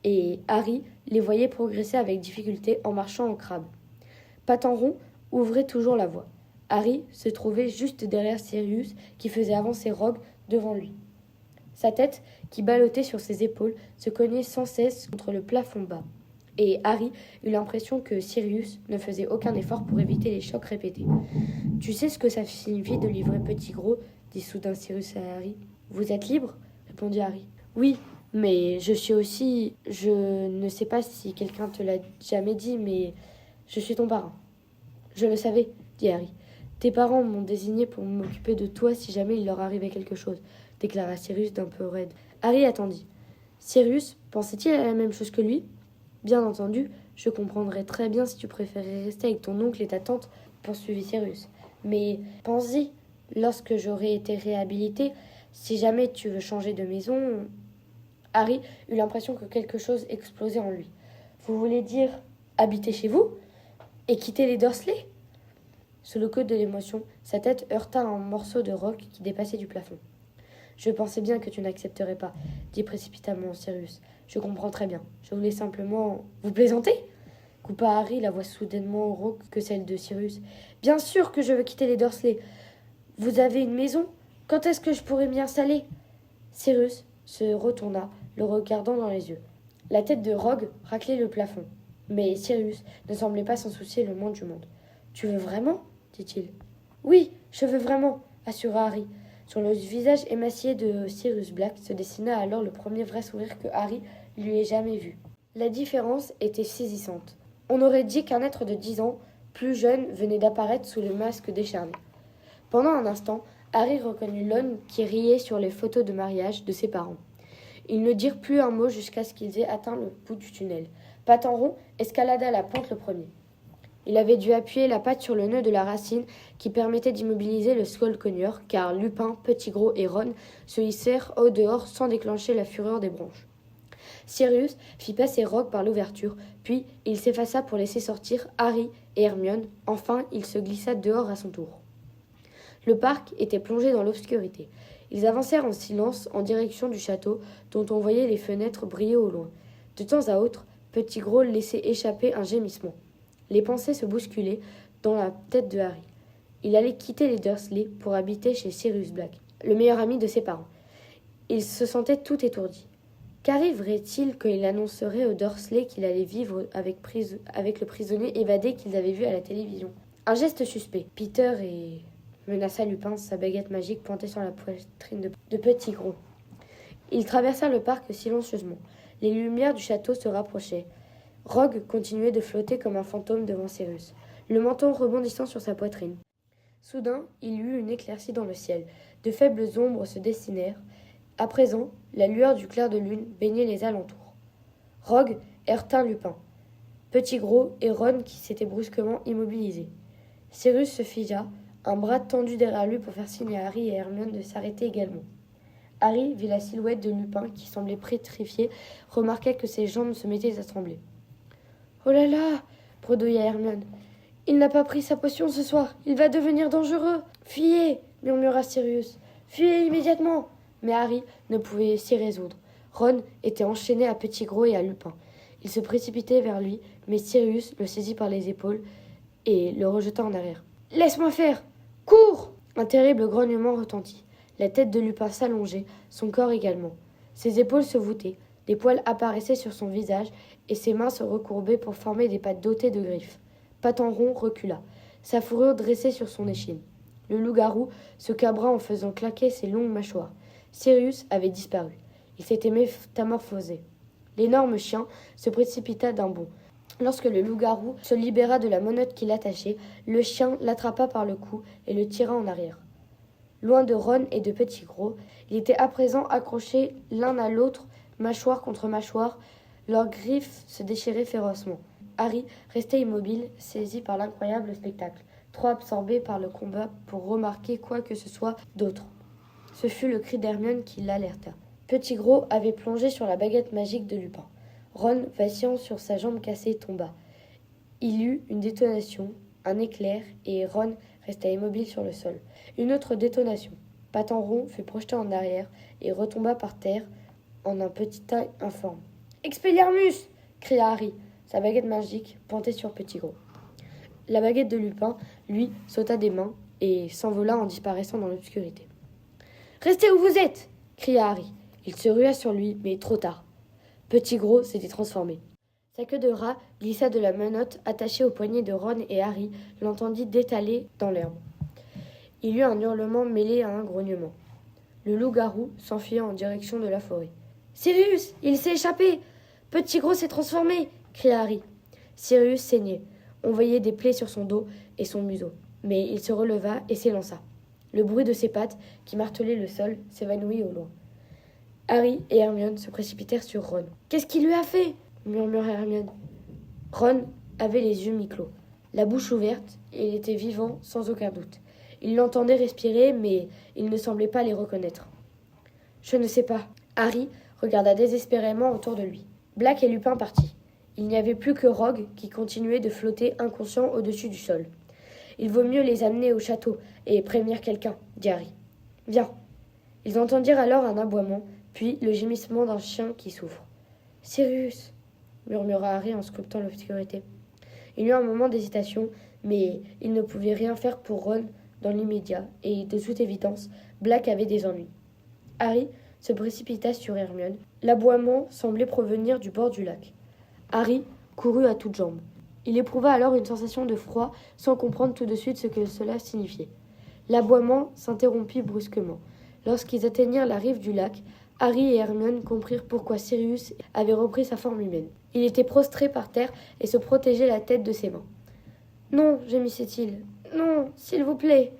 Speaker 2: et Harry les voyait progresser avec difficulté en marchant en crabe. Patin-Rond ouvrait toujours la voie. Harry se trouvait juste derrière Sirius qui faisait avancer Rogue devant lui. Sa tête, qui ballottait sur ses épaules, se cognait sans cesse contre le plafond bas. Et Harry eut l'impression que Sirius ne faisait aucun effort pour éviter les chocs répétés. « Tu sais ce que ça signifie de livrer Petit Gros ?» dit soudain Sirius à Harry. « Vous êtes libre ?» répondit Harry. « Oui, mais je suis aussi... Je ne sais pas si quelqu'un te l'a jamais dit, mais je suis ton parrain. »« Je le savais, » dit Harry. « Tes parents m'ont désigné pour m'occuper de toi si jamais il leur arrivait quelque chose, » déclara Sirius d'un peu raide. Harry attendit. Sirius pensait-il à la même chose que lui ? Bien entendu, je comprendrais très bien si tu préférais rester avec ton oncle et ta tante, poursuivit Sirius. Mais pense-y, lorsque j'aurai été réhabilité, si jamais tu veux changer de maison... Harry eut l'impression que quelque chose explosait en lui. Vous voulez dire habiter chez vous et quitter les Dursley ? Sous le coup de l'émotion, sa tête heurta un morceau de roc qui dépassait du plafond. Je pensais bien que tu n'accepterais pas, dit précipitamment Sirius. Je comprends très bien. Je voulais simplement... Vous plaisantez ? Coupa Harry, la voix soudainement rauque que celle de Sirius. Bien sûr que je veux quitter les Dursley. Vous avez une maison ? Quand est-ce que je pourrai m'y installer ? Sirius se retourna, le regardant dans les yeux. La tête de Rogue raclait le plafond. Mais Sirius ne semblait pas s'en soucier le moins du monde. Tu veux vraiment ? dit-il. Oui, je veux vraiment, assura Harry. Sur le visage émacié de Sirius Black se dessina alors le premier vrai sourire que Harry lui ait jamais vu. La différence était saisissante. On aurait dit qu'un être de 10 ans, plus jeune, venait d'apparaître sous le masque décharné. Pendant un instant, Harry reconnut Lon qui riait sur les photos de mariage de ses parents. Ils ne dirent plus un mot jusqu'à ce qu'ils aient atteint le bout du tunnel. Patin-Rond escalada la pente le premier. Il avait dû appuyer la patte sur le nœud de la racine qui permettait d'immobiliser le Skullcogneur, car Lupin, Petit Gros et Ron se hissèrent au dehors sans déclencher la fureur des branches. Sirius fit passer Rogue par l'ouverture, puis il s'effaça pour laisser sortir Harry et Hermione. Enfin, il se glissa dehors à son tour. Le parc était plongé dans l'obscurité. Ils avancèrent en silence en direction du château, dont on voyait les fenêtres briller au loin. De temps à autre, Petit Gros laissait échapper un gémissement. Les pensées se bousculaient dans la tête de Harry. Il allait quitter les Dursley pour habiter chez Sirius Black, le meilleur ami de ses parents. Il se sentait tout étourdi. Qu'arriverait-il quand il annoncerait aux Dursley qu'il allait vivre avec le prisonnier évadé qu'ils avaient vu à la télévision ? Un geste suspect. Peter et... menaça Lupin, sa baguette magique pointée sur la poitrine de Petit Gros. Ils traversèrent le parc silencieusement. Les lumières du château se rapprochaient. Rogue continuait de flotter comme un fantôme devant Sirius, le menton rebondissant sur sa poitrine. Soudain, il y eut une éclaircie dans le ciel. De faibles ombres se dessinèrent. À présent, la lueur du clair de lune baignait les alentours. Rogue heurta Lupin, Petit Gros et Ron qui s'étaient brusquement immobilisés. Sirius se figea, un bras tendu derrière lui pour faire signe à Harry et Hermione de s'arrêter également. Harry vit la silhouette de Lupin qui semblait pétrifié, remarqua que ses jambes se mettaient à trembler. « Oh là là !» bredouilla Hermione. « Il n'a pas pris sa potion ce soir, il va devenir dangereux !»« Fuyez !» murmura Sirius. « Fuyez immédiatement !» Mais Harry ne pouvait s'y résoudre. Ron était enchaîné à Petit Gros et à Lupin. Il se précipitait vers lui, mais Sirius le saisit par les épaules et le rejeta en arrière. « Laisse-moi faire ! Cours !» Un terrible grognement retentit. La tête de Lupin s'allongeait, son corps également. Ses épaules se voûtaient, des poils apparaissaient sur son visage et ses mains se recourbaient pour former des pattes dotées de griffes. Patenron recula, sa fourrure dressée sur son échine. Le loup-garou se cabra en faisant claquer ses longues mâchoires. Sirius avait disparu. Il s'était métamorphosé. L'énorme chien se précipita d'un bond. Lorsque le loup-garou se libéra de la menotte qui l'attachait, le chien l'attrapa par le cou et le tira en arrière. Loin de Ron et de Petit Gros, ils étaient à présent accrochés l'un à l'autre, mâchoire contre mâchoire. Leurs griffes se déchiraient férocement. Harry restait immobile, saisi par l'incroyable spectacle, trop absorbé par le combat pour remarquer quoi que ce soit d'autre. Ce fut le cri d'Hermione qui l'alerta. Petit Gros avait plongé sur la baguette magique de Lupin. Ron, vacillant sur sa jambe cassée, tomba. Il eut une détonation, un éclair, et Ron resta immobile sur le sol. Une autre détonation. Patenron fut projeté en arrière et retomba par terre en un petit tas informe. « Expelliarmus !» cria Harry. Sa baguette magique pentait sur Petit Gros. La baguette de Lupin, lui, sauta des mains et s'envola en disparaissant dans l'obscurité. « Restez où vous êtes !» cria Harry. Il se rua sur lui, mais trop tard. Petit Gros s'était transformé. Sa queue de rat glissa de la menotte attachée au poignet de Ron et Harry l'entendit détaler dans l'herbe. Il y eut un hurlement mêlé à un grognement. Le loup-garou s'enfuya en direction de la forêt. « Sirius, il s'est échappé ! Petit Gros s'est transformé !» cria Harry. Sirius saignait. On voyait des plaies sur son dos et son museau. Mais il se releva et s'élança. Le bruit de ses pattes, qui martelaient le sol, s'évanouit au loin. Harry et Hermione se précipitèrent sur Ron. « Qu'est-ce qu'il lui a fait ?» murmura Hermione. Ron avait les yeux mi-clos, la bouche ouverte, et il était vivant sans aucun doute. Il l'entendait respirer, mais il ne semblait pas les reconnaître. « Je ne sais pas. » Harry regarda désespérément autour de lui. Black et Lupin partis. Il n'y avait plus que Rogue qui continuait de flotter inconscient au-dessus du sol. « Il vaut mieux les amener au château et prévenir quelqu'un, » dit Harry. « Viens. » Ils entendirent alors un aboiement, puis le gémissement d'un chien qui souffre. « Sirius !» murmura Harry en sculptant l'obscurité. Il y eut un moment d'hésitation, mais il ne pouvait rien faire pour Ron dans l'immédiat, et de toute évidence, Black avait des ennuis. Harry se précipita sur Hermione. L'aboiement semblait provenir du bord du lac. Harry courut à toutes jambes. Il éprouva alors une sensation de froid, sans comprendre tout de suite ce que cela signifiait. L'aboiement s'interrompit brusquement. Lorsqu'ils atteignirent la rive du lac, Harry et Hermione comprirent pourquoi Sirius avait repris sa forme humaine. Il était prostré par terre et se protégeait la tête de ses mains. « Non, gémissait-il. Non, s'il vous plaît. »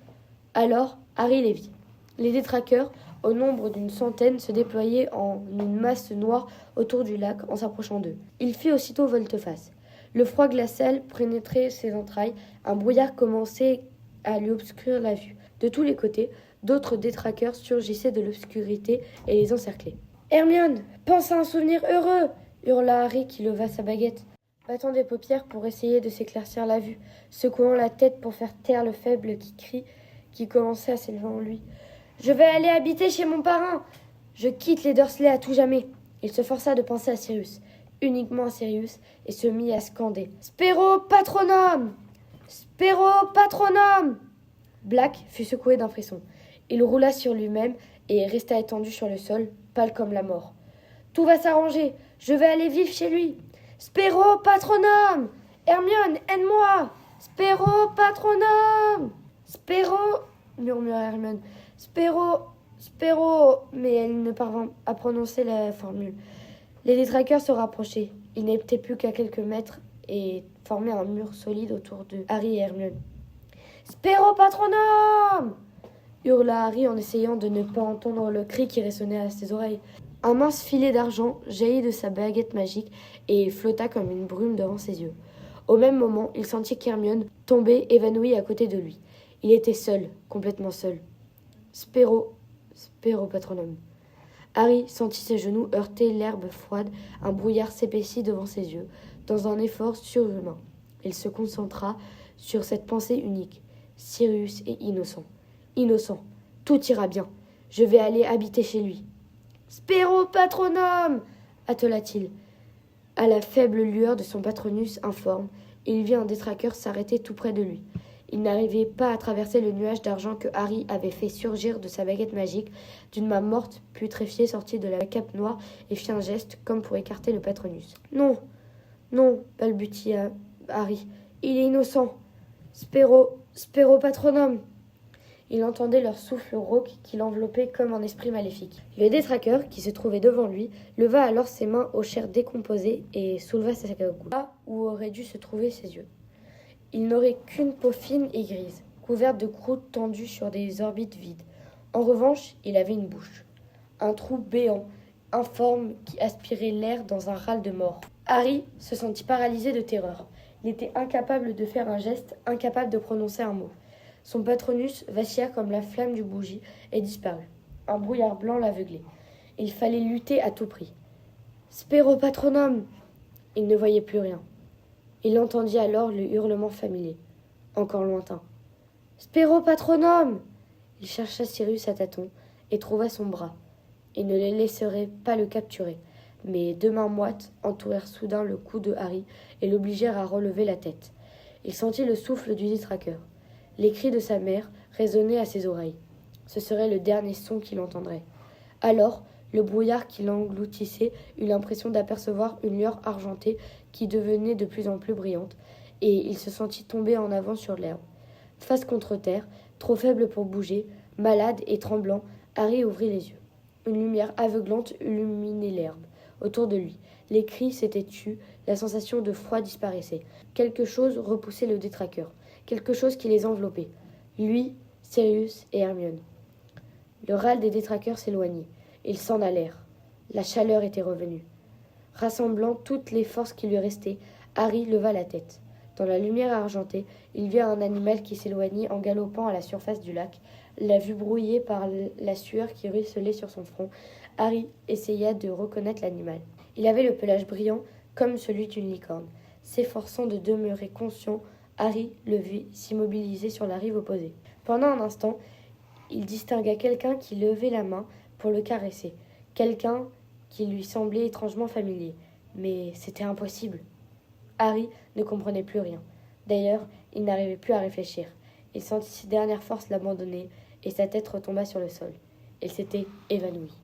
Speaker 2: Alors, Harry les vit. Les détraqueurs, au nombre d'une centaine, se déployaient en une masse noire autour du lac en s'approchant d'eux. Il fit aussitôt volte-face. Le froid glacial pénétrait ses entrailles, un brouillard commençait à lui obscurer la vue. De tous les côtés, d'autres détraqueurs surgissaient de l'obscurité et les encerclaient. « Hermione, pense à un souvenir heureux !» hurla Harry qui leva sa baguette, battant des paupières pour essayer de s'éclaircir la vue, secouant la tête pour faire taire le faible cri qui commençait à s'élever en lui. « Je vais aller habiter chez mon parrain. Je quitte les Dursley à tout jamais. » Il se força de penser à Sirius, uniquement à Sirius, et se mit à scander. « Spero patronum ! Spero patronum !» Black fut secoué d'un frisson. Il roula sur lui-même et resta étendu sur le sol, pâle comme la mort. « Tout va s'arranger. Je vais aller vivre chez lui. Spero patronum ! Hermione, aide-moi ! Spero patronum ! Spero !» murmura Hermione. « Spero !» Mais elle ne parvint à prononcer la formule. Les détraqueurs se rapprochaient. Ils n'étaient plus qu'à quelques mètres et formaient un mur solide autour de Harry et Hermione. « Spero Patronum !» hurla Harry en essayant de ne pas entendre le cri qui résonnait à ses oreilles. Un mince filet d'argent jaillit de sa baguette magique et flotta comme une brume devant ses yeux. Au même moment, il sentit qu'Hermione tombait évanouie à côté de lui. Il était seul, complètement seul. Spero Patronum. Harry sentit ses genoux heurter l'herbe froide, un brouillard s'épaissit devant ses yeux. Dans un effort surhumain, il se concentra sur cette pensée unique. Sirius est innocent. Innocent. Tout ira bien. Je vais aller habiter chez lui. Spero Patronum attela-t-il. À la faible lueur de son patronus informe, il vit un détraqueur s'arrêter tout près de lui. Il n'arrivait pas à traverser le nuage d'argent que Harry avait fait surgir de sa baguette magique, d'une main morte, putréfiée sortie de la cape noire, et fit un geste comme pour écarter le patronus. « Non, non, balbutia Harry, il est innocent. Spero Patronum !» Il entendait leur souffle rauque qui l'enveloppait comme un esprit maléfique. Le détraqueur, qui se trouvait devant lui, leva alors ses mains aux chairs décomposées et souleva sa cagoule, là où auraient dû se trouver ses yeux. Il n'aurait qu'une peau fine et grise, couverte de croûtes tendues sur des orbites vides. En revanche, il avait une bouche. Un trou béant, informe, qui aspirait l'air dans un râle de mort. Harry se sentit paralysé de terreur. Il était incapable de faire un geste, incapable de prononcer un mot. Son patronus vacilla comme la flamme du bougie et disparut. Un brouillard blanc l'aveuglait. Il fallait lutter à tout prix. « Spero Patronum !» Il ne voyait plus rien. Il entendit alors le hurlement familier, encore lointain. « Spero Patronum !» Il chercha Sirius à tâtons et trouva son bras. Il ne les laisserait pas le capturer, mais deux mains moites entourèrent soudain le cou de Harry et l'obligèrent à relever la tête. Il sentit le souffle du détraqueur. Les cris de sa mère résonnaient à ses oreilles. Ce serait le dernier son qu'il entendrait. Alors, le brouillard qui l'engloutissait eut l'impression d'apercevoir une lueur argentée qui devenait de plus en plus brillante, et il se sentit tomber en avant sur l'herbe. Face contre terre, trop faible pour bouger, malade et tremblant, Harry ouvrit les yeux. Une lumière aveuglante illuminait l'herbe. Autour de lui, les cris s'étaient tus, la sensation de froid disparaissait. Quelque chose repoussait le détraqueur, quelque chose qui les enveloppait. Lui, Sirius et Hermione. Le râle des détraqueurs s'éloignait. Ils s'en allèrent. La chaleur était revenue. Rassemblant toutes les forces qui lui restaient, Harry leva la tête. Dans la lumière argentée, il vit un animal qui s'éloignait en galopant à la surface du lac, la vue brouillée par la sueur qui ruisselait sur son front. Harry essaya de reconnaître l'animal. Il avait le pelage brillant comme celui d'une licorne. S'efforçant de demeurer conscient, Harry le vit s'immobiliser sur la rive opposée. Pendant un instant, il distingua quelqu'un qui levait la main pour le caresser, quelqu'un qui lui semblait étrangement familier. Mais c'était impossible. Harry ne comprenait plus rien. D'ailleurs, il n'arrivait plus à réfléchir. Il sentit ses dernières forces l'abandonner et sa tête retomba sur le sol. Il s'était évanoui.